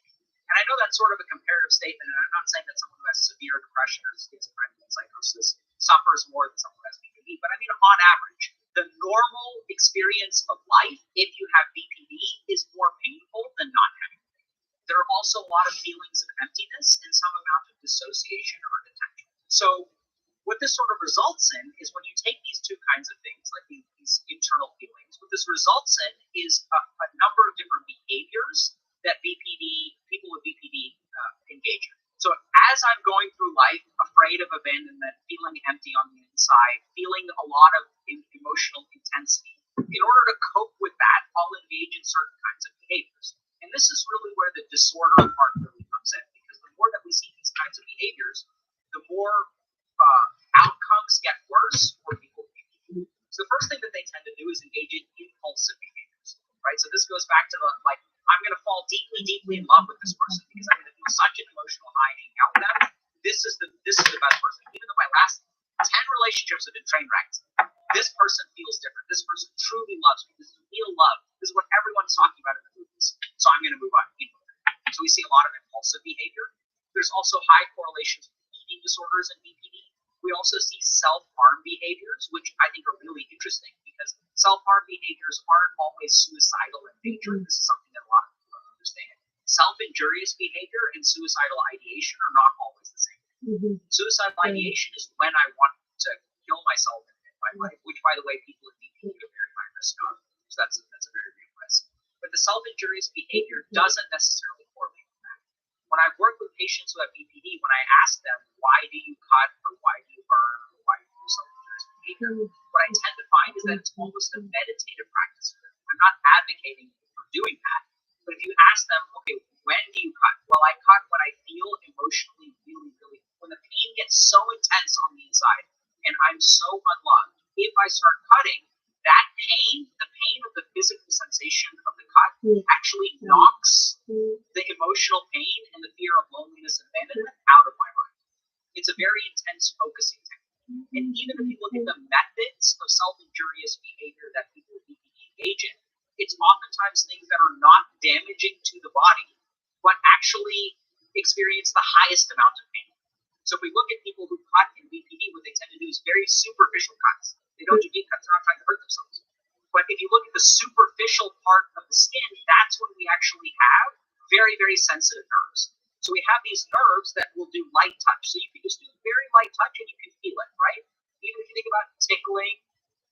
And I know that's sort of a comparative statement, and I'm not saying that someone who has severe depression or schizophrenia and psychosis suffers more than someone who has BPD, but I mean, on average, the normal experience of life, if you have BPD, is more painful than not having it. There are also a lot of feelings of emptiness and some amount of dissociation or detachment. So what this sort of results in is when you take these 2 kinds of things, like these internal feelings, what this results in is a number of different behaviors that people with BPD engage in. So as I'm going through life, afraid of abandonment, feeling empty on the inside, feeling a lot of emotional intensity, in order to cope with that, I'll engage in certain kinds of behaviors. And this is really where the disorder part really comes in, because the more that we see these kinds of behaviors, the more outcomes get worse for people with BPD. So the first thing that they tend to do is engage in impulsive behaviors, right? So this goes back to the, like, I'm going to fall deeply in love with this person because I'm going to feel such an emotional high hanging out with them. This is the best person. Even though my last 10 relationships have been train wrecks, this person feels different. This person truly loves me. This is real love. This is what everyone's talking about in the movies. So I'm going to move on. So we see a lot of impulsive behavior. There's also high correlations with eating disorders and BPD. We also see self-harm behaviors, which I think are really interesting because self-harm behaviors aren't always suicidal in nature. This is something that a lot of people don't understand. Self-injurious behavior and suicidal ideation are not always the same. Suicidal ideation is when I want to kill myself in my life, which, by the way, people with BPD are very high risk of. So that's a very big risk. But the self-injurious behavior doesn't necessarily correlate with that. When I've worked with patients who have BPD, when I ask them, why do you cut or why do you burn or why do you do self-injurious behavior, what I tend to find is that it's almost a meditative practice for them. I'm not advocating for doing that, but if you ask them, okay, when do you cut? Well, I cut when I feel emotionally really, when the pain gets so intense on the inside and I'm so unloved. If I start cutting, actually knocks the emotional pain and the fear of loneliness and abandonment out of my mind. It's a very intense focusing technique. And even if you look at the methods of self-injurious behavior that people with BPD engage in, it's oftentimes things that are not damaging to the body, but actually experience the highest amount of pain. So if we look at people who cut in BPD, what they tend to do is very superficial cuts. They don't do deep cuts, they're not trying to hurt themselves. But if you look at the superficial part of the skin, that's when we actually have very, very sensitive nerves. So we have these nerves that will do light touch. So you can just do very light touch and you can feel it, right? Even if you think about tickling,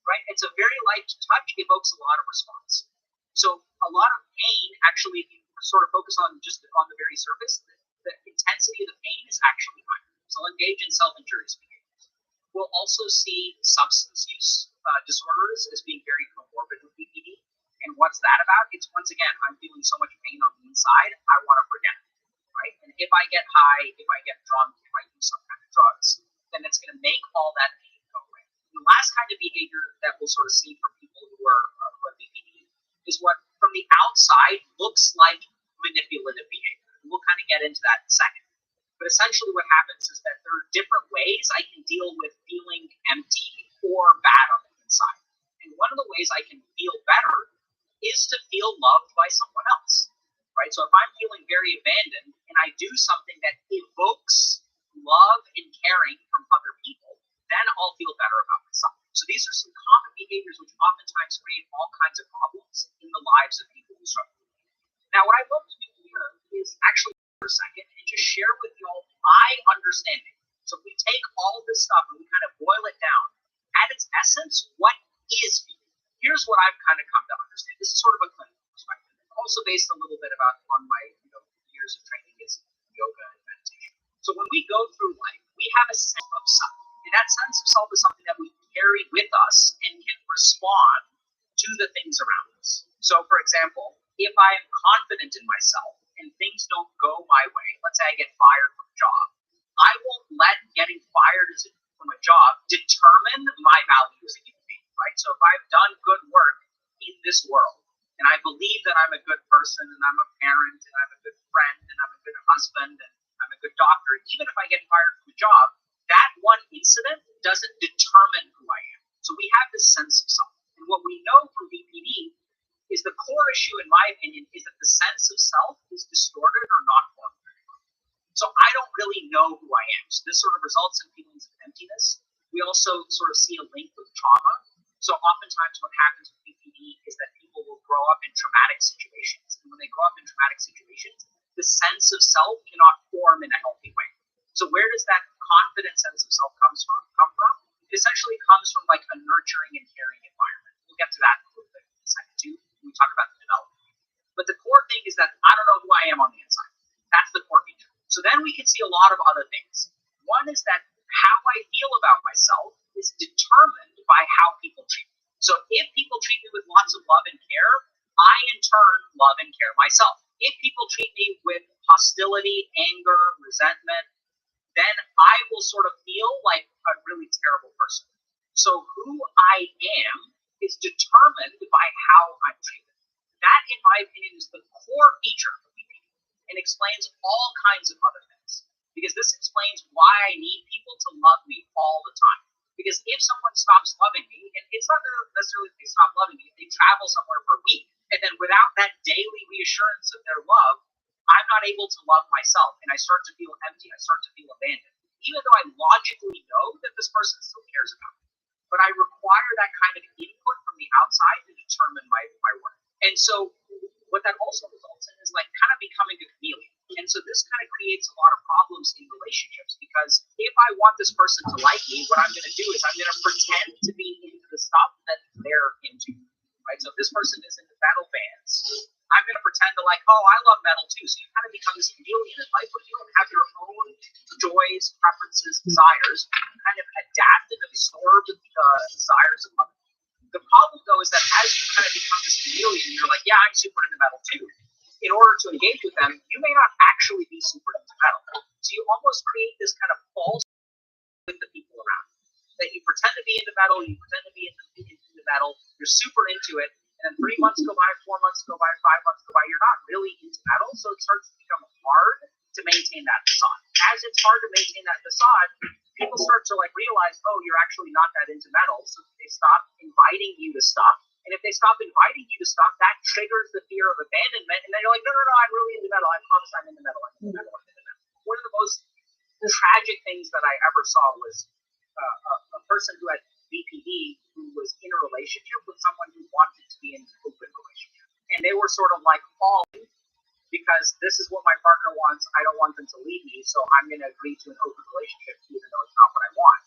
right? It's a very light touch, evokes a lot of response. So a lot of pain, actually, if you sort of focus on just on the very surface, the intensity of the pain is actually higher. So I'll engage in self-injurious behaviors. We'll also see substance use disorders as being very comorbid with BPD. And what's that about? It's, once again, I'm feeling so much pain on the inside, I want to forget it, right? And if I get high, if I get drunk, if I use some kind of drugs, then it's going to make all that pain go away. And the last kind of behavior that we'll sort of see from people who have BPD is what, from the outside, looks like manipulative behavior. And we'll kind of get into that in a second. But essentially what happens is that there are different ways I can deal with feeling empty or bad on the inside. And one of the ways I can feel better is to feel loved by someone else, right? So if I'm feeling very abandoned and I do something that evokes love and caring from other people, then I'll feel better about myself. So these are some common behaviors which oftentimes create all kinds of problems in the lives of people who struggle. Now, what I'd love to do here is actually for a second and just share with you all my understanding. So if we take all of this stuff and we kind of boil it down, at its essence, what is BPD? Here's what I've kind of come to understand. This is sort of a clinical perspective, also based a little bit on my years of training in yoga and meditation. So when we go through life, we have a sense of self. And that sense of self is something that we carry with us and can respond to the things around us. So for example, if I am confident in myself and things don't go my way, let's say I get fired from a job, I won't let getting fired from a job determine my value as a human being, right? So if I've done good work in this world, and I believe that I'm a good person, and I'm a parent, and I'm a good friend, and I'm a good husband, and I'm a good doctor, even if I get fired from a job, that one incident doesn't determine who I am. So we have this sense of self. And what we know from BPD is the core issue, in my opinion, is that the sense of self is distorted or not formed very well. So I don't really know who I am. So this sort of results in feelings of emptiness. We also sort of see a link with trauma. So oftentimes what happens with BPD is that people will grow up in traumatic situations. And when they grow up in traumatic situations, the sense of self cannot form in a healthy way. So where does that confident sense of self come from? It essentially comes from like a nurturing and caring environment. We'll get to that in a little bit in a second too. We talk about the development. But the core thing is that I don't know who I am on the inside. That's the core feature. So then we can see a lot of other things. One is that how I feel about myself is determined by how people treat me. So if people treat me with lots of love and care, I in turn love and care myself. If people treat me with hostility, anger, resentment, then I will sort of feel like a really terrible person. So who I am is determined by how I'm treated. That, in my opinion, is the core feature of BPD and explains all kinds of other things. Because this explains why I need people to love me all the time. Because if someone stops loving me, and it's not necessarily if they stop loving me, if they travel somewhere for a week, and then without that daily reassurance of their love, I'm not able to love myself, and I start to feel empty, I start to feel abandoned, even though I logically know that this person still cares about me. But I require that kind of input from the outside to determine my worth. And so what that also results in is like kind of becoming a chameleon. And so this kind of creates a lot of problems in relationships, because if I want this person to like me, what I'm going to do is I'm going to pretend to be into the stuff that they're into, right? So if this person is into metal bands, I'm going to pretend to like, oh, I love metal too. So you kind of become this chameleon in life where you don't have your own joys, preferences, desires. You kind of adapt and absorb the desires of others. The problem, though, is that as you kind of become this chameleon, you're like, yeah, I'm super into metal too. In order to engage with them, you may not actually be super into metal. So you almost create this kind of false with the people around you. That you pretend to be into metal, you pretend to be into metal, you're super into it, And then 3 months go by, 4 months go by, 5 months go by. You're not really into metal, so it starts to become hard to maintain that facade. As it's hard to maintain that facade, people start to like realize, oh, you're actually not that into metal, so they stop inviting you to stuff. And if they stop inviting you to stuff, that triggers the fear of abandonment. And then you're like, no, I'm really into metal. I promise I'm into metal. I'm into metal. I'm into metal. One of the most tragic things that I ever saw was a person who had BPD who was in a relationship with someone who wanted to be in an open relationship. And they were sort of like falling because this is what my partner wants. I don't want them to leave me, so I'm going to agree to an open relationship even though it's not what I want.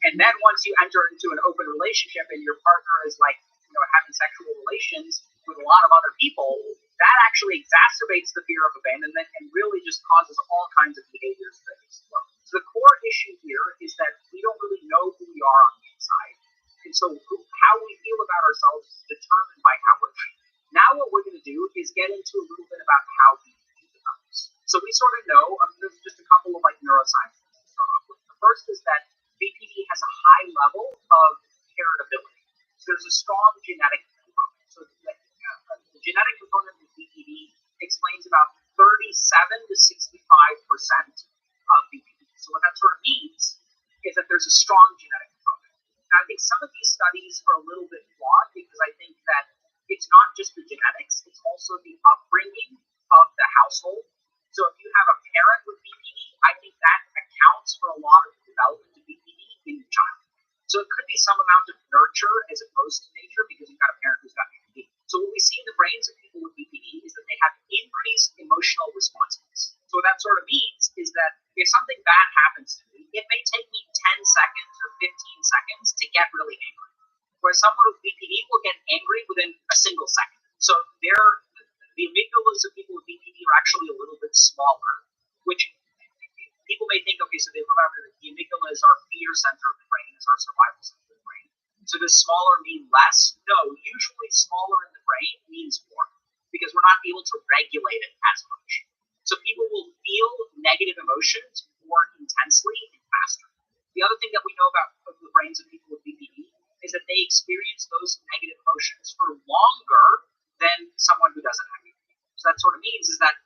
And then once you enter into an open relationship and your partner is like, having sexual relations with a lot of other people, that actually exacerbates the fear of abandonment and really just causes all kinds of behaviors that explode. So the core issue here is that we don't really know who we are on the inside. And so how we feel about ourselves is determined by how we're treated. Now what we're going to do is get into a little bit about how we think about this. So we sort of know, there's just a couple of like neuroscience things to start off with. The first is that BPD has a high level of heritability. So there's a strong genetic component. So the genetic component of BPD explains about 37 to 65% of BPD. So what that sort of means is that there's a strong genetic component. Now, I think some of these studies are a little bit flawed because I think that it's not just the genetics, it's also the upbringing of the household. So if you have a parent with BPD, I think that accounts for a lot of the development of BPD in the child. So it could be some amount of nurture as opposed to nature because you've got a parent who's got BPD. So what we see in the brains of people with BPD is that they have increased emotional responsiveness. So what that sort of means is that if something bad happens to me, it may take me 10 seconds or 15 seconds to get really angry. Whereas someone with BPD will get angry within a single second. So the amygdalas of people with BPD are actually a little bit smaller, which people may think, okay, so they remember that the amygdala is our fear center of the brain, is our survival center of the brain. So does smaller mean less? No, usually smaller in the brain means more because we're not able to regulate it as much. So people will feel negative emotions more intensely and faster. The other thing that we know about the brains of people with BPD is that they experience those negative emotions for longer than someone who doesn't have BPD. So that sort of means is that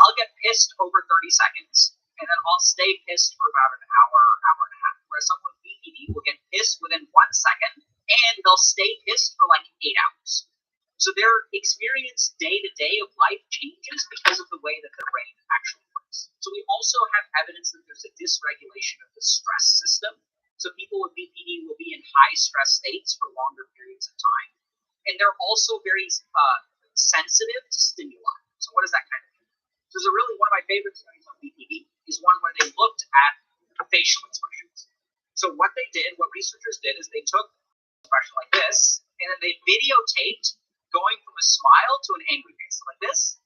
I'll get pissed over 30 seconds, and then I'll stay pissed for about an hour, hour and a half. Whereas someone with BPD will get pissed within 1 second, and they'll stay pissed for like 8 hours. So their experience day to day of life changes because of the way that their brain actually works. So we also have evidence that there's a dysregulation of the stress system. So people with BPD will be in high stress states for longer periods of time. And they're also very sensitive to stimuli. So what does that kind of mean? So there's one of my favorite studies on BPD is one where they looked at facial expressions. So what researchers did is they took an expression like this, and then they videotaped going from a smile to an angry face, like this,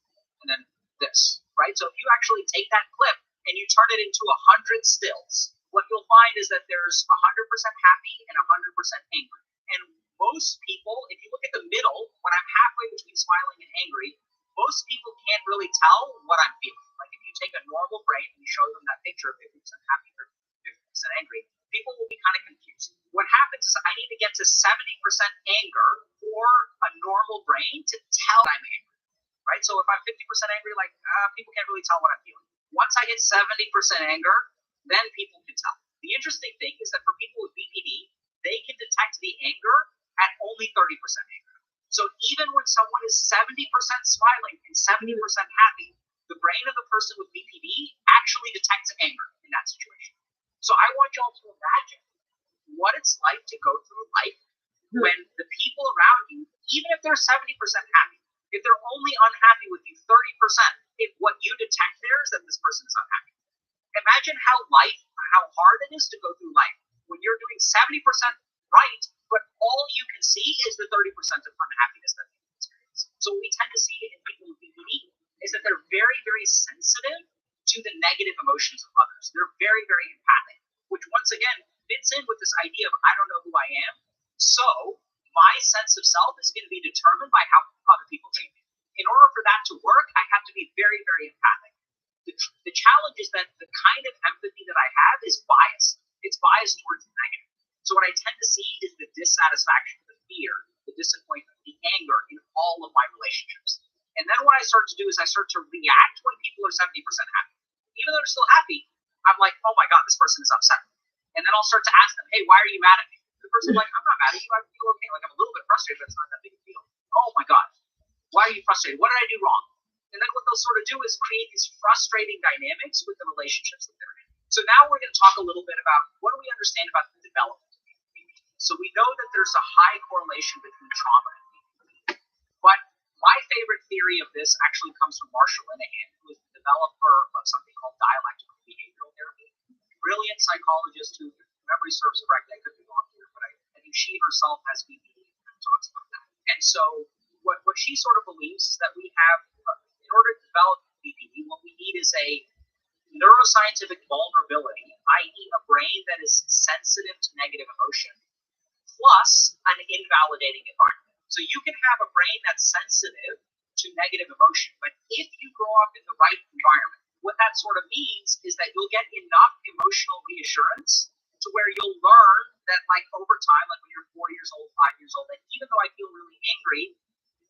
and then this, right? So if you actually take that clip and you turn it into 100 stills, what you'll find is that there's 100% happy and 100% angry. And most people, if you look at the middle, when I'm halfway between smiling and angry, most people can't really tell what I'm feeling. Like if you take a normal brain and you show them that picture of 50% happy or 50% angry, people will be kind of confused. What happens is I need to get to 70% anger for a normal brain to tell I'm angry, right? So if I'm 50% angry, people can't really tell what I'm feeling. Once I hit 70% anger, then people can tell. The interesting thing is that for people with BPD, they can detect the anger at only 30% anger. So even when someone is 70% smiling and 70% happy, the brain of the person with BPD actually detects anger in that situation. So I want y'all to imagine what it's like to go through life when the people around you, even if they're 70% happy, if they're only unhappy with you 30%, if what you detect there is that this person is unhappy. Imagine how hard it is to go through life when you're doing 70% right, but all you can see is the 30% of unhappiness that they experience. So what we tend to see in people with BPD is that they're very, very sensitive to the negative emotions of others. They're very, very empathic, which once again fits in with this idea of I don't know who I am, so my sense of self is going to be determined by how other people treat me. In order for that to work, I have to be very, very empathic. The challenge is that the kind of empathy that I have is biased. It's biased towards the negative. So what I tend to see is the dissatisfaction, the fear, the disappointment, the anger in what I start to do is I start to react when people are 70% happy. Even though they're still happy, I'm like, oh my God, this person is upset. And then I'll start to ask them, hey, why are you mad at me? The person's like, I'm not mad at you. I feel okay. Like, I'm a little bit frustrated, but it's not that big a deal. Oh my God, why are you frustrated? What did I do wrong? And then what they'll sort of do is create these frustrating dynamics with the relationships that they're in. So now we're going to talk a little bit about what do we understand about the development of BPD. So we know that there's a high correlation between trauma and BPD. But my favorite theory of this actually comes from Marsha Linehan, who is the developer of something called dialectical behavioral therapy. Brilliant psychologist who, if memory serves correct, I could be wrong here, but I think she herself has BPD and talks about that. And so what she sort of believes is that we have, in order to develop BPD, what we need is a neuroscientific vulnerability, i.e. a brain that is sensitive to negative emotion, plus an invalidating environment. So you can have a brain that's sensitive to negative emotion, but if you grow up in the right environment, what that sort of means is that you'll get enough emotional reassurance to where you'll learn that, like, over time, like when you're 4 years old, 5 years old, that even though I feel really angry,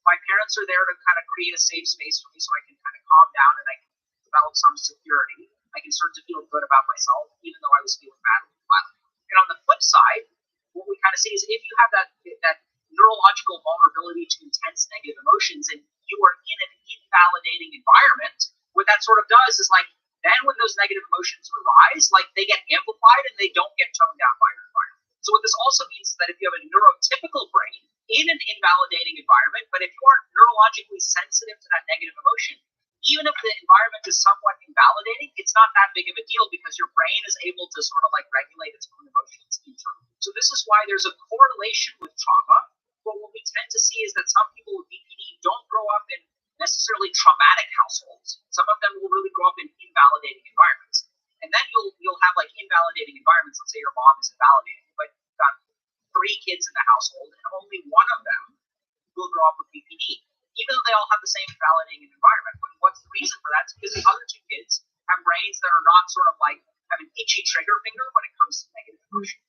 my parents are there to kind of create a safe space for me so I can kind of calm down and I can develop some security. I can start to feel good about myself, even though I was feeling bad with violence. And on the flip side, what we kind of see is if you have that neurological vulnerability to intense negative emotions and you are in an invalidating environment, what that sort of does is, like, then when those negative emotions arise, like, they get amplified and they don't get toned down by your environment. So what this also means is that if you have a neurotypical brain in an invalidating environment, but if you aren't neurologically sensitive to that negative emotion, even if the environment is somewhat invalidating, it's not that big of a deal because your brain is able to sort of like regulate its own emotions internally. So this is why there's a correlation with trauma. But what we tend to see is that some people with BPD don't grow up in necessarily traumatic households. Some of them will really grow up in invalidating environments. And then you'll have like invalidating environments. Let's say your mom is invalidating, but you've got 3 kids in the household and only one of them will grow up with BPD. Even though they all have the same invalidating environment. But what's the reason for that? It's because the other 2 kids have brains that are not sort of like have an itchy trigger finger when it comes to negative emotion.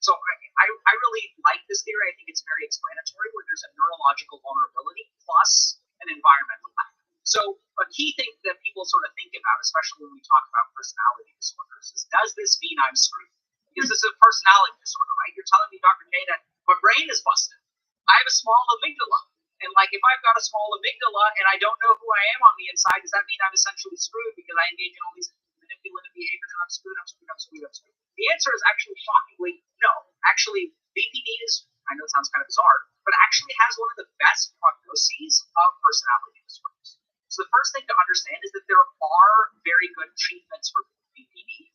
So I really like this theory. I think it's very explanatory where there's a neurological vulnerability plus an environmental factor. So a key thing that people sort of think about, especially when we talk about personality disorders, is does this mean I'm screwed? Is this a personality disorder, right? You're telling me, Dr. K, that my brain is busted. I have a small amygdala. And like, if I've got a small amygdala and I don't know who I am on the inside, does that mean I'm essentially screwed because I engage in all these manipulative behaviors and I'm screwed? The answer is actually shockingly no. Actually, BPD is, I know it sounds kind of bizarre, but actually has one of the best prognoses of personality disorders. So the first thing to understand is that there are very good treatments for BPD.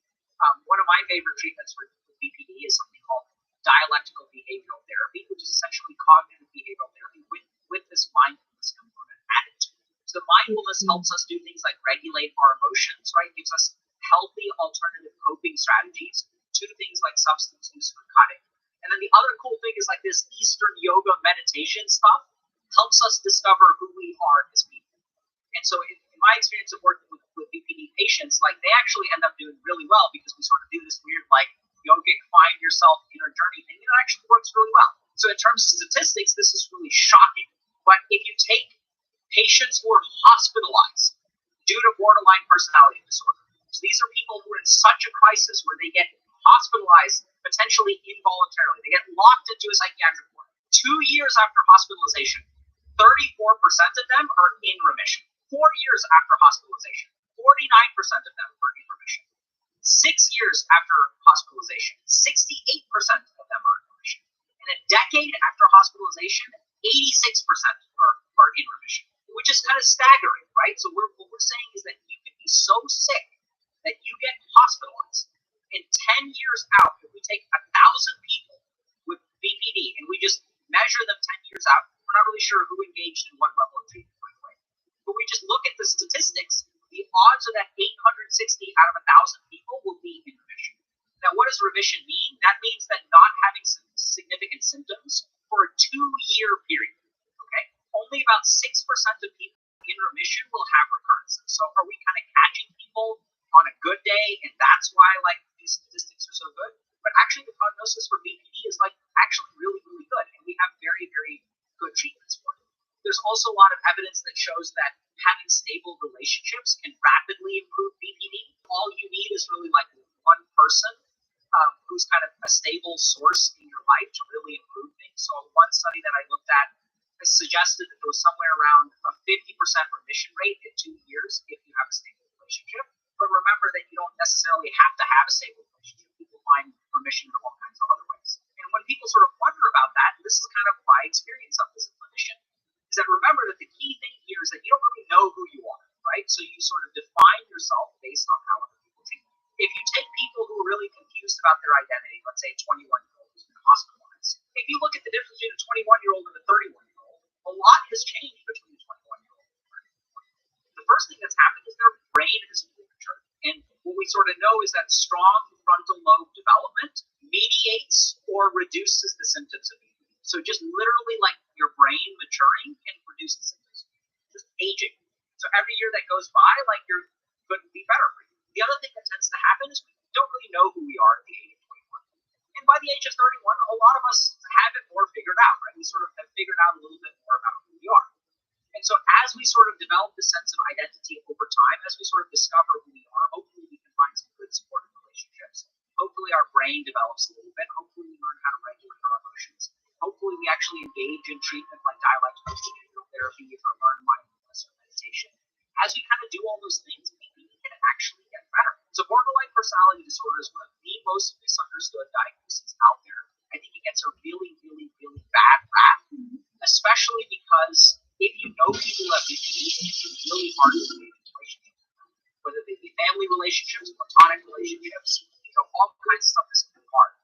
One of my favorite treatments for BPD is something called dialectical behavioral therapy, which is essentially cognitive behavioral therapy with this mindfulness component added to it. So the mindfulness helps us do things like regulate our emotions, right? It gives us healthy alternative coping strategies to things like substance use or cutting. And then the other cool thing is like this Eastern yoga meditation stuff helps us discover who we are as people. And so in my experience of working with BPD patients, like they actually end up doing really well because we sort of do this weird like yogic find yourself inner journey thing, and it actually works really well. So in terms of statistics, this is really shocking. But if you take patients who are hospitalized due to borderline personality disorder, so these are people who are in such a crisis where they get hospitalized potentially involuntarily. They get locked into a psychiatric ward. 2 years after hospitalization, 34% of them are in remission. 4 years after hospitalization, 49% of them are in remission. 6 years after hospitalization, 68% of them are in remission. And a decade after hospitalization, 86% are in remission, which is kind of staggering, right? So what we're saying is that you could be so sick that you get hospitalized. And 10 years out, if we take 1,000 people with BPD and we just measure them 10 years out, we're not really sure who engaged in what level of treatment, by the way. But we just look at the statistics, the odds are that 860 out of 1,000 people will be in remission. Now, what does remission mean? That means that not having some significant symptoms for a 2-year period. Okay, only about 6% of people in remission will have recurrences. So, are we kind of catching people on a good day, and that's why like these statistics are so good? But actually, the prognosis for BPD is like actually really, really good, and we have very, very good treatments for it. There's also a lot of evidence that shows that having stable relationships can rapidly improve BPD. All you need is really like one person who's kind of a stable source in your life to really improve things. So one study that I looked at suggested that there was somewhere around a 50% remission rate in 2 years if you have a stable relationship. But remember that you don't necessarily have to have a stable relationship. People find remission in all kinds of other ways. And when people sort of wonder about that, and this is kind of my experience of this as a clinician, is that remember that the key thing here is that you don't really know who you are, right? So you sort of define yourself based on how other people treat you. If you take people who are really confused about their identity, let's say a 21-year-old who's been hospitalized, if you look at the difference between a 21-year-old and a 31-year-old, a lot has changed between the 21-year-old and the 31-year-old. The first thing that's happened is their brain has matured. And what we sort of know is that strong frontal lobe development mediates or reduces the symptoms of BPD. So just literally like your brain maturing can reduce the symptoms of BPD. Just aging. So every year that goes by, like you're couldn't be better for you. The other thing that tends to happen is we don't really know who we are at the age of 21. And by the age of 31, a lot of us have it more figured out, right? We sort of have figured out a little bit more about who we are. And so as we sort of develop this sense of identity over time, as we sort of discover who we are, hopefully we can find some good supportive relationships. Hopefully our brain develops a little bit. Hopefully we learn how to regulate our emotions. Hopefully we actually engage in treatment like dialectical behavioral therapy or learn mindfulness or meditation. As we kind of do all those things, we can actually get better. So borderline personality disorder is one of the most misunderstood diagnoses out there. I think it gets a really, really, really bad rap, especially because if you know people that BPD, it's really hard to create relationships with them. Whether they be family relationships, platonic relationships, all kinds of stuff is hard.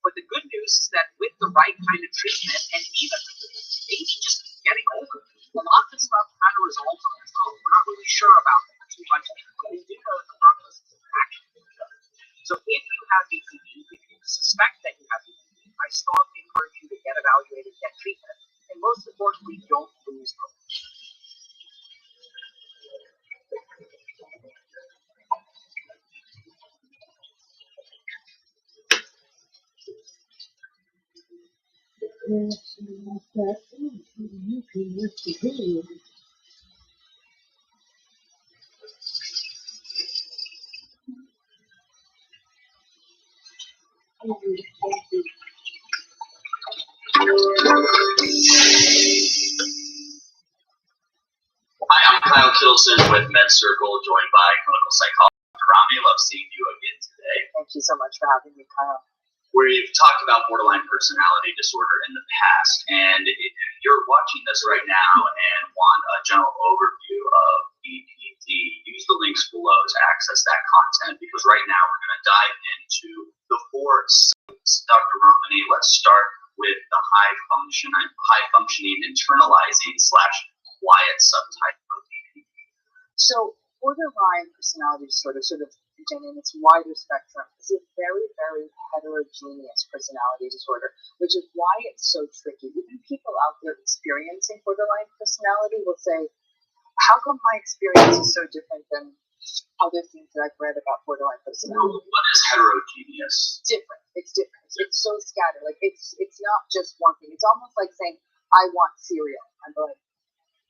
But the good news is that with the right kind of treatment, and even maybe just getting older, a lot of this stuff kind of resolves on its own. We're not really sure about that too much, but we do know that the prognosis is actually good. So if you have BPD, if you suspect that you have BPD, I strongly encourage you to get evaluated, get treatment, and most importantly, don't lose hope. Hi, I'm Kyle Kittleson with MedCircle, joined by clinical psychologist Rami. Love seeing you again today. Thank you so much for having me, Kyle. We've talked about borderline personality disorder in the past, and if you're watching this right now and want a general overview of BPD, use the links below to access that content, because right now we're going to dive into the 4 steps. Dr. Ramani, let's start with the high-functioning internalizing / quiet subtype of BPD. So borderline personality disorder, sort of in its wider spectrum, is a very, very heterogeneous personality disorder, which is why it's so tricky. Even people out there experiencing borderline personality will say, how come my experience is so different than other things that I've read about borderline personality? What is heterogeneous? Different. It's different. It's so scattered. Like it's not just one thing. It's almost like saying, I want cereal. I'm like,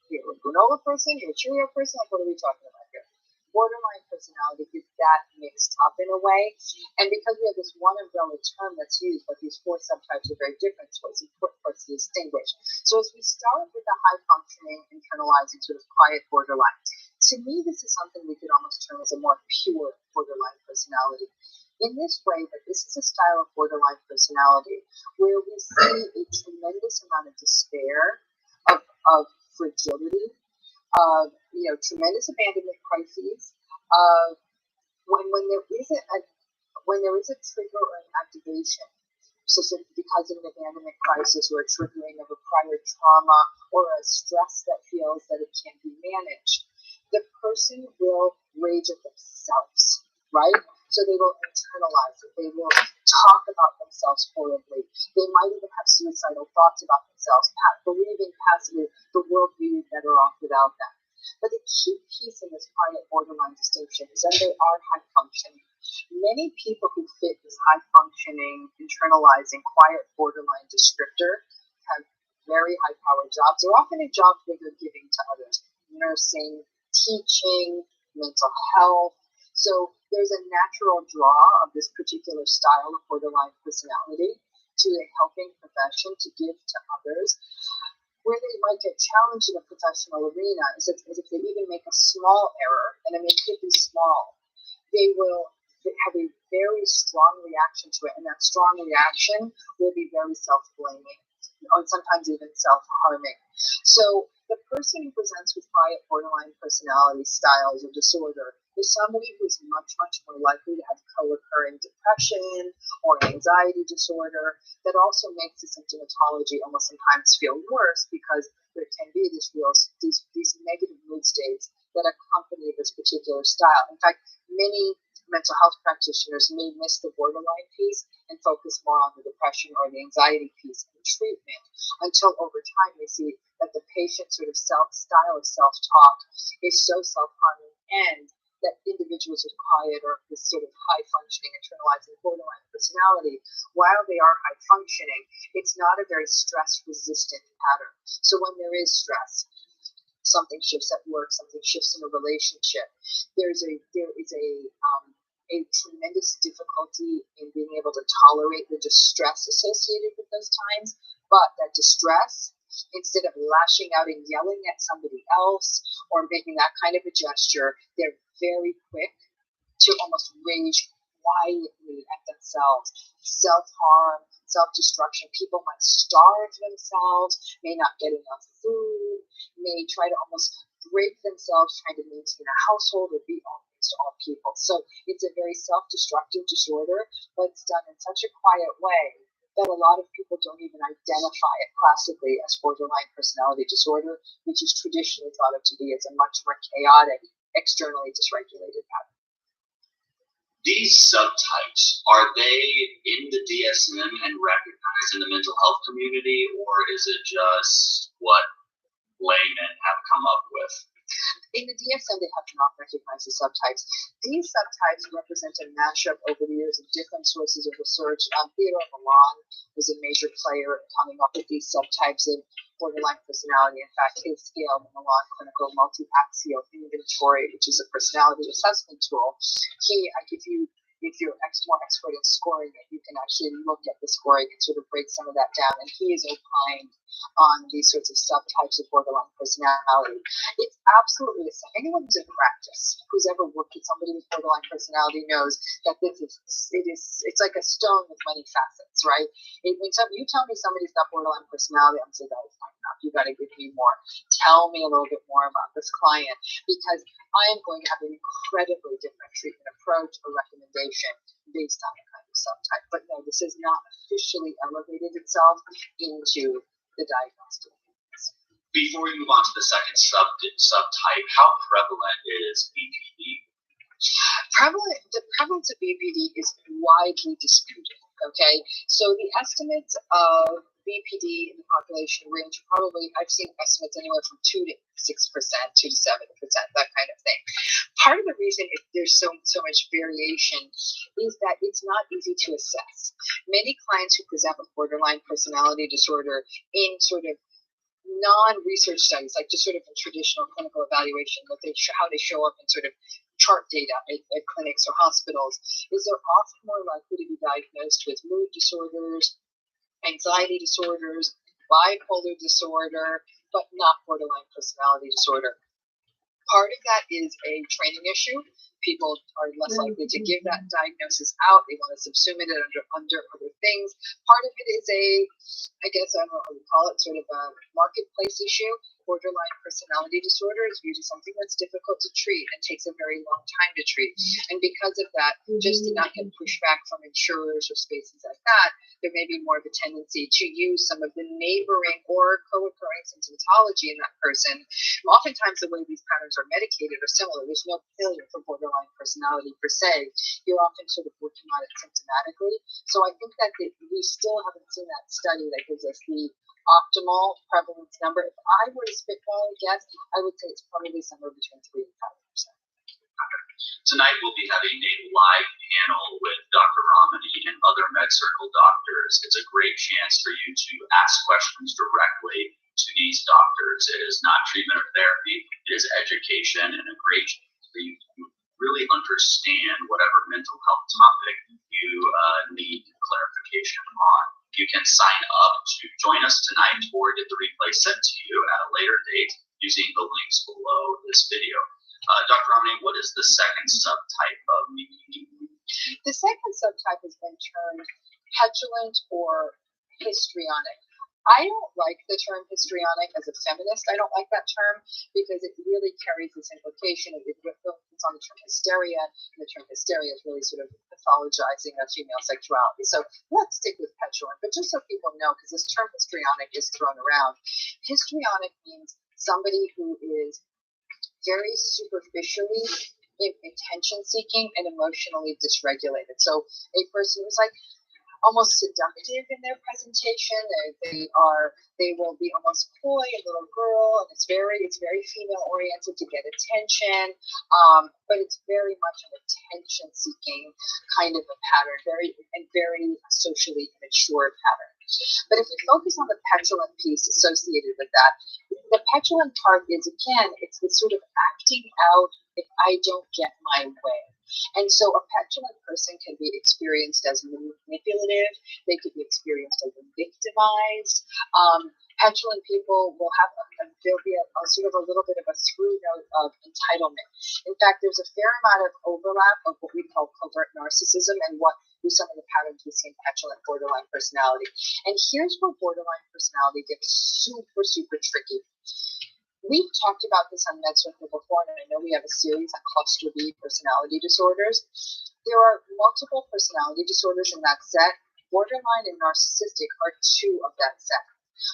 you're a granola person, you're a Cheerio person, like what are we talking about here? Borderline personality is that mixed up in a way, and because we have this one umbrella term that's used, but these 4 subtypes are very different, so it's important for us to distinguish. So as we start with the high-functioning, internalizing, sort of quiet borderline, to me this is something we could almost term as a more pure borderline personality. In this way, that this is a style of borderline personality where we see a tremendous amount of despair, of fragility, of tremendous abandonment crises, when there is a trigger or an activation, so because of an abandonment crisis or a triggering of a prior trauma or a stress that feels that it can't be managed, the person will rage at themselves, right? So they will internalize it. They will talk about themselves horribly. They might even have suicidal thoughts about themselves, believing passively the world would be better off without them. But the key piece in this quiet borderline distinction is that they are high functioning. Many people who fit this high functioning, internalizing, quiet borderline descriptor have very high powered jobs. They're often in jobs where they're giving to others, nursing, teaching, mental health. So there's a natural draw of this particular style of borderline personality to a helping profession to give to others. Where they might get challenged in a professional arena is if they even make a small error, and I mean it could be small, they will have a very strong reaction to it, and that strong reaction will be very self-blaming, or sometimes even self-harming. So the person who presents with quiet borderline personality styles or disorder is somebody who's much, much more likely to have co-occurring depression or anxiety disorder that also makes the symptomatology almost sometimes feel worse because there can be these negative mood states that accompany this particular style. In fact, many mental health practitioners may miss the borderline piece and focus more on the depression or the anxiety piece in treatment until over time they see that the patient's sort of style of self-talk is so self-harming and that individuals with quiet or this sort of high-functioning internalizing borderline personality, while they are high-functioning, it's not a very stress-resistant pattern. So when there is stress, something shifts at work, something shifts in a relationship, there is a tremendous difficulty in being able to tolerate the distress associated with those times. But that distress, instead of lashing out and yelling at somebody else or making that kind of a gesture, they're very quick to almost rage quietly at themselves. Self-harm, self-destruction. People might starve themselves, may not get enough food, may try to almost break themselves trying to maintain a household or be all things to all people. So it's a very self-destructive disorder, but it's done in such a quiet way that a lot of people don't even identify it classically as borderline personality disorder, which is traditionally thought of to be as a much more chaotic, externally dysregulated pattern. These subtypes, are they in the DSM and recognized in the mental health community, or is it just what laymen have come up with? In the DSM, they have not recognized the subtypes. These subtypes represent a mashup over the years of different sources of research. Theodore Milan was a major player in coming up with these subtypes of borderline personality. In fact, his scale, the Milan Clinical Multi-Axial Inventory, which is a personality assessment tool, if you're more expert in scoring it, you can actually look at the scoring and sort of break some of that down. And he is opined on these sorts of subtypes of borderline personality. It's absolutely the same. Anyone who's in practice, who's ever worked with somebody with borderline personality, knows that it's like a stone with many facets, right? When you tell me somebody's got borderline personality, I'm saying that is not enough. You got to give me more. Tell me a little bit more about this client, because I am going to have an incredibly different treatment approach or recommendation based on the kind of subtype. But no, this has not officially elevated itself into the diagnostic. Before we move on to the second subtype, how prevalent is BPD? The prevalence of BPD is widely disputed. Okay, so the estimates of BPD in the population range probably, I've seen estimates anywhere from 2 to 6%, 2 to 7%, that kind of thing. Part of the reason there's so much variation is that it's not easy to assess. Many clients who present with borderline personality disorder in sort of non-research studies, like just sort of in traditional clinical evaluation, how they show up in sort of chart data at clinics or hospitals, is they're often more likely to be diagnosed with mood disorders, anxiety disorders, bipolar disorder, but not borderline personality disorder. Part of that is a training issue. People are less likely to give that diagnosis out. They want to subsume it under other things. Part of it is I don't know what we call it, sort of a marketplace issue. Borderline personality disorder is viewed as something that's difficult to treat and takes a very long time to treat. And because of that, just to not get pushback from insurers or spaces like that, there may be more of a tendency to use some of the neighboring or co-occurring symptomatology in that person. Oftentimes, the way these patterns are medicated are similar. There's no failure for borderline personality per se. You're often sort of working on it symptomatically. So I think that we still haven't seen that study that gives us the optimal prevalence number. If I were to spitball a guess, I would say it's probably somewhere between 3 and 5%. Tonight we'll be having a live panel with Dr. Ramani and other MedCircle doctors. It's a great chance for you to ask questions directly to these doctors. It is not treatment or therapy, it is education, and a great chance for you to really understand whatever mental health topic you need clarification on. You can sign up to join us tonight or get the replay sent to you at a later date using the links below this video. Dr. Ramani, what is the second subtype of BPD? The second subtype has been termed petulant or histrionic. I don't like the term histrionic as a feminist. I don't like that term because it really carries this implication of it's on the term hysteria, and the term hysteria is really sort of pathologizing of female sexuality. So let's stick with petulant. But just so people know, because this term histrionic is thrown around, histrionic means somebody who is very superficially attention seeking and emotionally dysregulated. So a person who's like almost seductive in their presentation. They will be almost coy, a little girl, and it's very female oriented to get attention. But it's very much an attention seeking kind of a pattern, very socially immature pattern. But if we focus on the petulant piece associated with that, the petulant part is, again, it's sort of acting out if I don't get my way. And so a petulant person can be experienced as manipulative, they could be experienced as victimized. Petulant people will have there'll be a sort of a little bit of a through note of entitlement. In fact, there's a fair amount of overlap of what we call covert narcissism and what some of the patterns we see in petulant borderline personality. And here's where borderline personality gets super, super tricky. We've talked about this on MedCircle before, and I know we have a series on cluster B personality disorders. There are multiple personality disorders in that set. Borderline and narcissistic are two of that set.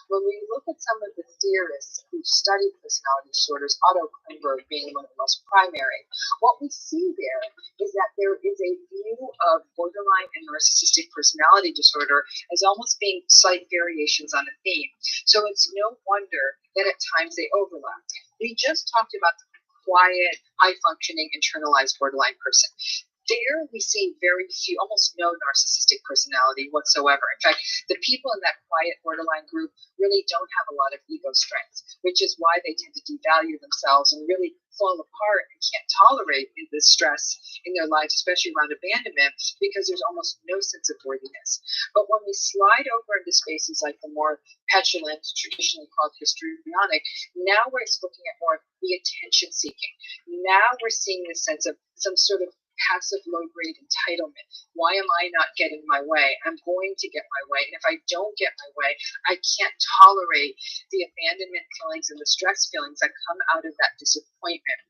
When we look at some of the theorists who study personality disorders, Otto Klimberg being one of the most primary, what we see there is that there is a view of borderline and narcissistic personality disorder as almost being slight variations on a theme. So it's no wonder that at times they overlap. We just talked about the quiet, high-functioning, internalized borderline person. There we see very few, almost no narcissistic personality whatsoever. In fact, the people in that quiet borderline group really don't have a lot of ego strength, which is why they tend to devalue themselves and really fall apart and can't tolerate the stress in their lives, especially around abandonment, because there's almost no sense of worthiness. But when we slide over into spaces like the more petulant, traditionally called histrionic, now we're looking at more of the attention seeking. Now we're seeing this sense of some sort of passive low-grade entitlement. Why am I not getting my way? I'm going to get my way. And if I don't get my way, I can't tolerate the abandonment feelings and the stress feelings that come out of that disappointment.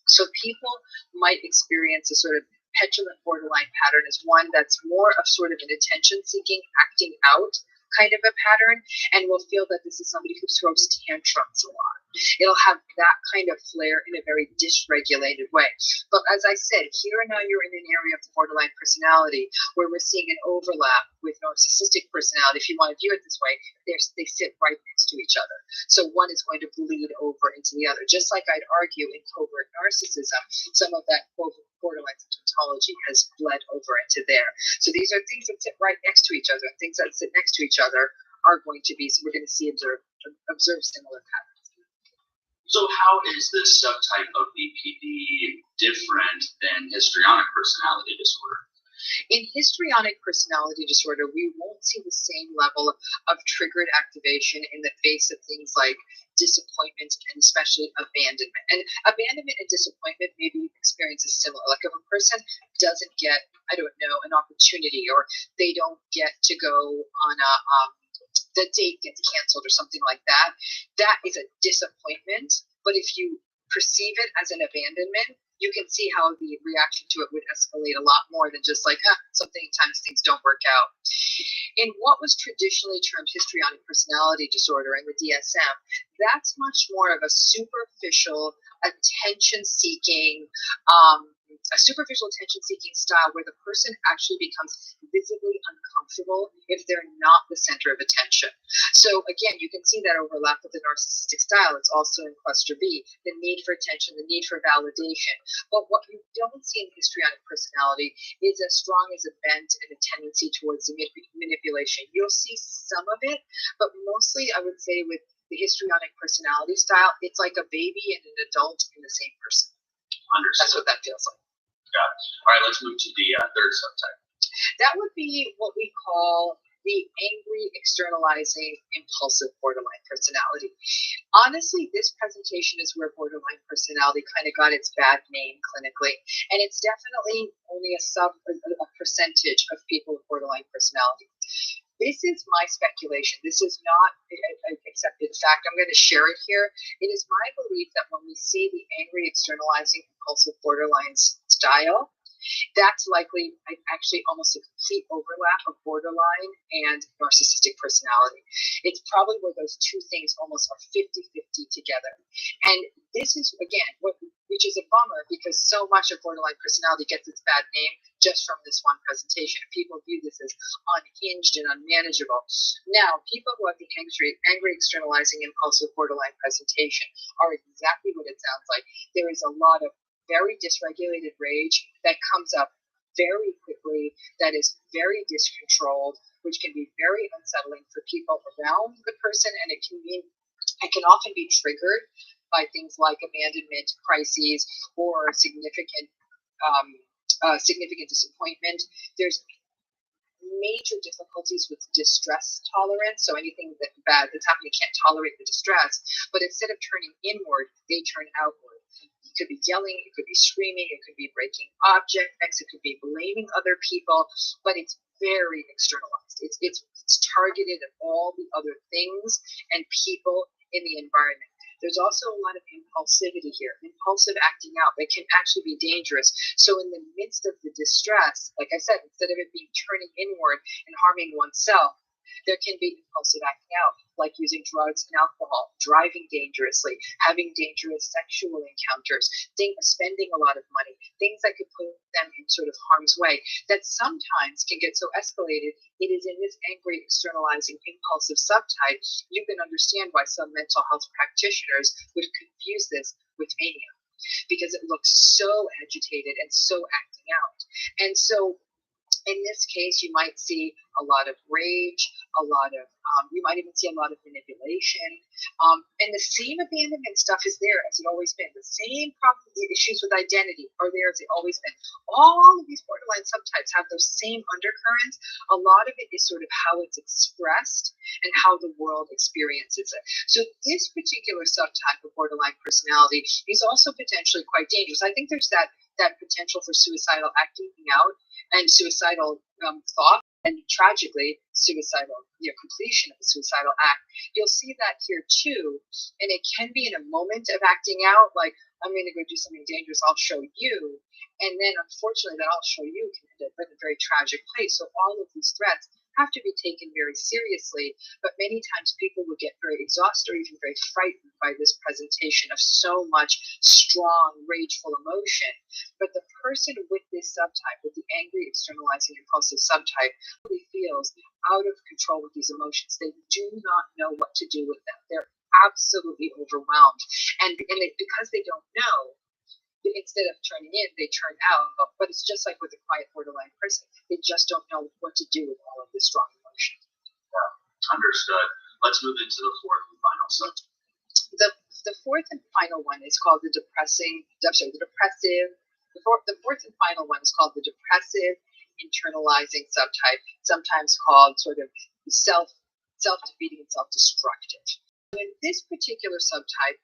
So people might experience a sort of petulant borderline pattern as one that's more of sort of an attention-seeking, acting out kind of a pattern, and will feel that this is somebody who throws tantrums a lot. It'll have that kind of flair in a very dysregulated way. But as I said, here and now you're in an area of the borderline personality where we're seeing an overlap with narcissistic personality. If you want to view it this way, they sit right next to each other. So one is going to bleed over into the other. Just like I'd argue in covert narcissism, some of that borderline symptomology has bled over into there. So these are things that sit right next to each other. Things that sit next to each other are going to be, so we're going to see observe similar patterns. So how is this subtype of BPD different than histrionic personality disorder? In histrionic personality disorder, we won't see the same level of triggered activation in the face of things like disappointment and especially abandonment. And abandonment and disappointment may be experiences similar. Like if a person doesn't get, I don't know, an opportunity, or they don't get to go on the date gets canceled or something like that, that is a disappointment. But if you perceive it as an abandonment, you can see how the reaction to it would escalate a lot more than just like, sometimes things don't work out. In what was traditionally termed histrionic personality disorder in the DSM, that's much more of a superficial, attention-seeking, a superficial attention-seeking style where the person actually becomes visibly uncomfortable if they're not the center of attention. So again, you can see that overlap with the narcissistic style. It's also in cluster B, the need for attention, the need for validation. But what you don't see in histrionic personality is as strong as a bent and a tendency towards manipulation. You'll see some of it, but mostly I would say with the histrionic personality style, it's like a baby and an adult in the same person. Understood. That's what that feels like. Got it. All right, let's move to the third subtype. That would be what we call the angry, externalizing, impulsive borderline personality. Honestly, this presentation is where borderline personality kind of got its bad name clinically, and it's definitely only a percentage of people with borderline personality. This is my speculation. This is not an accepted fact. I'm going to share it here. It is my belief that when we see the angry, externalizing, impulsive borderline style, that's likely actually almost a complete overlap of borderline and narcissistic personality. It's probably where those two things almost are 50-50 together. And this is, again, which is a bummer because so much of borderline personality gets its bad name just from this one presentation. People view this as unhinged and unmanageable. Now, people who have the angry externalizing, impulsive borderline presentation are exactly what it sounds like. There is a lot of very dysregulated rage that comes up very quickly, that is very discontrolled, which can be very unsettling for people around the person, and it can often be triggered by things like abandonment crises or significant disappointment. There's major difficulties with distress tolerance. So anything bad that's happening, can't tolerate the distress, but instead of turning inward, they turn outward. It could be yelling, it could be screaming, it could be breaking objects, it could be blaming other people, but it's very externalized. It's targeted at all the other things and people in the environment. There's also a lot of impulsivity here, impulsive acting out that can actually be dangerous. So in the midst of the distress, like I said, instead of it being turning inward and harming oneself, there can be impulsive acting out, like using drugs and alcohol, driving dangerously, having dangerous sexual encounters, spending a lot of money, things that could put them in sort of harm's way that sometimes can get so escalated. It is in this angry, externalizing, impulsive subtype. You can understand why some mental health practitioners would confuse this with mania, because it looks so agitated and so acting out. And so in this case, you might see a lot of rage, you might even see a lot of manipulation. And the same abandonment stuff is there as it always been. The same problems, the issues with identity are there as they always been. All of these borderline subtypes have those same undercurrents. A lot of it is sort of how it's expressed and how the world experiences it. So this particular subtype of borderline personality is also potentially quite dangerous. I think there's that potential for suicidal acting out and suicidal thought, and tragically, suicidal completion of the suicidal act. You'll see that here too, and it can be in a moment of acting out, like I'm going to go do something dangerous, I'll show you, and then unfortunately that I'll show you can end up in a very tragic place. So all of these threats have to be taken very seriously, but many times people will get very exhausted or even very frightened by this presentation of so much strong, rageful emotion. But the person with this subtype, with the angry, externalizing, impulsive subtype, really feels out of control with these emotions. They do not know what to do with them. They're absolutely overwhelmed. And because they don't know, instead of turning in, they turn out. But it's just like with a quiet borderline person. They just don't know what to do with all of this strong emotion. Yeah, understood. Let's move into the fourth and final subtype. The fourth and final one is called the fourth and final one is called the depressive internalizing subtype, sometimes called sort of self-defeating and self-destructive. In this particular subtype,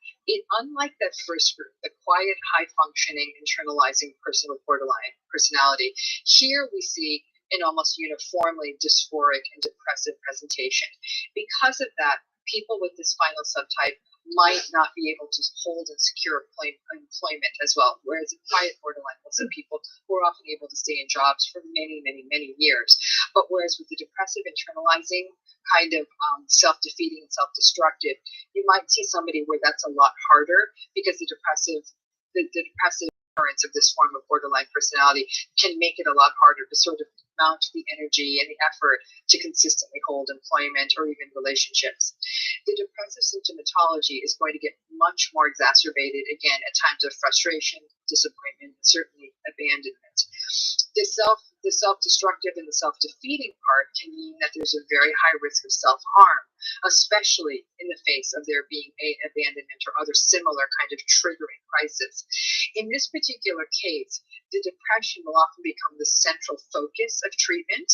unlike that first group, the quiet, high-functioning, internalizing person with borderline personality, here we see an almost uniformly dysphoric and depressive presentation. Because of that, people with this final subtype might not be able to hold and secure employment as well, whereas in quiet borderline, also people who are often able to stay in jobs for many, many, many years. But whereas with the depressive internalizing, kind of self-defeating and self-destructive, you might see somebody where that's a lot harder because the depressive occurrence of this form of borderline personality can make it a lot harder to sort of mount the energy and the effort to consistently hold employment or even relationships. The depressive symptomatology is going to get much more exacerbated again at times of frustration, disappointment, and certainly abandonment. The self-destructive and the self-defeating part can mean that there's a very high risk of self-harm, especially in the face of there being abandonment or other similar kind of triggering crisis. In this particular case, the depression will often become the central focus of treatment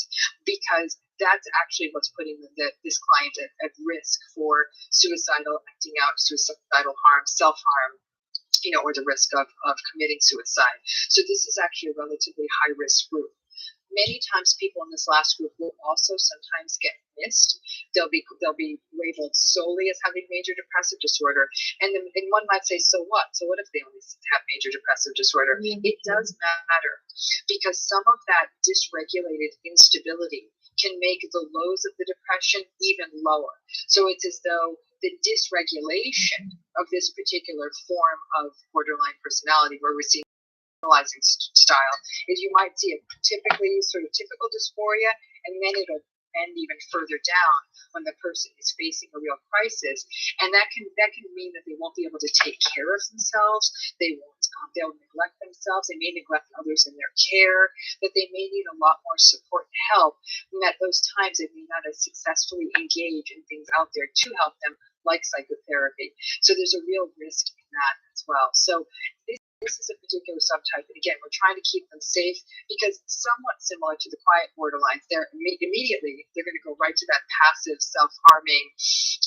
because that's actually what's putting this client at risk for suicidal acting out, suicidal harm, self-harm, or the risk of committing suicide. So this is actually a relatively high-risk group. Many times people in this last group will also sometimes get missed. They'll be labeled solely as having major depressive disorder. And one might say, so what? So what if they only have major depressive disorder? It does matter because some of that dysregulated instability can make the lows of the depression even lower. So it's as though the dysregulation of this particular form of borderline personality, where we're seeing style, is you might see a typical dysphoria, and then it'll end even further down when the person is facing a real crisis, and that can mean that they won't be able to take care of themselves. They'll neglect themselves. They may neglect others in their care. That they may need a lot more support and help. And at those times, they may not as successfully engage in things out there to help them, like psychotherapy. So there's a real risk in that as well. So this is a particular subtype, and again, we're trying to keep them safe because somewhat similar to the quiet borderlines, they're going to go right to that passive, self-harming,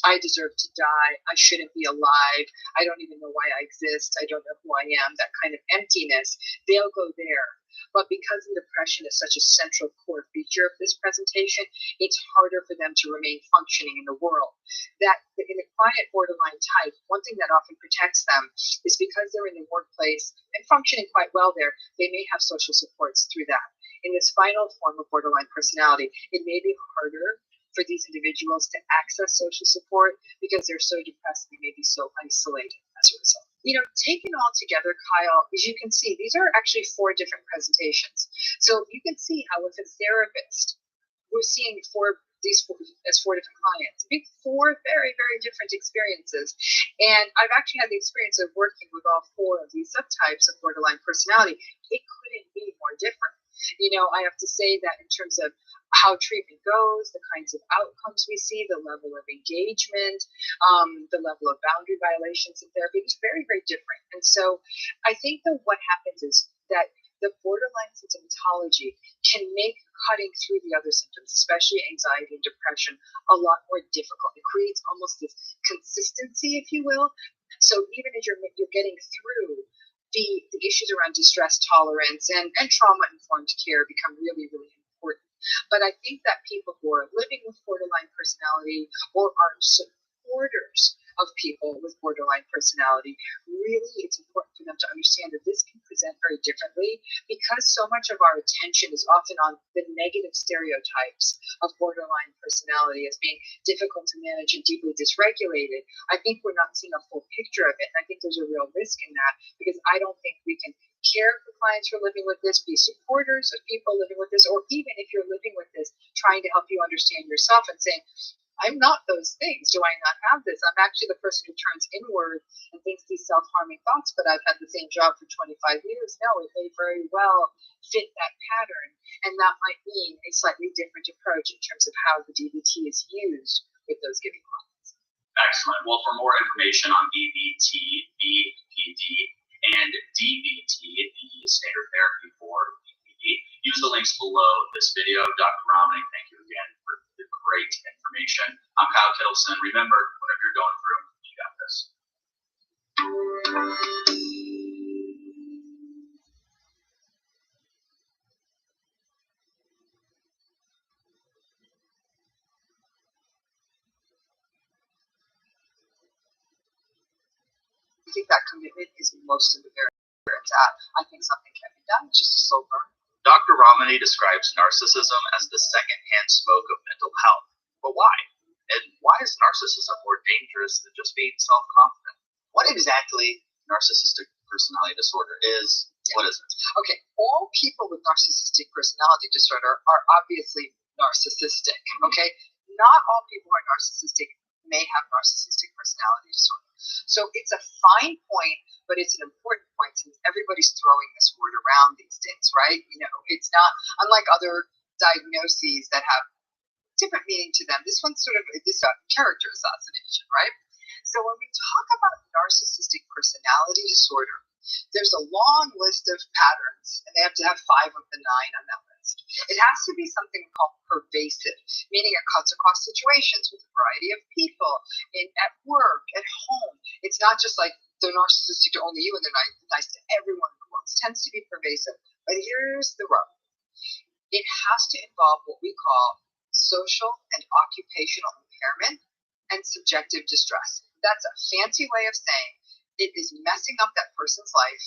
I deserve to die, I shouldn't be alive, I don't even know why I exist, I don't know who I am, that kind of emptiness, they'll go there. But because the depression is such a central core feature of this presentation, it's harder for them to remain functioning in the world. That in the quiet borderline type, one thing that often protects them is because they're in the workplace and functioning quite well there, they may have social supports through that. In this final form of borderline personality, it may be harder for these individuals to access social support because they're so depressed, they may be so isolated as a result. Taken all together, Kyle, as you can see, these are actually 4 different presentations. So you can see how with a therapist, we're seeing these 4 different clients. 4 very, very different experiences. And I've actually had the experience of working with all 4 of these subtypes of borderline personality. It couldn't be more different. I have to say that in terms of how treatment goes, the kinds of outcomes we see, the level of engagement, the level of boundary violations in therapy is very, very different. And so I think that what happens is that the borderline symptomatology can make cutting through the other symptoms, especially anxiety and depression, a lot more difficult. It creates almost this consistency, if you will. So even as you're getting through, the issues around distress tolerance and trauma-informed care become really, really important. But I think that people who are living with borderline personality or are supporters of people with borderline personality, really it's important for them to understand that this can present very differently because so much of our attention is often on the negative stereotypes of borderline personality as being difficult to manage and deeply dysregulated. I think we're not seeing a full picture of it, and I think there's a real risk in that because I don't think we can care for clients who are living with this, be supporters of people living with this, or even if you're living with this, trying to help you understand yourself and saying, I'm not those things. Do I not have this? I'm actually the person who turns inward and thinks these self-harming thoughts, but I've had the same job for 25 years. No, it may very well fit that pattern. And that might mean a slightly different approach in terms of how the DBT is used with those giving clients. Excellent. Well, for more information on DBT, BPD, and DBT, the standard therapy for BPD, use the links below this video. Dr. Ramani, thank you again for the great information. I'm Kyle Kittleson. Remember, whatever you're going through, you got this. I think that commitment is most of the very where it's at. I think something can be done. It's just a slow burn. Dr. Ramani describes narcissism as the secondhand smoke of mental health. But why? And why is narcissism more dangerous than just being self-confident? What exactly narcissistic personality disorder is, what is it? Okay, all people with narcissistic personality disorder are obviously narcissistic. Okay, not all people who are narcissistic may have narcissistic personality disorder. So it's a fine point, but it's an important point since everybody's throwing this word around these days, right? You know, it's not unlike other diagnoses that have different meaning to them. This one's sort of this character assassination, right? So when we talk about narcissistic personality disorder, there's a long list of patterns, and they have to have 5 of the 9 on that list. It has to be something called pervasive, meaning it cuts across situations with a variety of people, at work, at home. It's not just like they're narcissistic to only you and they're nice to everyone in the world. It tends to be pervasive. But here's the rub. It has to involve what we call social and occupational impairment and subjective distress. That's a fancy way of saying it is messing up that person's life.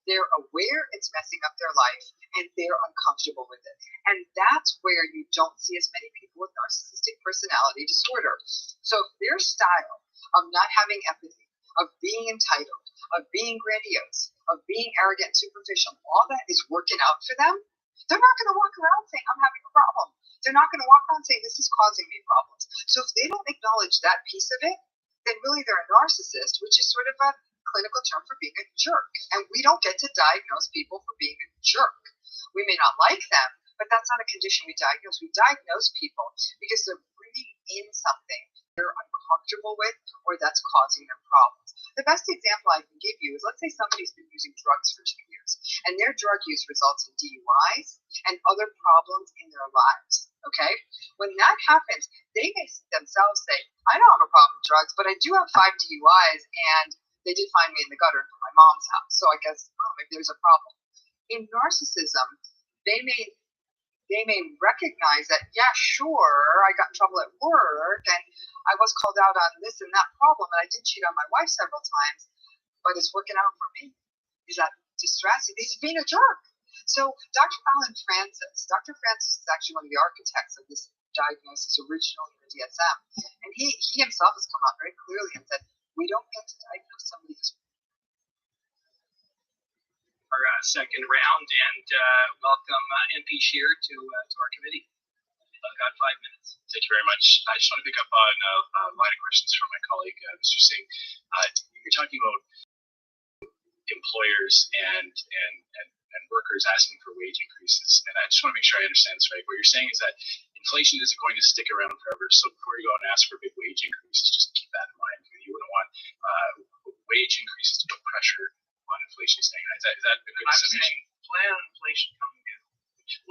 They're aware it's messing up their life, and they're uncomfortable with it. And that's where you don't see as many people with narcissistic personality disorder. So their style of not having empathy, of being entitled, of being grandiose, of being arrogant, superficial, all that is working out for them. They're not going to walk around saying, I'm having a problem. They're not going to walk around saying, this is causing me problems. So if they don't acknowledge that piece of it, then really they're a narcissist, which is sort of a clinical term for being a jerk. And we don't get to diagnose people for being a jerk. We may not like them, but that's not a condition we diagnose. We diagnose people because they're bringing in something they're uncomfortable with or that's causing them problems. The best example I can give you is, let's say somebody's been using drugs for 2 years and their drug use results in DUIs and other problems in their lives. Okay? When that happens, they may themselves say, I don't have a problem with drugs, but I do have 5 DUIs and they did find me in the gutter from my mom's house. So I guess, maybe there's a problem. In narcissism, they may recognize that, yeah, sure, I got in trouble at work and I was called out on this and that problem and I did cheat on my wife several times, but it's working out for me. Is that distress? He's being a jerk. So Dr. Alan Francis is actually one of the architects of this diagnosis originally in the DSM. And he himself has come out very clearly and said, we don't get to diagnose somebody this way. Our second round, and welcome MP Scheer to our committee. I've got 5 minutes. Thank you very much. I just want to pick up on a line of questions from my colleague, Mr. Singh. You're talking about employers and workers asking for wage increases, and I just want to make sure I understand this right. What you're saying is that inflation isn't going to stick around forever, so before you go and ask for big wage increases, just keep that in mind. You wouldn't want wage increases to put pressure on inflation staying high. Is that a good summation? Plan on inflation coming down.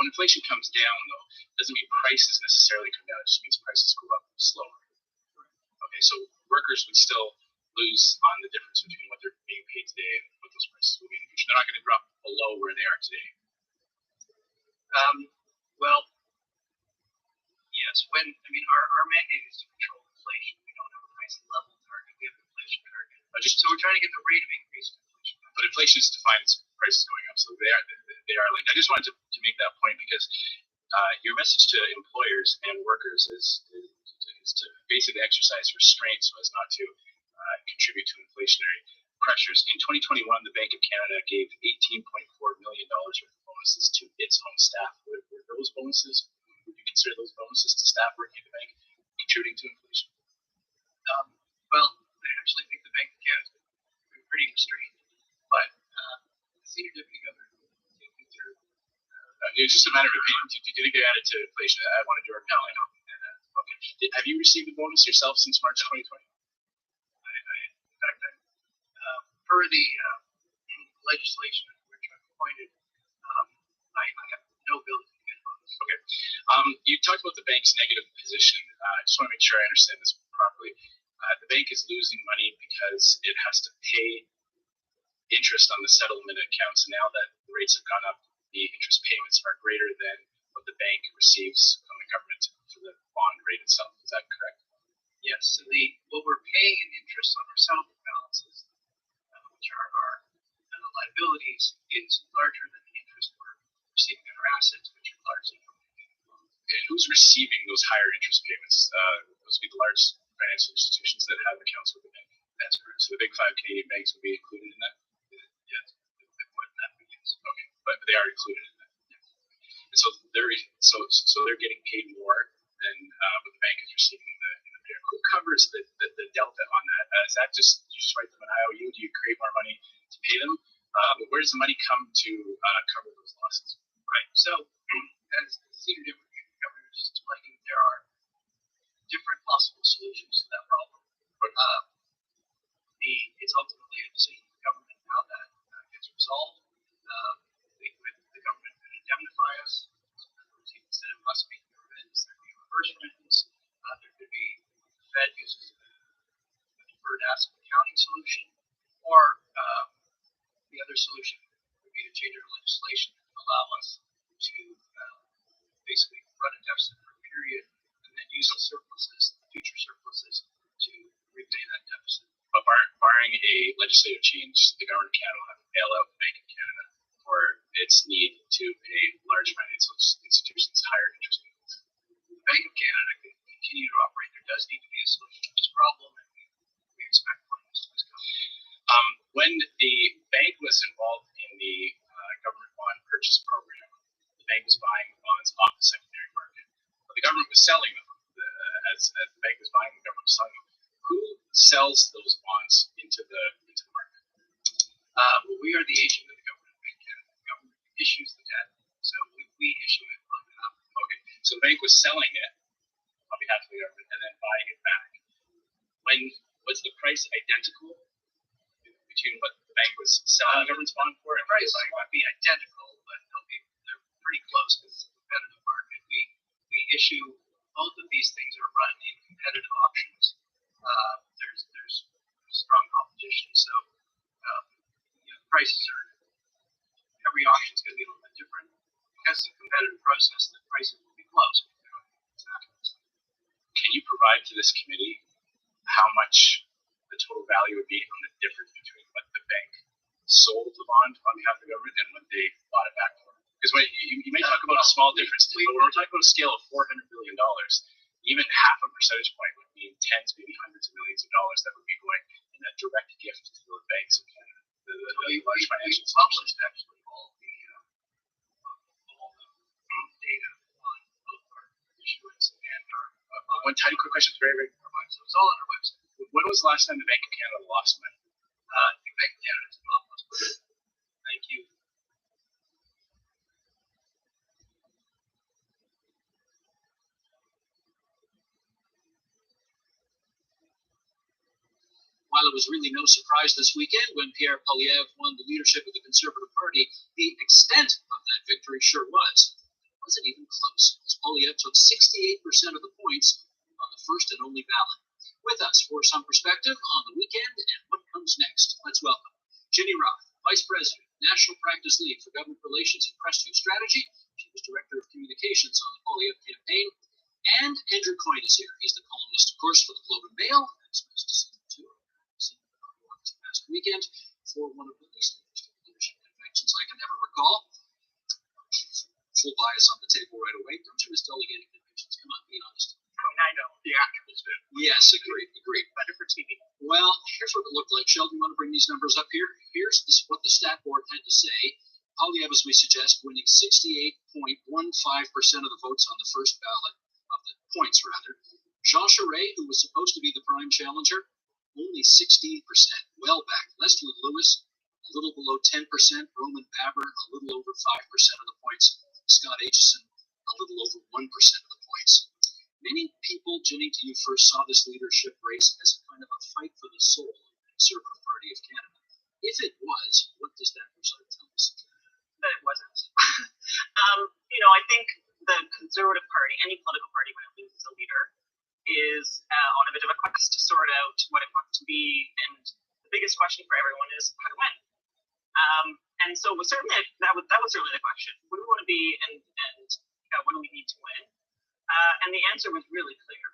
When inflation comes down, though, doesn't mean prices necessarily come down. It just means prices go up slower. Okay, so workers would still lose on the difference between what they're being paid today and what those prices will be in the future. They're not going to drop below where they are today. Well, yes. Our mandate is to control inflation. We don't have a price level target. We have an inflation target. So we're trying to get the rate of increase in inflation. But inflation is defined as prices going up, so they are linked. I just wanted to make that point because your message to employers and workers is to basically exercise restraint so as not to contribute to inflationary pressures. In 2021, the Bank of Canada gave $18.4 million worth of bonuses to its own staff. Were those bonuses, would you consider those bonuses to staff working at the bank contributing to inflation? Well, I actually think the Bank of Canada has been pretty restrained, but the senior deputy governor will take me through. It's just a matter of opinion. Do you think they added to inflation? I wanted your opinion. No, I don't think that. Okay. Have you received a bonus yourself since March 2020? In fact, per the legislation which I've appointed, I have no ability to get a bonus. Okay. You talked about the bank's negative position. I just want to make sure I understand this properly. The bank is losing money because it has to pay interest on the settlement accounts. Now that the rates have gone up, the interest payments are greater than what the bank receives from the government for the bond rate itself. Is that correct? Yes. So what we're paying in interest on our settlement balances, which are our liabilities, is larger than the interest we're receiving on our assets, which are largely from the loans. Okay. Who's receiving those higher interest payments? Those would be the large financial institutions that have accounts with the bank. That's correct. So the big 5 Canadian banks would be included in that? Yeah. revenue? Do you create more money to pay them? Where does the money come to cover those losses? Right. So, as Senior Deputy Governor is explaining, there are different possible solutions to that problem. It's ultimately a decision of the government how that gets resolved. The government could indemnify us. Instead of us being the remittance, there could be a reverse remittance. There could be the Fed uses a deferred asset accounting solution, or the other solution would be to change our legislation and allow us to basically run a deficit for a period and then use those surpluses, future surpluses, to repay that deficit. But barring a legislative change, the government of Canada will have to bail out the Bank of Canada for its need to pay large financial institutions higher interest rates. The Bank of Canada can continue to operate. There does need to be a solution to this problem, and we expect one of those to come. When the bank was involved in the government bond purchase program, the bank was buying bonds off the secondary market, but the government was selling them. As the bank was buying, the government was selling them. Who sells those bonds into the market? Well, we are the agent of the government of Bank Canada. The government issues the debt, so we issue it on behalf of the bank. Okay, so the bank was selling it on behalf of the government and then buying it back. When was the price identical between what the bank was selling the government's bond for? The price won't be identical, but they're pretty close because it's a competitive market. We issue both of these things are run in competitive auctions. There's strong competition, so prices are, every auction is going to be a little bit different. Because it's a competitive process, the prices will be close. Can you provide to this committee how much the total value would be on the difference between what the bank sold the bond on behalf of the government and what they bought it back for? Because when you may talk about a small difference, but when we're talking about a scale of $400 billion, even half a percentage point would mean tens, maybe hundreds of millions of dollars that would be going in a direct gift to the banks of Canada. The large financial published actually all the data on both our issuance and our. One tiny quick question, very, very quick. So it's all on our website. When was the last time the Bank of Canada lost money? The Bank of Canada has not lost money. Thank you. While it was really no surprise this weekend when Pierre Poilievre won the leadership of the Conservative Party, the extent of that victory sure was. It wasn't even close, as Poilievre took 68% of the points on the first and only ballot. With us for some perspective on the weekend and what comes next, let's welcome Ginny Roth, Vice President, National Practice Lead for Government Relations at Crestview Strategy. She was Director of Communications on the Poilievre campaign. And Andrew Coyne is here. He's the columnist, of course, for the Globe and Mail. It's nice to see him too. Past weekend for one of the least interesting leadership conventions I can ever recall. Full bias on the table right away. Don't you miss delegating conventions? Come on, be honest. I mean, I know the actor was good. Yes, agreed. Better for TV. Well, here's what it looked like. Sheldon, you want to bring these numbers up here? Here's what the stat board had to say. Poilievre, as we suggest, winning 68.15% of the votes on the first ballot, of the points rather. Jean Charest, who was supposed to be the prime challenger, only 16%, well back. Leslie Lewis, a little below 10%. Roman Baber, a little over 5% of the points. Scott Aitchison, a little over 1% of the points. Many people, Ginny, to you first saw this leadership race as a kind of a fight for the soul of the Conservative Party of Canada. If it was, what does that result tell us? That it wasn't. I think the Conservative Party, any political party when it loses a leader, is on a bit of a quest to sort out what it wants to be, and the biggest question for everyone is how to win. And so certainly that was certainly the question: what do we want to be, and what do we need to win? And the answer was really clear.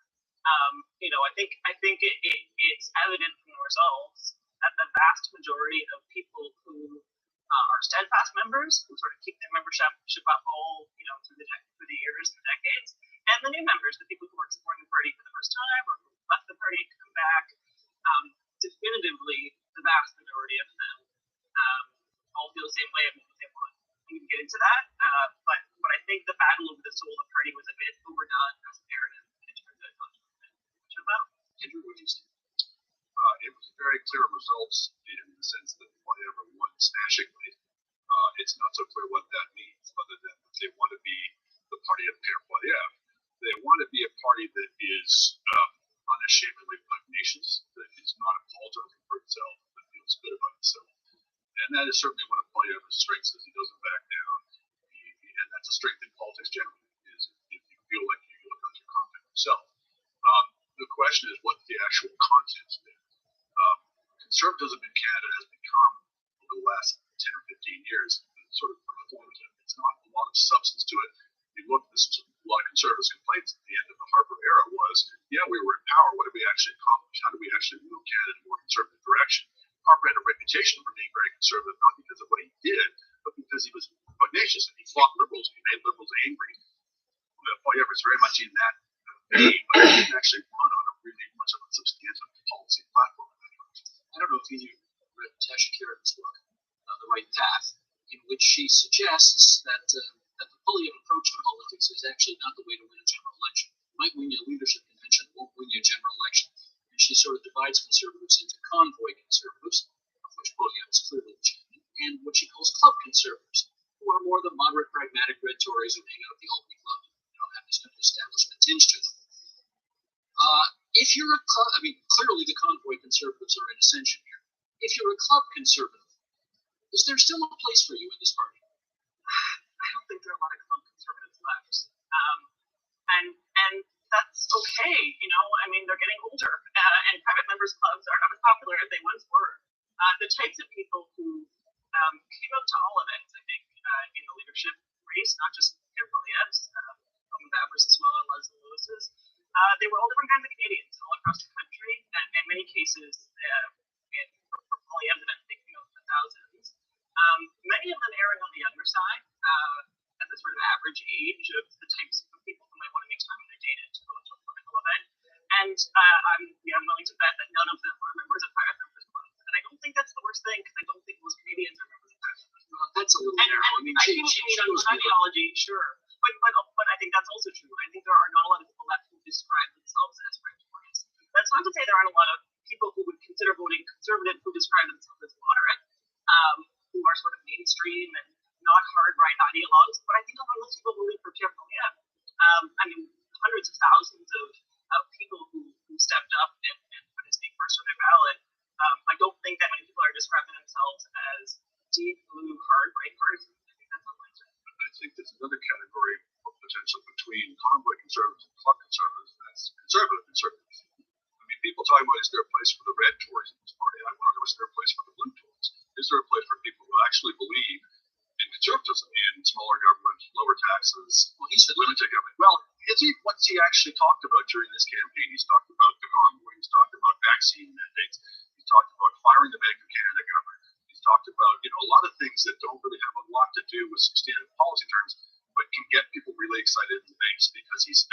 I think it's evident from the results that the vast majority of people who are steadfast members, who sort of keep their membership up all through the years and the decades, and the new members, the people who are supporting the party for the first time or who left the party to come back, definitively the vast majority of them all feel the same way about what they want. We can get into that, but I think the battle over the soul of the party was a bit overdone as a narrative, and it turned out not to be much about. Andrew, what do you say? It was a very clear results in the sense that whatever won nationally, it's not so clear what that means, other than they want to be the party of Pierre Poilievre. They want to be a party that is unashamedly pugnacious, that is not apologizing for itself, that feels good about itself. And that is certainly one of Poilievre's strengths, is he doesn't back down. And that's a strength in politics generally, is if you feel like you're confident in yourself. The question is what the actual content is. Conservatism in Canada has become, over the last 10 or 15 years, sort of performative. It's not a lot of substance to it. You look, this is a lot of conservatives' complaints at the end of the Harper era was, yeah, we were in power. What did we actually accomplish? How did we actually move Canada in a more conservative direction? Harper had a reputation for being very conservative, not because of what he did, but because he was pugnacious and he fought liberals and he made liberals angry. Poilievre is very much in that vein, but he didn't actually run on a really much of a substantive policy platform. I don't know if you read Tasha Kieran's book, The Right Path, in which she suggests that the Poilievre approach to politics is actually not the way to win a general election. It might win you a leadership convention, it won't win you a general election. And she sort of divides conservatives into convoy conservatives, of which Poilievre is clearly the champion, and what she calls club conservatives, who are more the moderate, pragmatic red Tories who hang out at the Albany Club, have this kind of establishment tinge to them. If you're a club, I mean, clearly the convoy conservatives are in ascension here. If you're a club conservative, is there still a place for you in this party? I don't think there are a lot of club conservatives left. And that's okay, I mean, they're getting older, and private members clubs are not as popular as they once were. The types of people who came up to all of it, I think, in the leadership race, not just Pierre Poilievre's, that versus Small and Leslie Lewis's, they were all different kinds of Canadians all across the country, and in many cases, for Poilievre, I'm thinking of the thousands. Many of them erring on the younger side, at the sort of average age of the types of people who might want to make time in their day to go to a political event. And I'm willing to bet that none of them are members of private members clubs. And I don't think that's the worst thing, because I don't think most Canadians are members of private members clubs. That's a little narrow. I mean, I see what you mean on ideology, sure. But I think that's also true. I think there are not a lot of people left who describe themselves as right Tories. That's not to say there aren't a lot of people who would consider voting conservative who describe themselves as moderate, who are sort of mainstream and not hard right ideologues. But I think a lot of those people voted for Pierre Poilievre. I mean, hundreds of thousands of people who stepped up and put his name first on their ballot. I don't think that many people are describing themselves as deep blue hard right partisans. I think that's unlikely. I think there's another category of potential between convoy conservatives and club conservatives, and that's conservative conservatives. I mean, people talking about, is there a place for the red Tories in this party? I wonder, is there a place for the blue Tories? Is there a place for people who actually believe in conservatism, in smaller government, lower taxes, limited government? Well, what's he actually talked about during this campaign? He's talked about the convoy, he's talked about vaccine mandates, he's talked about firing the Bank of Canada governor, he's talked about, a lot of things that don't really have a lot to do with substantive policy terms, but can get people really excited in the base, because he's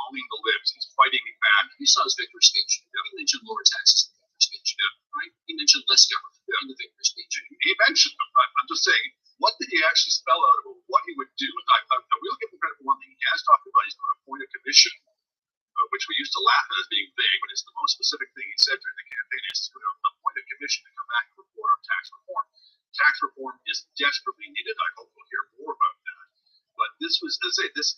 owning the libs, he's fighting back. You saw his victory speech. He mentioned lower taxes in the victory speech, right? He mentioned less government in the victory speech. He mentioned them. I'm just saying, what did he actually spell out about what he would do? I will give him credit for one thing. He has talked about he's going to appoint a commission, which we used to laugh at as being vague, but it's the most specific thing he said during the campaign. Is he's going to appoint a commission to come back and report on tax reform. Tax reform is desperately needed. I hope we'll hear more about that. But this was, as I say, this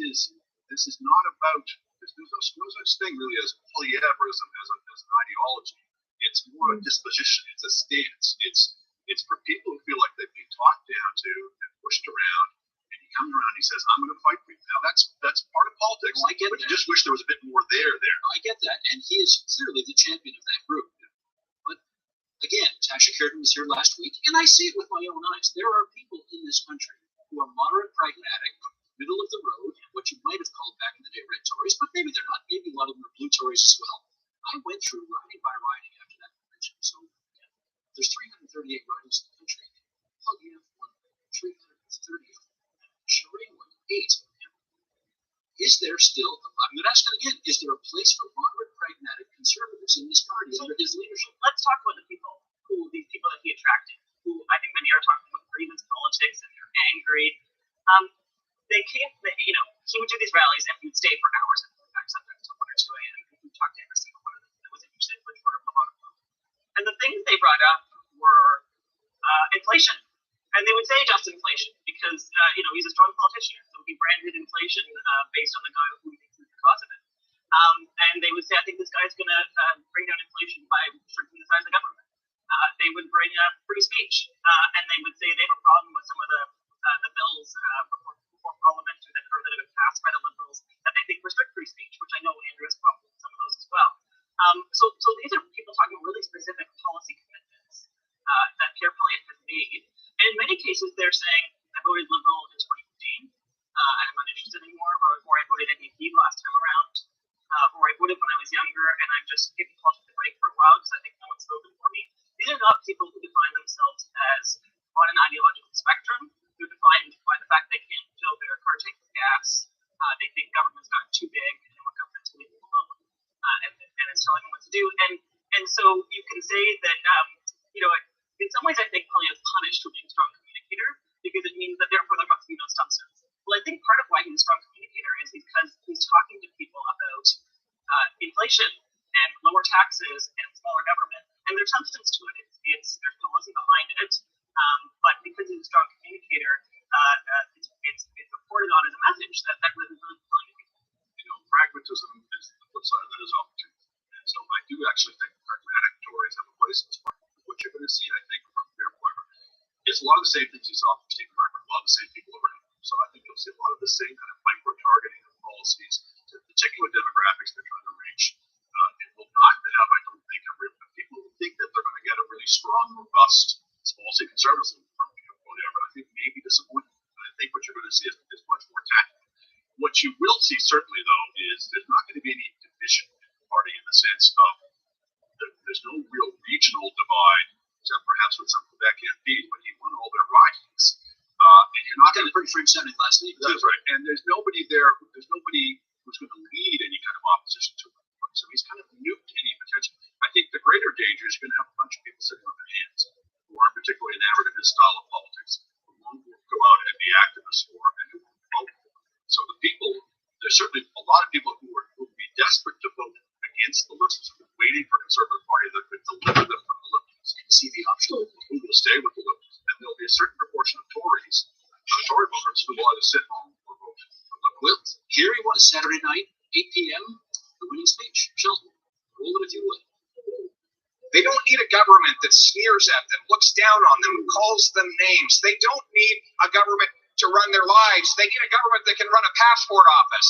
is not about. There's no such thing really as Poilievreism as an ideology. It's more a disposition. It's a stance. It's for people who feel like they've been talked down to and pushed around, and he comes around and he says, "I'm going to fight for you." Now that's part of politics. Well, I get but that. You just wish there was a bit more there. I get that, and he is clearly the champion of that group. But again, Tasha Kieran was here last week, and I see it with my own eyes. There are people in this country who are moderate, pragmatic, middle of the road, what you might have called back in the day red Tories, but maybe they're not. Maybe a lot of them are blue Tories as well. I went through riding by riding after that convention. So there's 338 ridings in the country. Poilievre won 330 of them. Charest won 8 of them. Is there still, I'm going to ask it again, is there a place for moderate, pragmatic conservatives in this party under his leadership? Let's talk about these people that he attracted, who I think many are talking about grievance politics and they're angry. They came, he would do these rallies and he would stay for hours and go back sometimes till 1 or 2 a.m. He would talk to every single one of them that was interested, which were a lot of them. inflation. And they would say just inflation because, he's a strong politician. So he branded inflation based on the guy who he thinks is the cause of it. And they would say, I think this guy's going to bring down inflation by shrinking the size of government. They would bring up free speech. And they would say they have a problem with some of the bills before Parliament that have been passed by the Liberals that they think restrict free speech, which I know Andrew has problems with some of those as well. So these are people talking really specific policy commitments that Pierre Poilievre has made. And in many cases, they're saying, I voted Liberal in 2015, and I'm not interested anymore, or I voted NDP last time around, or I voted when I was younger, and I'm just giving politics a break for a while because I think no one's voted for me. These are not people who define themselves as on an ideological spectrum. They're defined by the fact they can't fill their car tank with gas. They think government's gotten too big, and they want government to leave them alone, and it's telling them what to do. And so you can say that, in some ways, I think Poilievre is punished for being a strong communicator because it means that therefore there must be no substance. Well, I think part of why he's a strong communicator is because he's talking to people about inflation and lower taxes and smaller government, and there's substance to it. There's policy behind it, but because he's a strong communicator, it's reported on as a message that really telling people. Pragmatism is the flip side of that is opportunity. And so I do actually think pragmatic Tories have a place in this market. What you're going to see, I think, from Pierre Poilievre, it's a lot of the same things you saw from Stephen Harper, a lot of the same people around him. So I think you'll see a lot of the same kind of micro-targeting of policies to particular demographics they're trying to reach. It will not have, I don't think, people who think that they're going to get a really strong, robust policy conservatism from Pierre Poilievre. I think maybe disappointing. I think what you're going to see is much more tactical. What you will see, certainly, though, is there's not going to be any division in the party in the sense of there's no real regional divide, except perhaps with some Quebec MPs, but he won all their ridings. And you're not going to pretty frame sounding last week. That's right. And there's nobody there. There's nobody who's going to lead any kind of opposition to him. So he's kind of nuked any potential. I think the greater danger is you're going to have a bunch of people sitting on their hands who aren't particularly enamored in his style of politics, who won't go out and be activists for him and who won't vote for him. So the people, there's certainly a lot of people who would be desperate to vote against the Liberals, who are waiting for a Conservative Party that could deliver them from the Liberals. You can see the option who will stay with the Liberals. And there'll be a certain proportion of Tories, Tory voters, who will either sit home or vote for the Liberals. Well, here he was, Saturday night, 8 p.m., the winning speech. Sheldon, roll it if you would. They don't need a government that sneers at them, looks down on them, calls them names. They don't need a government to run their lives. They need a government that can run a passport office.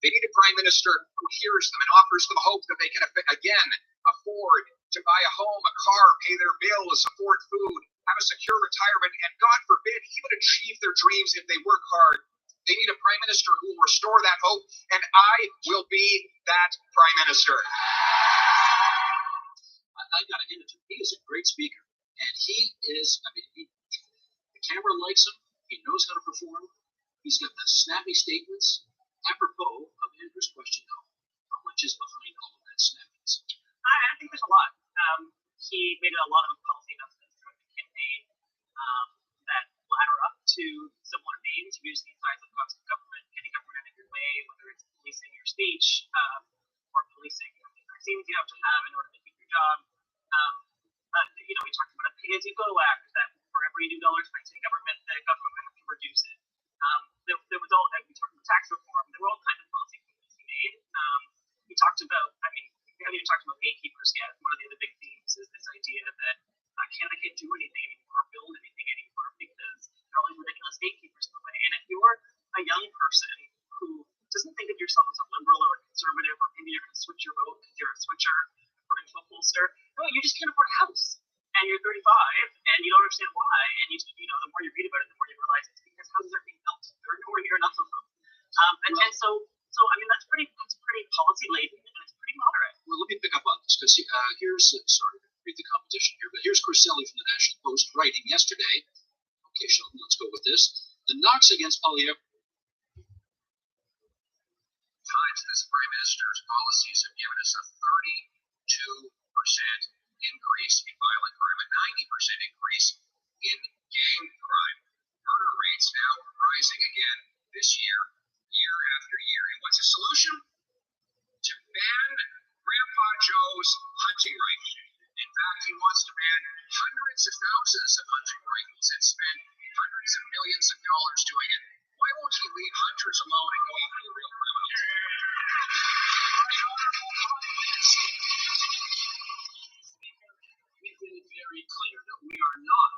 They need a prime minister who hears them and offers them hope that they can, again, afford to buy a home, a car, pay their bills, afford food, have a secure retirement, and God forbid, even achieve their dreams if they work hard. They need a prime minister who will restore that hope, and I will be that prime minister. I got to hand it to him. He is a great speaker. And he is, the camera likes him. He knows how to perform. He's got the snappy statements. Apropos of Andrew's question, though, how much is behind all of that snappiness? I think there's a lot. He made a lot of policy announcements during the campaign that ladder up to similar themes, using the size of cost of government, getting government out of your way, whether it's policing your speech or policing how many vaccines you have to have in order to keep your job. We talked about a pay-as-you-go act that for every new dollar spent in government, the government would have to reduce it. There was all, we talked about tax reform. There were all kinds of policy commitments he made. He talked about, we haven't even talked about gatekeepers yet. One of the other big themes is this idea that Canada can't do anything anymore, build anything anymore, because there are all these ridiculous gatekeepers in the way. And if you're a young person who doesn't think of yourself as a liberal or a conservative, or maybe you're going to switch your vote because you're a switcher according to a pollster, no, you just can't afford a house. And you're 35, and you don't understand why. And the more you read about it, the more you realize it's because houses are being built. There are nowhere near enough of them. So that's pretty policy laden, and it's pretty moderate. Well, let me pick up on this because here's sorry to read the competition here, but here's Chris Selly from the National Post writing yesterday. Okay, Sheldon, let's go with this. The knocks against Poilievre. Times this prime minister's policies have given us a 32% increase in violent crime, a 90% increase in gang crime. Murder rates now rising again this year, year after year. And what's the solution? To ban Grandpa Joe's hunting rifle. In fact, fact, he wants to ban hundreds of thousands of hunting rifles and spend hundreds of millions of dollars doing it. Why won't he leave hunters alone and go after the real criminals? We've been very clear that we are not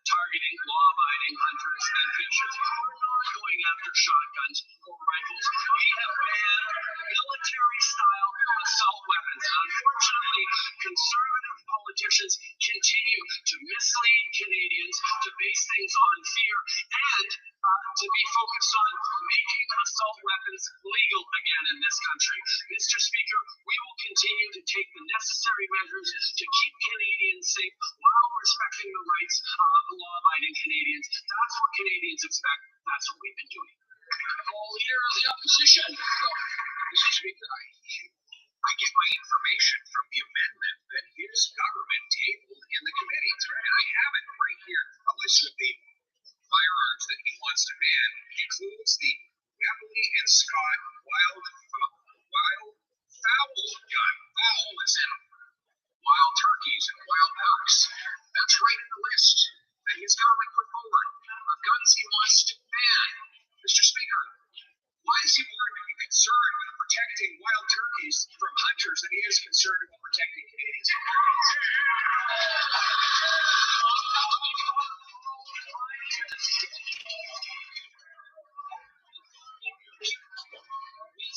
targeting law-abiding hunters and fishers. We're not going after shotguns or rifles. We have banned military-style assault weapons. Unfortunately, conservative politicians continue to mislead Canadians, to base things on fear, and to be focused on making assault weapons legal again in this country. Mr. Speaker, we will continue to take the necessary measures to keep Canadians safe while respecting the rights of law-abiding Canadians. That's what Canadians expect. That's what we've been doing. Leader of the opposition. Well, Mr. Speaker, I get my information from the amendment that his government tabled in the committees, right? And I have it right here. A list of the firearms that he wants to ban includes the Webley and Scott wild fowl gun. Fowl is in wild turkeys and wild ducks. That's right in the list that his government put forward of guns he wants to ban. Mr. Speaker, why is he more concerned with protecting wild turkeys from hunters than he is concerned about protecting Canadians from turkeys? We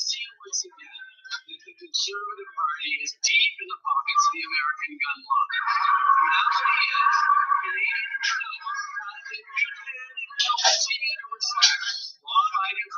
see once again that the Conservative Party is deep in the pockets of the American gun lobby. The reality is, Canadians know that we can continue to respect law-abiding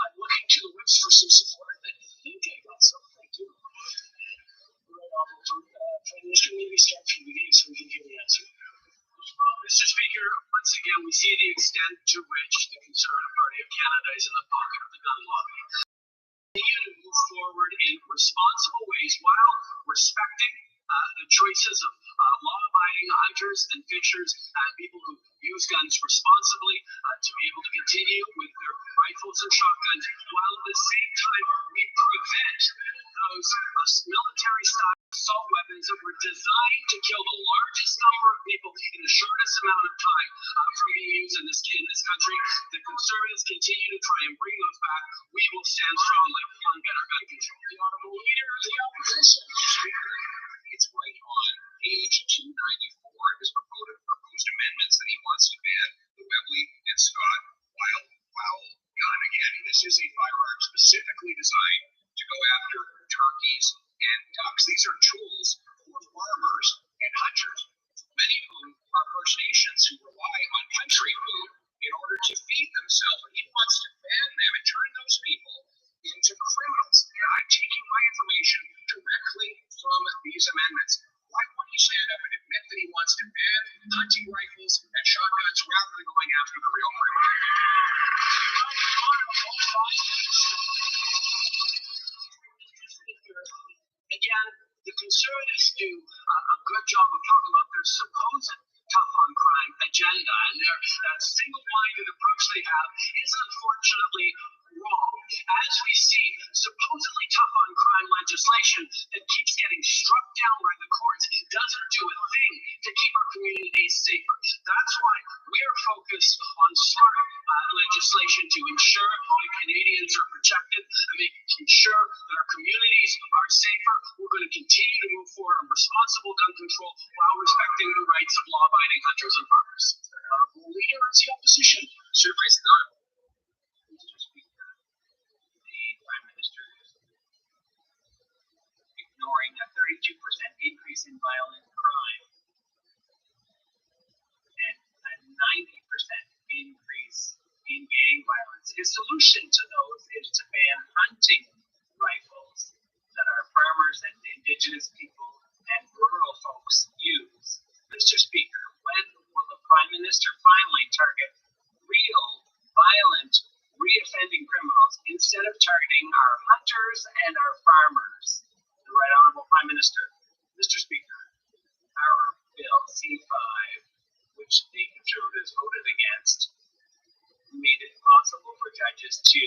I'm looking to the whips for some support. I think I got some. Thank you. Prime Minister, maybe start from the beginning so we can hear the answer. Mr. Speaker, once again, we see the extent to which the Conservative Party of Canada is in the pocket of the gun lobby. Continue to move forward in responsible ways while respecting the choices of law-abiding hunters and fishers and people who use guns responsibly to be able to continue with their rifles and shotguns, while at the same time we prevent those military-style assault weapons that were designed to kill the largest number of people in the shortest amount of time from being used in this country. The Conservatives continue to try and bring those back. We will stand strongly on better gun control. The Honourable Leader of the Opposition. Speaker, it's right on page 294 of his proposed amendments that he wants to ban the Webley and Scott wild fowl gun. Again, this is a firearm specifically designed to go after turkeys and ducks. These are tools for farmers and hunters, many of whom are First Nations who rely on country food in order to feed themselves. And he wants to ban them and turn those people into criminals. And I'm taking my information directly from these amendments. Why won't he stand up and admit that he wants to ban hunting rifles and shotguns rather than going after the real criminals? Again, the Conservatives do a good job of talking about their supposed tough on crime agenda, and that single-minded approach they have is unfortunately wrong. As we see, supposedly tough on crime legislation that keeps getting struck down by the courts doesn't do a thing to keep our communities safer. That's why we're focused on smart legislation to ensure that Canadians are protected and making sure that our communities are safer. We're going to continue to move forward on responsible gun control while respecting the rights of law-abiding hunters and farmers. Leader of the Opposition. Surveys done. Mr. Speaker, the Prime Minister is ignoring a 32% increase in violent crime and a 90% increase in gang violence. His solution to those is to ban hunting rifles that our farmers and Indigenous people and rural folks use. Mr. Speaker, when will the Prime Minister finally target targeting our hunters and our farmers. The Right Honorable Prime Minister. Mr. Speaker, our Bill C5, which the Conservatives voted against, made it possible for judges to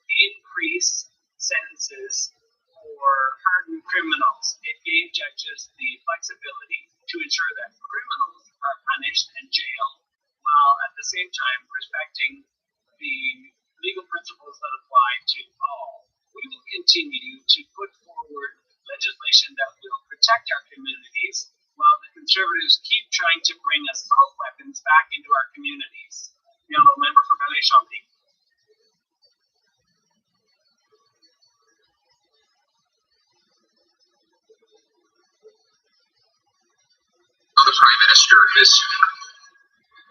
increase sentences for hardened criminals. It gave judges the flexibility to ensure that criminals are punished and jailed, while at the same time respecting the legal principles that apply to all. We will continue to put forward legislation that will protect our communities, while the Conservatives keep trying to bring assault weapons back into our communities. The Honourable Member for Vallée-Chambly. The Prime Minister has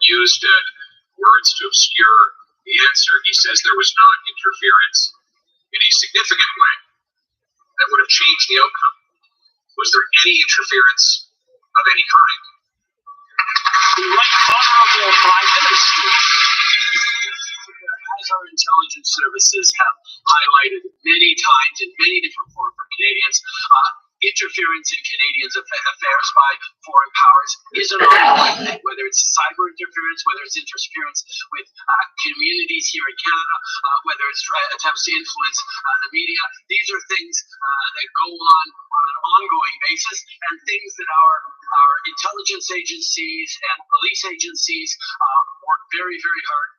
used words to obscure the answer. He says there was not interference in a significant way that would have changed the outcome. Was there any interference of any kind? The Right Honourable Prime Minister. As our intelligence services have highlighted many times in many different forms for Canadians, interference in Canadians' affairs by foreign powers is an ongoing thing, whether it's cyber interference, whether it's interference with communities here in Canada, whether it's attempts to influence the media. These are things that go on an ongoing basis, and things that our intelligence agencies and police agencies work very, very hard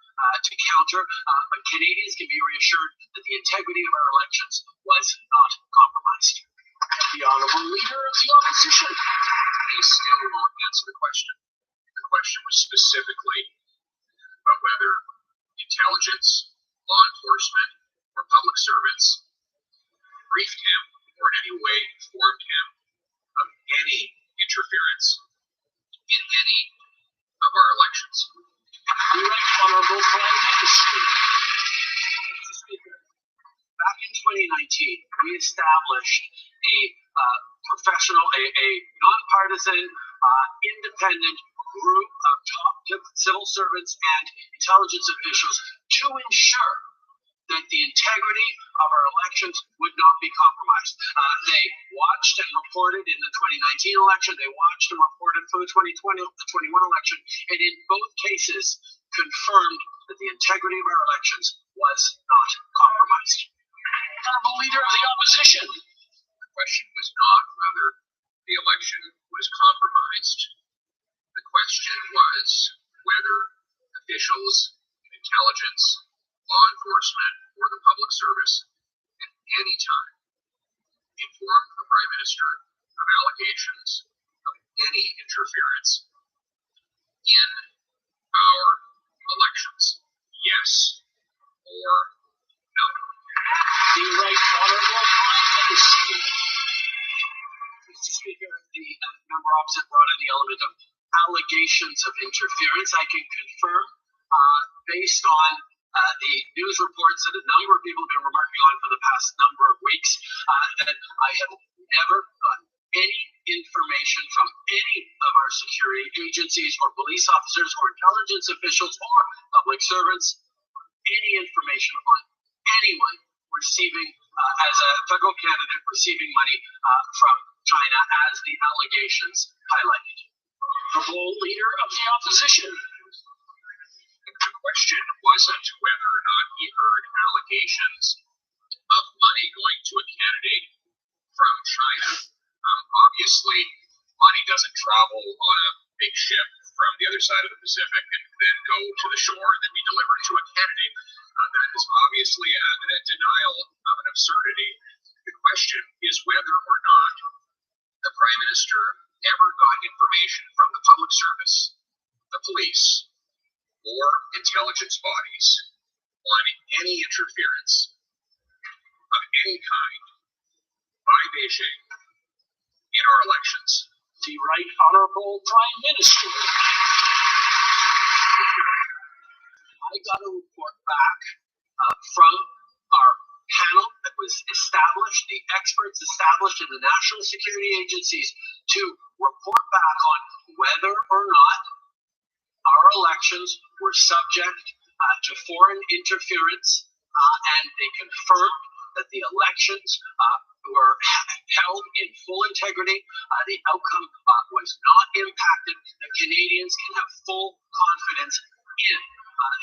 to counter, but Canadians can be reassured that the integrity of our elections was not compromised. The Honourable Leader of the Opposition. He still won't answer the question. The question was specifically about whether intelligence, law enforcement, or public servants briefed him or in any way informed him of any interference in any of our elections. The Right Honourable Prime Minister. Mr. Speaker, back in 2019, we established a professional, a nonpartisan, independent group of top civil servants and intelligence officials to ensure that the integrity of our elections would not be compromised. They watched and reported in the 2019 election, they watched and reported for the 2021 election, and in both cases confirmed that the integrity of our elections was not compromised. Honourable Leader of the Opposition. The question was not whether the election was compromised. The question was whether officials, intelligence, law enforcement, or the public service at any time informed the Prime Minister of allegations of any interference in our elections. Yes or no? The Right Honourable Prime Minister. Mr. Speaker, the member opposite brought in the element of allegations of interference. I can confirm, based on the news reports that a number of people have been remarking on for the past number of weeks, that I have never gotten any information from any of our security agencies or police officers or intelligence officials or public servants, any information on anyone receiving, as a federal candidate, receiving money from China, as the allegations highlighted. The Leader of the Opposition. The question wasn't whether or not he heard allegations of money going to a candidate from China. Obviously, money doesn't travel on a big ship from the other side of the Pacific and then go to the shore and then be delivered to a candidate. That is obviously a denial of an absurdity. The question is whether or not the Prime Minister ever got information from the public service, the police, or intelligence bodies on any interference of any kind by Beijing in our elections. The Right Honourable Prime Minister. I got a report back from our panel that was established, the experts established in the national security agencies, to report back on whether or not our elections were subject to foreign interference, and they confirmed that the elections were held in full integrity. The outcome was not impacted. The Canadians can have full confidence in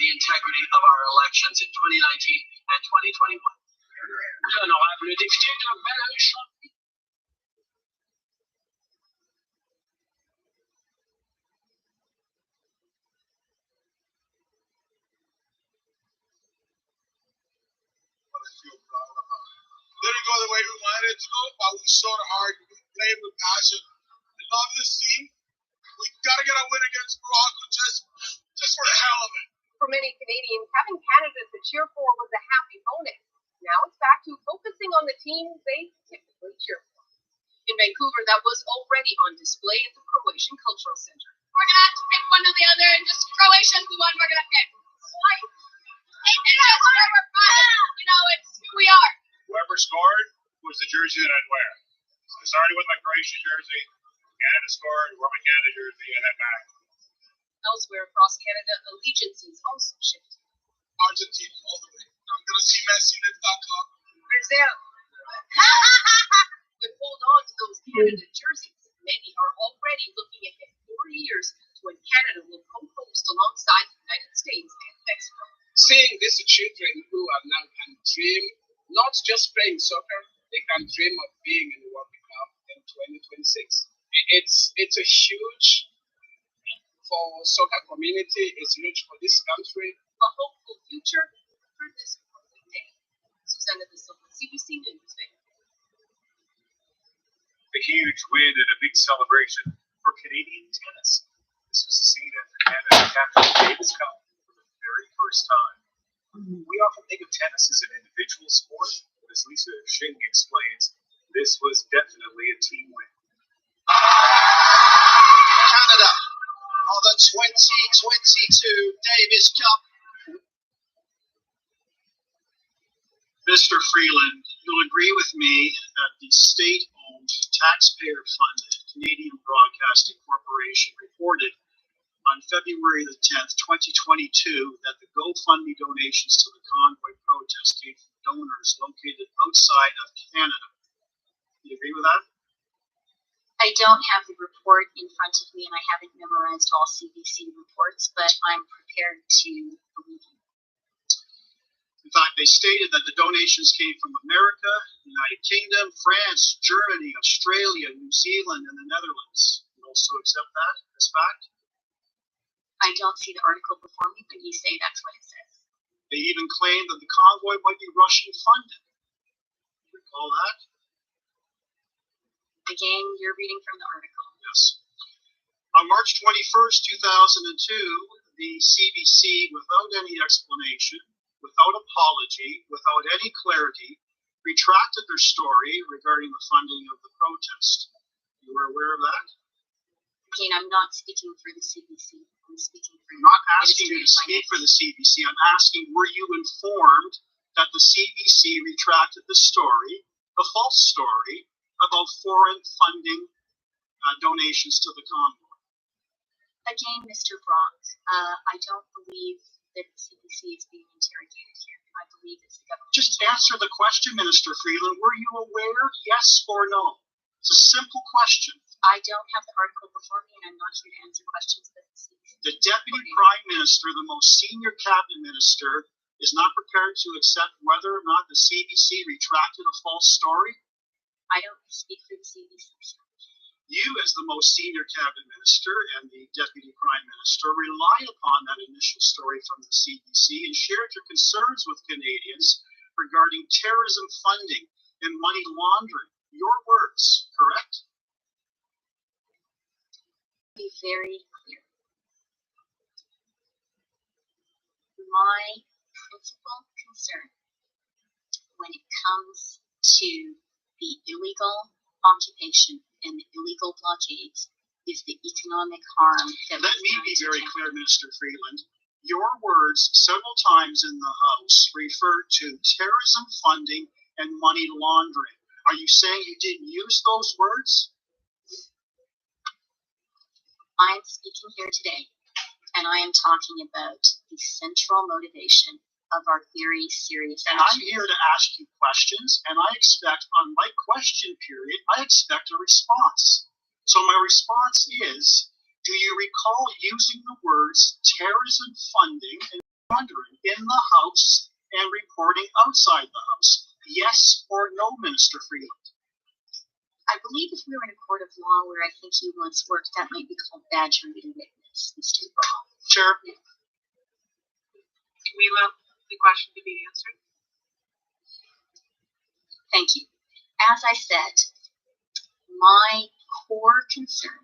the integrity of our elections in 2019 and 2021. L'honorable député de Belleuil-Champ. Didn't go the way we wanted it to go, but we sort of hard. We played with passion. I love this team. We got to get a win against Morocco just for the hell of it. For many Canadians, having Canada to cheer for was a happy bonus. Now it's back to focusing on the teams they typically cheer for. In Vancouver, that was already on display at the Croatian Cultural Center. We're gonna have to pick one or the other, and just Croatian who won we're gonna pick. Why? It's just where we're from. You know, it's who we are. Whoever scored was the jersey that I'd wear. So I started with my Croatian jersey. Canada scored, wore my Canada jersey, and then back. Elsewhere across Canada, allegiances also shifted. Argentina all the way. I'm going to see Messi next .com. Brazil would hold on to those Canada jerseys. Many are already looking ahead 4 years to when Canada will co-host alongside the United States and Mexico. Seeing these children who are now can dream, not just playing soccer, they can dream of being in the World Cup in 2026. It's a huge for soccer community. It's huge for this country. A hopeful future for this important day. Susanna De Silva, CBC News. A huge win and a big celebration for Canadian tennis. This was the scene after Canada captured the Davis Cup for the very first time. We often think of tennis as an individual sport, but as Lisa Shing explains, this was definitely a team win. Canada are the 2022 Davis Cup. Mr. Freeland, you'll agree with me that the state-owned, taxpayer-funded Canadian Broadcasting Corporation reported on February the 10th, 2022, that the GoFundMe donations to the convoy protest came from donors located outside of Canada. Do you agree with that? I don't have the report in front of me, and I haven't memorized all CBC reports, but I'm prepared to believe you. In fact, they stated that the donations came from America, the United Kingdom, France, Germany, Australia, New Zealand, and the Netherlands. You also accept that as fact? I don't see the article before me, but you say that's what it says. They even claimed that the convoy might be Russian funded. You recall that? Again, you're reading from the article. Yes. On March 21st, 2002, the CBC, without any explanation, without apology, without any clarity, retracted their story regarding the funding of the protest. You were aware of that? Again, I'm not speaking for the CBC. I'm speaking for I'm not asking you to speak for the CBC. I'm asking, were you informed that the CBC retracted the story, the false story, about foreign funding donations to the convoy? Again, Mr. Brock, I don't believe that the CBC is being interrogated here. I believe it's the government. Just answer the question, Minister Freeland. Were you aware, yes or no? It's a simple question. I don't have the article before me, and I'm not here to answer questions about the CBC. The Deputy Prime Minister, the most senior cabinet minister, is not prepared to accept whether or not the CBC retracted a false story? I don't speak for the CBC. You, as the most senior cabinet minister and the deputy prime minister, relied upon that initial story from the CBC and shared your concerns with Canadians regarding terrorism funding and money laundering. Your words, correct? Be very clear. My principal concern when it comes to the illegal occupation and the illegal blockades is the economic harm that Let me be very clear, Minister Freeland. Your words several times in the House referred to terrorism funding and money laundering. Are you saying you didn't use those words? I'm speaking here today, and I am talking about the central motivation of our very serious And I'm actions. here to ask you questions, and I expect, on my question period, I expect a response. So my response is, do you recall using the words terrorism funding and laundering in the House and reporting outside the House? Yes or no, Minister Freeland? I believe if we were in a court of law where I think you once worked, that might be called badgering a witness, Mr. Braun. Chair. Can we allow the question to be answered? Thank you. As I said, my core concern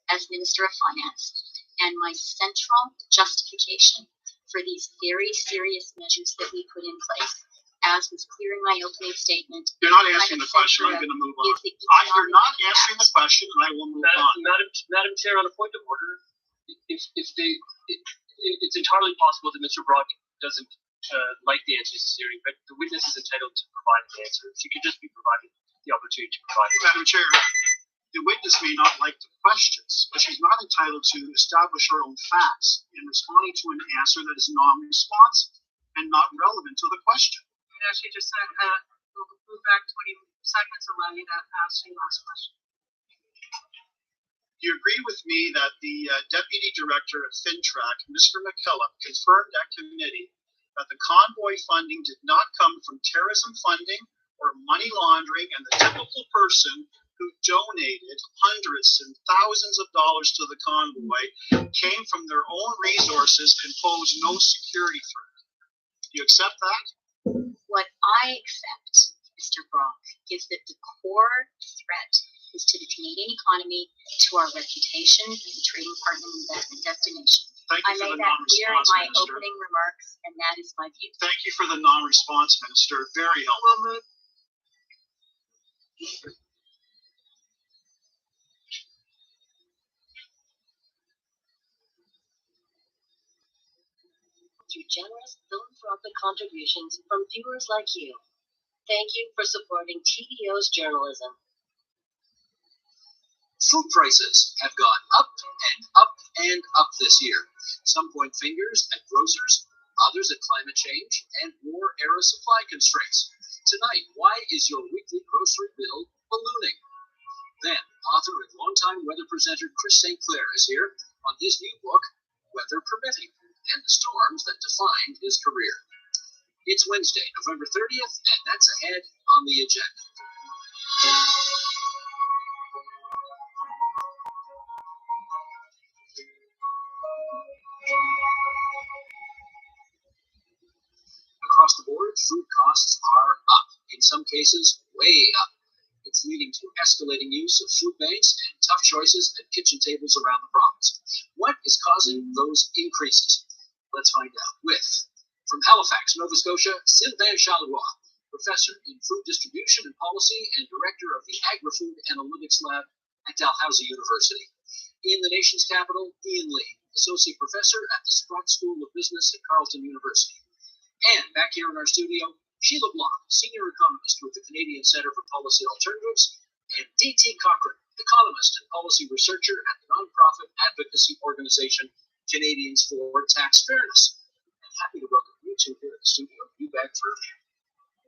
as Minister of Finance and my central justification for these very serious measures that we put in place, as was clear in my opening statement. You're not answering the question. I'm going to move on. You're not answering the question, and I will move on. Madam Chair, on a point of order, it's entirely possible that Mr. Brock doesn't like the answers to hearing, but the witness is entitled to provide an answer. She could just be provided the opportunity to provide it. Madam Chair, the witness may not like the questions, but she's not entitled to establish her own facts in responding to an answer that is non-responsive and not relevant to the question. As she just said, we'll move back 20 seconds, allow you to ask your last question. Do you agree with me that the Deputy Director of FinTrack, Mr. McKillop, confirmed at committee that the convoy funding did not come from terrorism funding or money laundering, and the typical person who donated hundreds and thousands of dollars to the convoy came from their own resources and posed no security threat? Do you accept that? What I accept, Mr. Brock, is that the core threat is to the Canadian economy, to our reputation as a trading partner and investment destination. Thank I you for made the that clear in non-response, my Minister. opening remarks, and that is my view. Thank you for the non-response, Minister. Very helpful. To generous philanthropic contributions from viewers like you. Thank you for supporting TVO's journalism. Food prices have gone up and up and up this year. Some point fingers at grocers, others at climate change and war-era supply constraints. Tonight, why is your weekly grocery bill ballooning? Then, author and longtime weather presenter Chris St. Clair is here on his new book, Weather Permitting, and the storms that defined his career. It's Wednesday, November 30th, and that's ahead on the agenda. Across the board, food costs are up, in some cases way up. It's leading to escalating use of food banks and tough choices at kitchen tables around the province. What is causing those increases? Let's find out from Halifax, Nova Scotia, Sylvain Charlevoix, professor in food distribution and policy and director of the Agri-Food Analytics Lab at Dalhousie University. In the nation's capital, Ian Lee, associate professor at the Sprott School of Business at Carleton University. And back here in our studio, Sheila Blanc, senior economist with the Canadian Centre for Policy Alternatives, and D.T. Cochrane, economist and policy researcher at the nonprofit advocacy organization Canadians for Tax Fairness. I'm happy to welcome you two here at the studio. You back for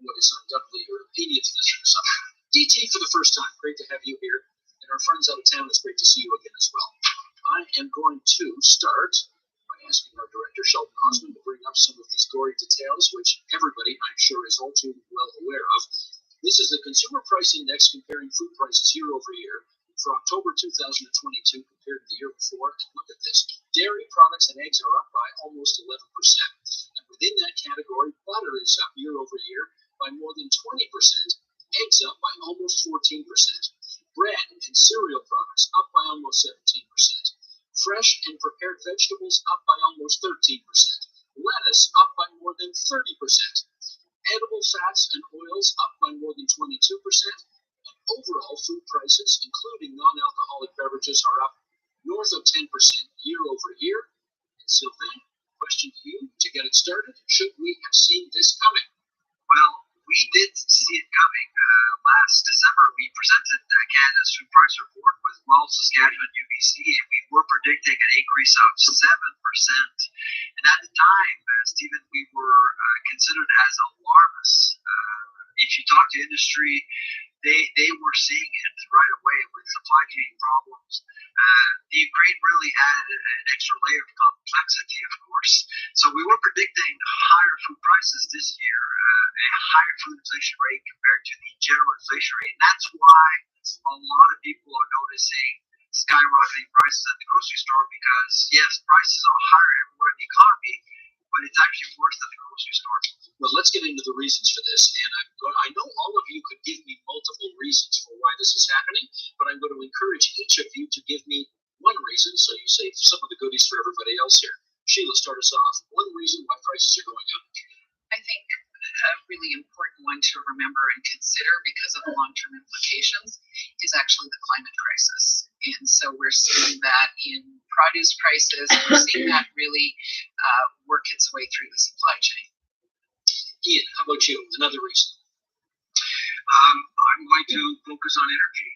what is undoubtedly your 80th visit or something. D.T., for the first time, great to have you here. And our friends out of town, it's great to see you again as well. I am going to start by asking our director, Sheldon Osmond, to bring up some of these gory details, which everybody, I'm sure, is all too well aware of. This is the Consumer Price Index comparing food prices year over year for October 2022 compared to the year before. And look at this. Dairy products and eggs are up by almost 11%. And within that category, butter is up year over year by more than 20%, eggs up by almost 14%, bread and cereal products up by almost 17%, fresh and prepared vegetables up by almost 13%, lettuce up by more than 30%, edible fats and oils up by more than 22%, and overall food prices, including non-alcoholic beverages, are up north of 10% year over year. And Sylvain, question to you to get it started: should we have seen this coming? Well, we did see it coming. Last December, we presented Canada's food price report with Wells, Saskatchewan, UBC, and we were predicting an increase of 7%. And at the time, Stephen, we were considered as alarmists. If you talk to industry, they were seeing it right away with supply chain problems. The Ukraine really added an extra layer of complexity, of course. So we were predicting higher food prices this year, a higher food inflation rate compared to the general inflation rate. And that's why a lot of people are noticing skyrocketing prices at the grocery store because, yes, prices are higher everywhere in the economy, but it's actually worse at the grocery store. Well, let's get into the reasons for this. And I know all of you could give me multiple reasons for why this is happening, but I'm going to encourage each of you to give me one reason, so you save some of the goodies for everybody else here. Sheila, start us off. One reason why prices are going up. I think a really important one to remember and consider because of the long-term implications is actually the climate crisis. And so we're seeing that in produce prices. We're seeing that really work its way through the supply chain. Ian, how about you? Another reason. I'm going to focus on energy.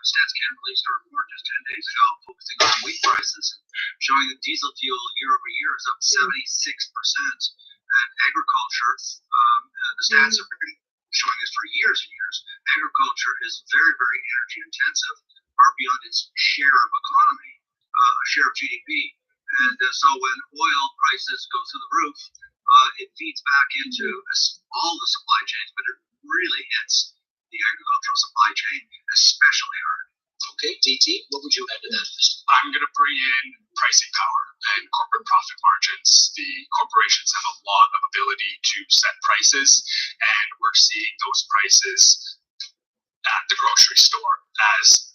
Stats Canada released a report just 10 days ago focusing on wheat prices, showing that diesel fuel year over year is up 76%. And agriculture, the stats have been showing this for years and years. Agriculture is very, very energy intensive, far beyond its share of economy, share of GDP. And so when oil prices go through the roof, it feeds back into all the supply chains, but it really hits the agricultural supply chain especially hard. Okay, DT, what would you add to that list? I'm going to bring in pricing power and corporate profit margins. The corporations have a lot of ability to set prices, and we're seeing those prices at the grocery store as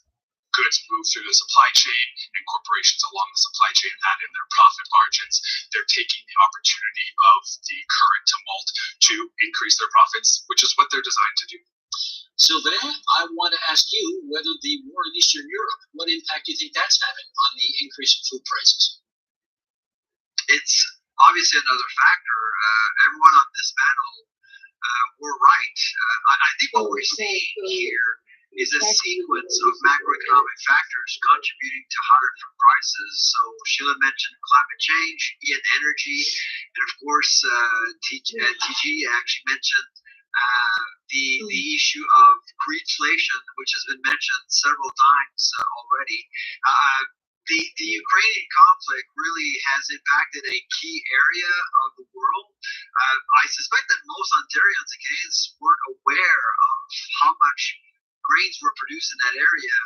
goods move through the supply chain and corporations along the supply chain add in their profit margins. They're taking the opportunity of the current tumult to increase their profits, which is what they're designed to do. Sylvain, I want to ask you whether the war in Eastern Europe, what impact do you think that's having on the increase in food prices? It's obviously another factor. Everyone on this panel were right. I think what we're seeing here is a sequence of macroeconomic factors contributing to higher food prices. So Sheila mentioned climate change, Ian energy, and of course TG actually mentioned the issue of greedflation, which has been mentioned several times already. The Ukrainian conflict really has impacted a key area of the world. I suspect that most Ontarians and Canadians weren't aware of how much grains were produced in that area.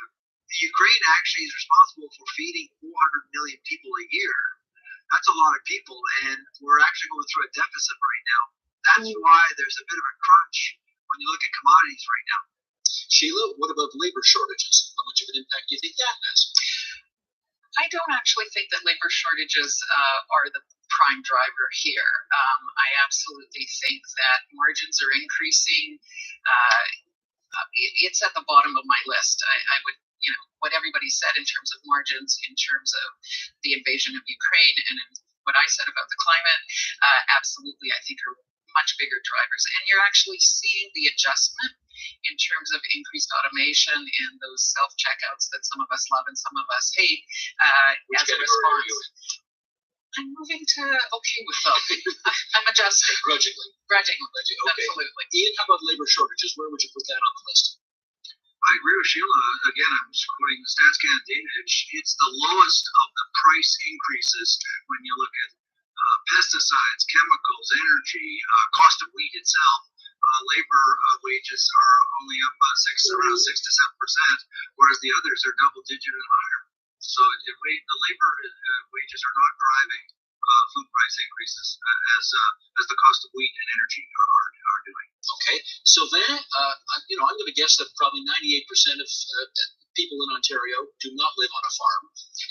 The Ukraine actually is responsible for feeding 400 million people a year. That's a lot of people, and we're actually going through a deficit right now. That's why there's a bit of a crunch when you look at commodities right now. Sheila, what about labor shortages? How much of an impact do you think that has? I don't actually think that labor shortages are the prime driver here. I absolutely think that margins are increasing. It's at the bottom of my list. I would, what everybody said in terms of margins, in terms of the invasion of Ukraine, and what I said about the climate, absolutely, I think are much bigger drivers. And you're actually seeing the adjustment in terms of increased automation and those self-checkouts that some of us love and some of us hate as a response. I'm moving to okay with them. I'm adjusting. Grudgingly. Okay. Absolutely. Ian, how about labor shortages? Where would you put that on the list? I agree with Sheila. Again, I'm just quoting the Stats Canada data. It's the lowest of the price increases when you look at pesticides, chemicals, energy, cost of wheat itself. Labor wages are only up around 6 to 7%, whereas the others are double digit and higher. So the labor wages are not driving food price increases as the cost of wheat and energy are doing. Okay, so then I'm going to guess that probably 98% of people in Ontario do not live on a farm,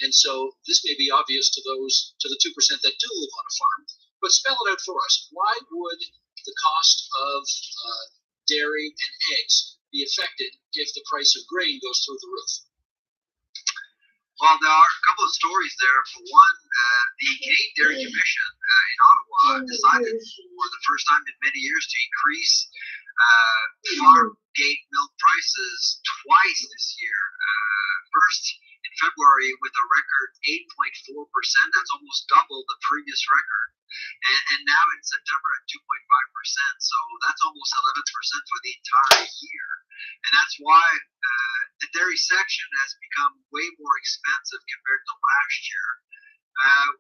and so this may be obvious to the 2% that do live on a farm. But spell it out for us. Why would the cost of dairy and eggs be affected if the price of grain goes through the roof? Well, there are a couple of stories there. For one, the Canadian Dairy Commission in Ottawa decided for the first time in many years to increase farm gate milk prices twice this year. First in February with a record 8.4%. That's almost double the previous record. And now in September at 2.5%. So that's almost 11% for the entire year. And that's why the dairy section has become way more expensive compared to last year.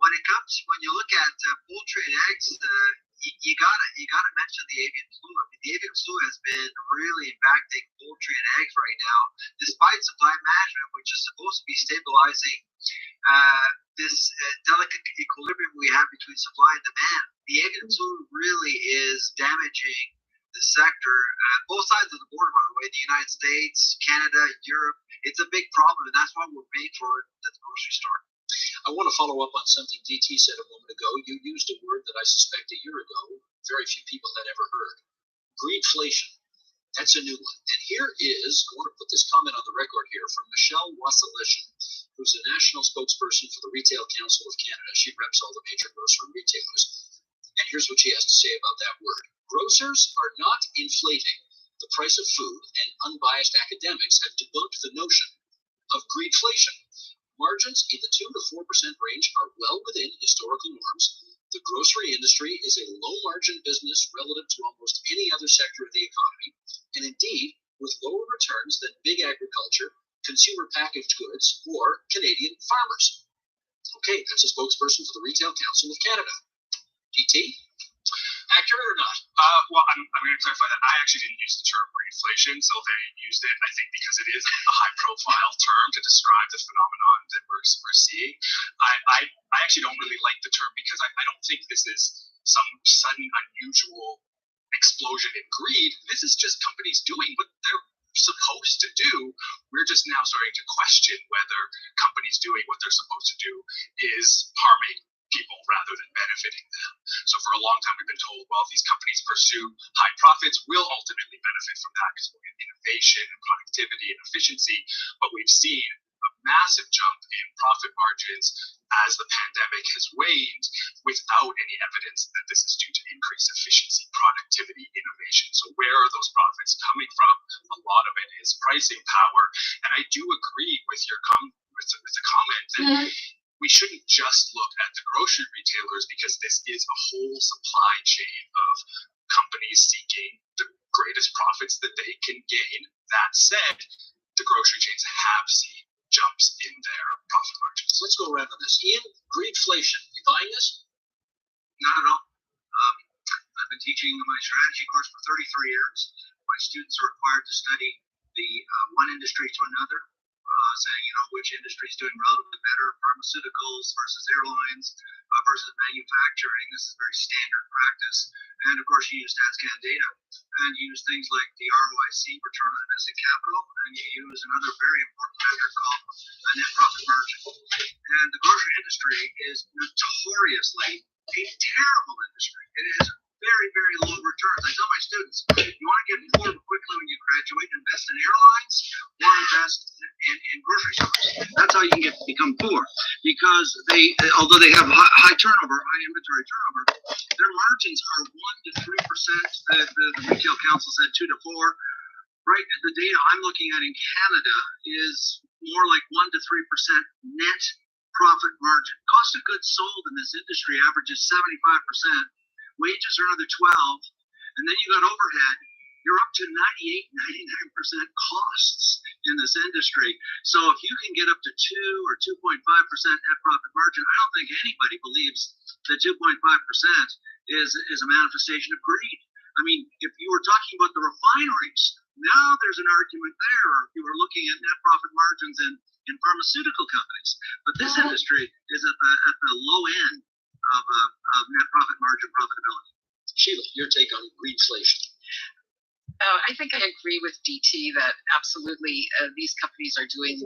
When you look at poultry and eggs, you gotta mention the avian flu. I mean, the avian flu has been really impacting poultry and eggs right now, despite supply management, which is supposed to be stabilizing this delicate equilibrium we have between supply and demand. The avian flu really is damaging the sector, both sides of the border, by the way, the United States, Canada, Europe. It's a big problem, and that's why we're paying for it at the grocery store. I want to follow up on something DT said a moment ago. You used a word that I suspect a year ago very few people had ever heard. Greedflation. That's a new one. And here is, I want to put this comment on the record here from Michelle Wassilishin, who's the national spokesperson for the Retail Council of Canada. She reps all the major grocery retailers. And here's what she has to say about that word. Grocers are not inflating the price of food, and unbiased academics have debunked the notion of greedflation. Margins in the 2 to 4% range are well within historical norms. The grocery industry is a low-margin business relative to almost any other sector of the economy, and indeed, with lower returns than big agriculture, consumer packaged goods, or Canadian farmers. Okay, that's a spokesperson for the Retail Council of Canada. DT? Accurate or not? Well, I'm going to clarify that I actually didn't use the term greedflation. Sylvain used it, I think, because it is a high-profile term to describe the phenomenon that we're seeing. I actually don't really like the term because I don't think this is some sudden, unusual explosion in greed. This is just companies doing what they're supposed to do. We're just now starting to question whether companies doing what they're supposed to do is harming people rather than benefiting them. So for a long time we've been told, well, these companies pursue high profits, will ultimately benefit from that because we'll get innovation and productivity and efficiency. But we've seen a massive jump in profit margins as the pandemic has waned without any evidence that this is due to increased efficiency, productivity, innovation. So where are those profits coming from? A lot of it is pricing power. And I do agree with your with the comment that we shouldn't just look at the grocery retailers because this is a whole supply chain of companies seeking the greatest profits that they can gain. That said, the grocery chains have seen jumps in their profit margins. Let's go around on this. Ian, greedflation. You buying this? Not at all. I've been teaching my strategy course for 33 years. My students are required to study the one industry to another, saying, which industry is doing relatively better, pharmaceuticals versus airlines versus manufacturing. This is very standard practice. And of course, you use StatsCan data and you use things like the ROIC, return on invested capital, and you use another very important metric called net profit margin. And the grocery industry is notoriously a terrible industry. It is very, very low returns. I tell my students, you want to get poor quickly when you graduate, invest in airlines or invest in grocery stores. That's how you can become poor, because although they have high turnover, high inventory turnover, their margins are 1 to 3%. The Retail Council said 2 to 4. Right, the data I'm looking at in Canada is more like 1 to 3% net profit margin. Cost of goods sold in this industry averages 75%. Wages are another 12, and then you got overhead. You're up to 98, 99% costs in this industry. So if you can get up to 2 or 2.5% net profit margin, I don't think anybody believes that 2.5% is a manifestation of greed. I mean, if you were talking about the refineries, now there's an argument there. Or if you were looking at net profit margins in pharmaceutical companies, but this industry is at the low end of net profit margin profitability. Sheila, your take on greedflation. I think I agree with DT that absolutely these companies are doing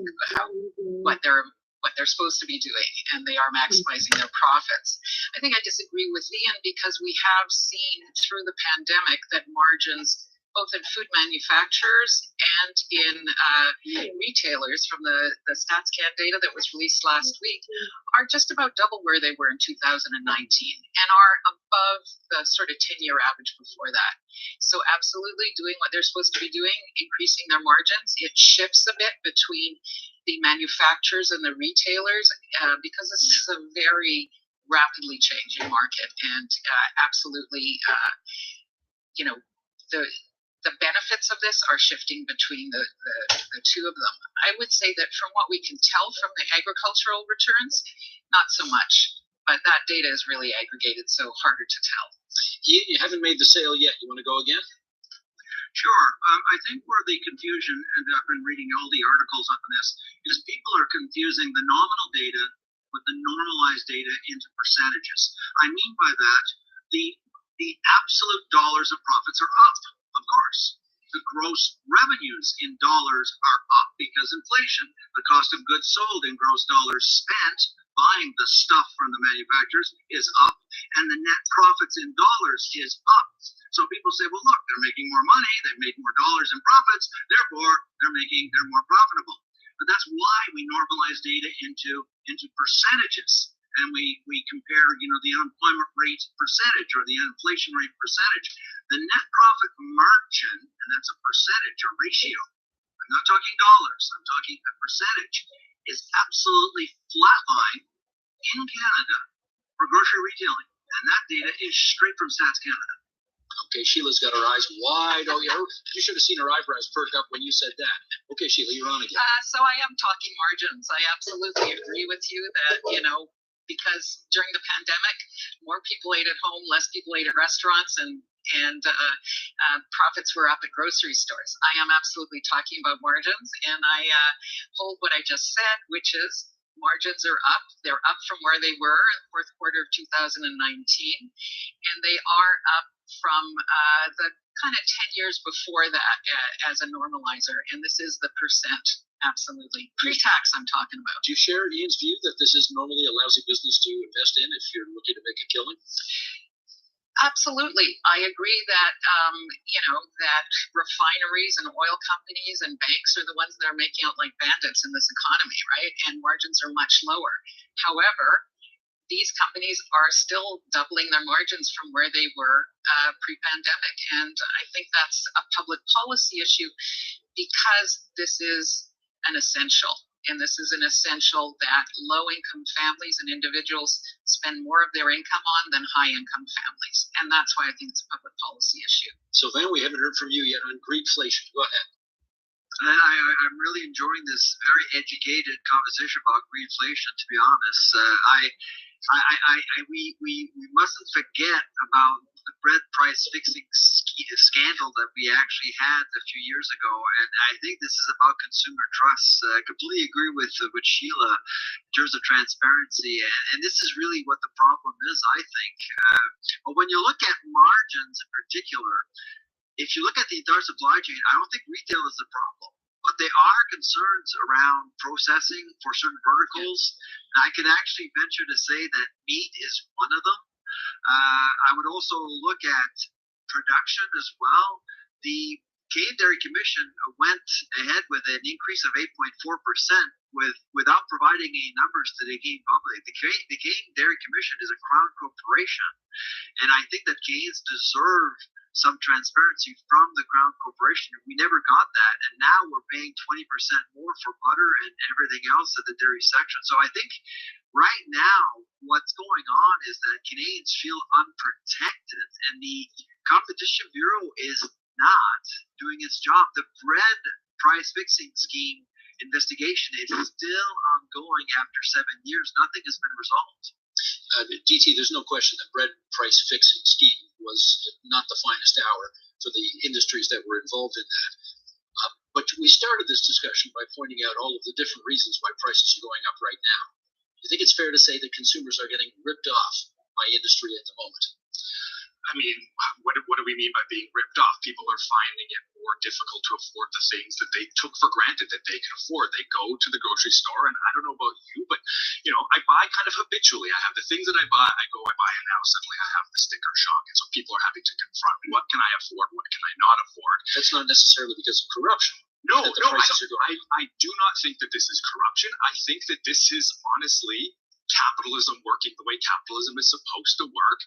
what they're supposed to be doing, and they are maximizing their profits. I think I disagree with Ian because we have seen through the pandemic that margins, both in food manufacturers and in retailers, from the StatsCan data that was released last week, are just about double where they were in 2019 and are above the sort of 10-year average before that. So absolutely doing what they're supposed to be doing, increasing their margins. It shifts a bit between the manufacturers and the retailers because this is a very rapidly changing market, and absolutely, the benefits of this are shifting between the two of them. I would say that from what we can tell from the agricultural returns, not so much, but that data is really aggregated, so harder to tell. You haven't made the sale yet. You want to go again? Sure. I think where the confusion, and I've been reading all the articles on this, is people are confusing the nominal data with the normalized data into percentages. I mean by that, the absolute dollars of profits are up, of course. The gross revenues in dollars are up because inflation. The cost of goods sold in gross dollars spent buying the stuff from the manufacturers is up, and the net profits in dollars is up. So people say, well, look, they're making more money, they make more dollars in profits, therefore they're more profitable. But that's why we normalize data into percentages, and we compare, the unemployment rate percentage or the inflation rate percentage. The net profit margin, and that's a percentage, a ratio. I'm not talking dollars, I'm talking a percentage, is absolutely flatline in Canada for grocery retailing, and that data is straight from Stats Canada. Okay, Sheila's got her eyes wide. Oh, yeah, you should have seen her eyebrows perk up when you said that. Okay, Sheila, you're on again. So I am talking margins. I absolutely agree with you that, because during the pandemic, more people ate at home, less people ate at restaurants, and profits were up at grocery stores. I am absolutely talking about margins, and I hold what I just said, which is margins are up. They're up from where they were in the fourth quarter of 2019, and they are up from the kind of 10 years before that as a normalizer, and this is the percent. Absolutely. Pre-tax I'm talking about. Do you share Ian's view that this is normally a lousy business to invest in if you're looking to make a killing? Absolutely. I agree that, that refineries and oil companies and banks are the ones that are making out like bandits in this economy, right? And margins are much lower. However, these companies are still doubling their margins from where they were pre-pandemic. And I think that's a public policy issue because this is an essential. And this is an essential that low-income families and individuals spend more of their income on than high-income families. And that's why I think it's a public policy issue. So then we haven't heard from you yet on greedflation. Go ahead. I'm really enjoying this very educated conversation about greedflation, to be honest. We mustn't forget about the bread price fixing scandal that we actually had a few years ago, and I think this is about consumer trust. I completely agree with Sheila in terms of transparency, and this is really what the problem is, I think. But when you look at margins in particular, if you look at the entire supply chain, I don't think retail is the problem. But there are concerns around processing for certain verticals. And I can actually venture to say that meat is one of them. I would also look at production as well. The Canadian Dairy Commission went ahead with an increase of 8.4% without providing any numbers to the Canadian public. The Canadian Dairy Commission is a crown corporation, and I think that Canadians deserve some transparency from the Crown Corporation. We never got that, and now we're paying 20% more for butter and everything else at the dairy section. So I think right now what's going on is that Canadians feel unprotected, and the Competition Bureau is not doing its job. The bread price fixing scheme investigation is still ongoing after 7 years. Nothing has been resolved. DT, there's no question that bread price fixing scheme was not the finest hour for the industries that were involved in that. But we started this discussion by pointing out all of the different reasons why prices are going up right now. Do you think it's fair to say that consumers are getting ripped off by industry at the moment? I mean, what do we mean by being ripped off? People are finding it more difficult to afford the things that they took for granted that they can afford. They go to the grocery store, and I don't know about you, but, I buy kind of habitually. I have the things that I buy, I buy it now. Suddenly I have the sticker shock, and so people are having to confront, what can I afford, what can I not afford? That's not necessarily because of corruption. No, I do not think that this is corruption. I think that this is honestly capitalism working the way capitalism is supposed to work.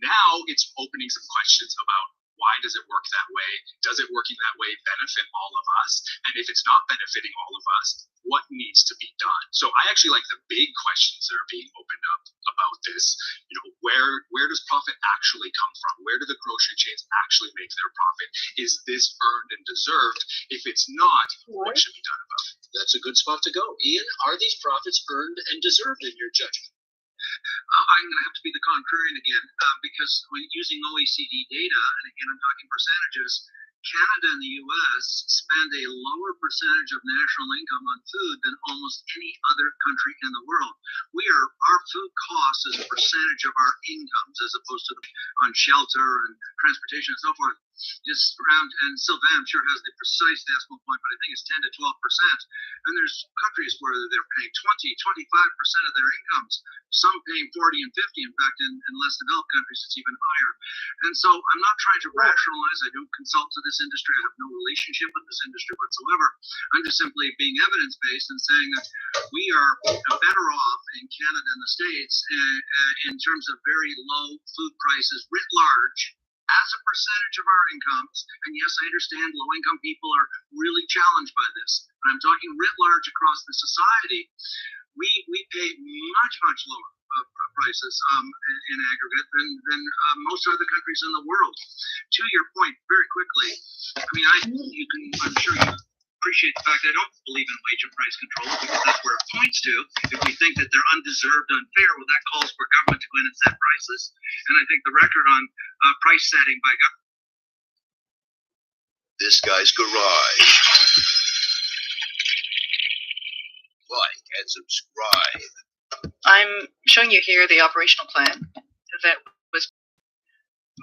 Now it's opening some questions about why does it work that way? Does it working that way benefit all of us? And if it's not benefiting all of us, what needs to be done? So I actually like the big questions that are being opened up about this. You know, where does profit actually come from? Where do the grocery chains actually make their profit? Is this earned and deserved? If it's not, what should be done about it? That's a good spot to go. Ian, are these profits earned and deserved in your judgment? I'm going to have to be the contrarian again, because when using OECD data, and again I'm talking percentages, Canada and the US spend a lower percentage of national income on food than almost any other country in the world. Our food cost as a percentage of our incomes, as opposed to on shelter and transportation and so forth, is around, and Sylvain I'm sure has the precise decimal point, but I think it's 10 to 12%. And there's countries where they're paying 20, 25% of their incomes, some paying 40 and 50. In fact, in less developed countries, it's even higher. And so I'm not trying to rationalize. I don't consult to this industry. I have no relationship with this industry whatsoever. I'm just simply being evidence-based and saying that we are better off in Canada and the States in terms of very low food prices writ large as a percentage of our incomes. And yes, I understand low-income people are really challenged by this. But I'm talking writ large across the society. We pay much lower prices in aggregate than most other countries in the world. To your point, very quickly, I mean, I'm sure you appreciate the fact that I don't believe in wage and price control, because that's where it points to. If we think that they're undeserved, unfair, well, that calls for government to go in and set prices. And I think the record on price setting by government. This guy's garage. Like and subscribe. I'm showing you here the operational plan that was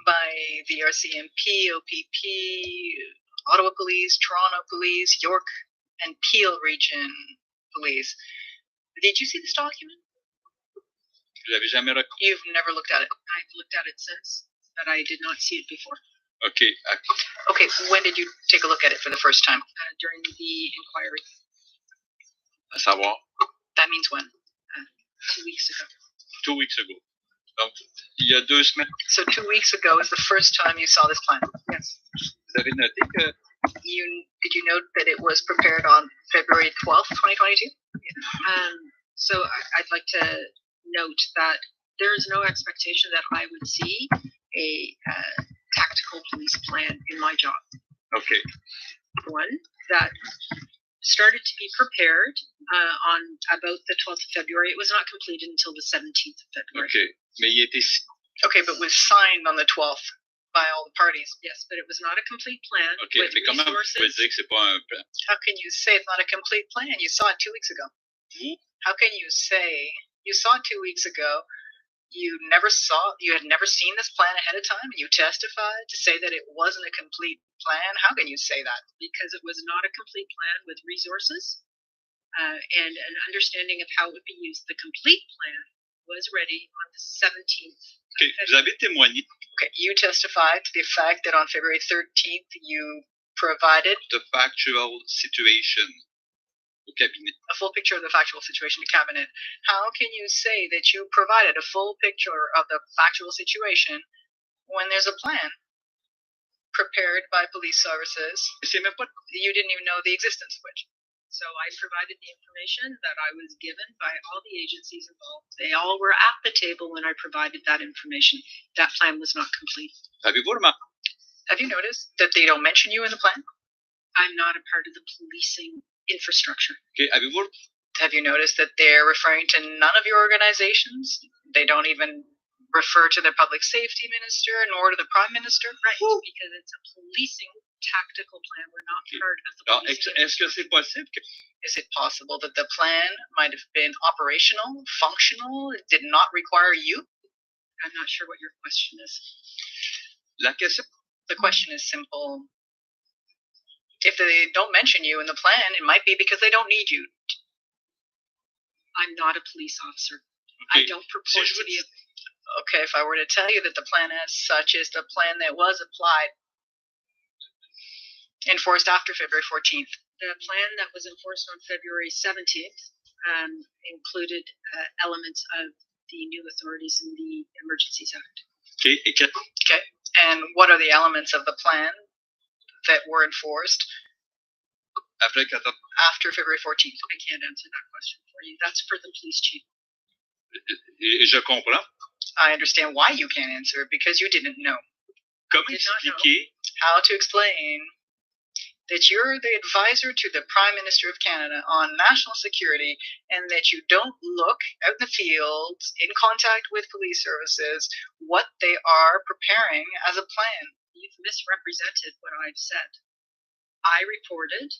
by the RCMP, OPP, Ottawa Police, Toronto Police, York and Peel Region Police. Did you see this document? You've never looked at it. I've looked at it since, but I did not see it before. Okay. Okay, when did you take a look at it for the first time? During the inquiry. À savoir? That means when? 2 weeks ago. 2 weeks ago. Donc, il y a 2 semaines. So 2 weeks ago is the first time you saw this plan? Yes. Vous avez noté que... Did you note that it was prepared on February 12th, 2022? So I'd like to note that there is no expectation that I would see a tactical police plan in my job. Okay. One, that started to be prepared on about the 12th of February. It was not completed until the 17th of February. Okay. Mais il était... Okay, but was signed on the 12th by all the parties. Yes, but it was not a complete plan. Okay, mais comment vous pouvez dire que c'est pas un plan? How can you say it's not a complete plan? You saw it 2 weeks ago. How can you say you saw it 2 weeks ago? You had never seen this plan ahead of time, and you testified to say that it wasn't a complete plan. How can you say that? Because it was not a complete plan with resources and an understanding of how it would be used. The complete plan was ready on the 17th. Okay, vous avez témoigné. Okay, you testified to the fact that on February 13th you provided the factual situation. A full picture of the factual situation to cabinet. How can you say that you provided a full picture of the factual situation when there's a plan prepared by police services? You didn't even know the existence of which. So I provided the information that I was given by all the agencies involved. They all were at the table when I provided that information. That plan was not complete. Have you noticed that they don't mention you in the plan? I'm not a part of the policing infrastructure. Okay, have you noticed that they're referring to none of your organizations? They don't even refer to the public safety minister nor to the prime minister? Right, because it's a policing tactical plan. We're not part of the policing. Is it possible that the plan might have been operational, functional, it did not require you? I'm not sure what your question is. The question is simple. If they don't mention you in the plan, it might be because they don't need you. I'm not a police officer. Okay. I don't purport to be a... Okay, if I were to tell you that the plan as such is the plan that was applied, enforced after February 14th. The plan that was enforced on February 17th included elements of the new authorities in the Emergencies Act. Okay. And what are the elements of the plan that were enforced after February 14th? I can't answer that question for you. That's for the police chief. Je comprends. I understand why you can't answer, because you didn't know. Comment expliquer how to explain that you're the advisor to the Prime Minister of Canada on national security, and that you don't look out in the fields in contact with police services what they are preparing as a plan? You've misrepresented what I've said. I reported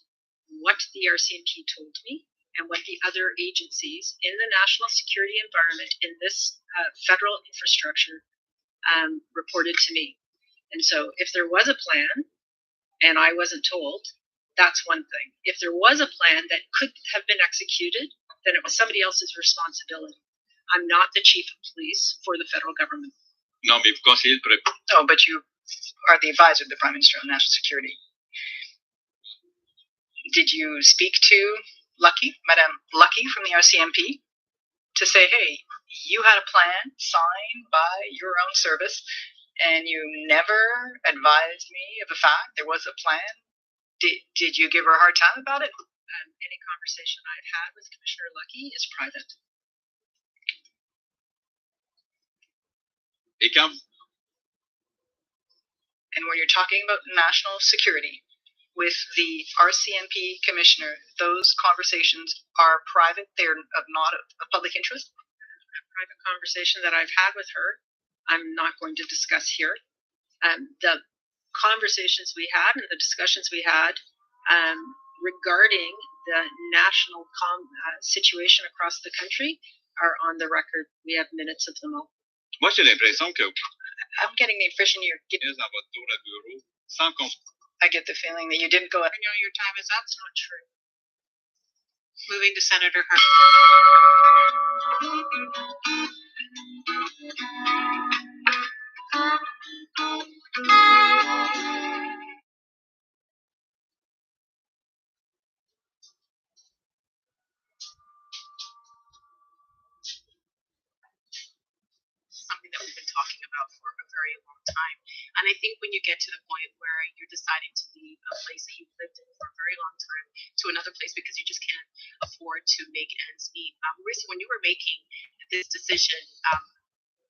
what the RCMP told me and what the other agencies in the national security environment in this federal infrastructure reported to me. And so if there was a plan and I wasn't told, that's one thing. If there was a plan that could have been executed, then it was somebody else's responsibility. I'm not the chief of police for the federal government. Non, mais vous conseillez le président. Oh, but you are the advisor to the Prime Minister on national security. Did you speak to Lucky, Madame Lucky from the RCMP, to say, hey, you had a plan signed by your own service, and you never advised me of the fact there was a plan? Did you give her a hard time about it? Any conversation I've had with Commissioner Lucky is private. And when you're talking about national security with the RCMP commissioner, those conversations are private. They're not of public interest. A private conversation that I've had with her, I'm not going to discuss here. The conversations we had and the discussions we had regarding the national situation across the country are on the record. We have minutes of them all. Moi, j'ai l'impression que I'm getting the impression you're getting. dans votre tour à bureau sans qu'on. I get the feeling that you didn't go. I know your time is up. It's not true. Moving to Senator Something that we've been talking about for a very long time. And I think when you get to the point where you're deciding to leave a place that you've lived in for a very long time to another place because you just can't afford to make ends meet. Marissa, when you were making this decision,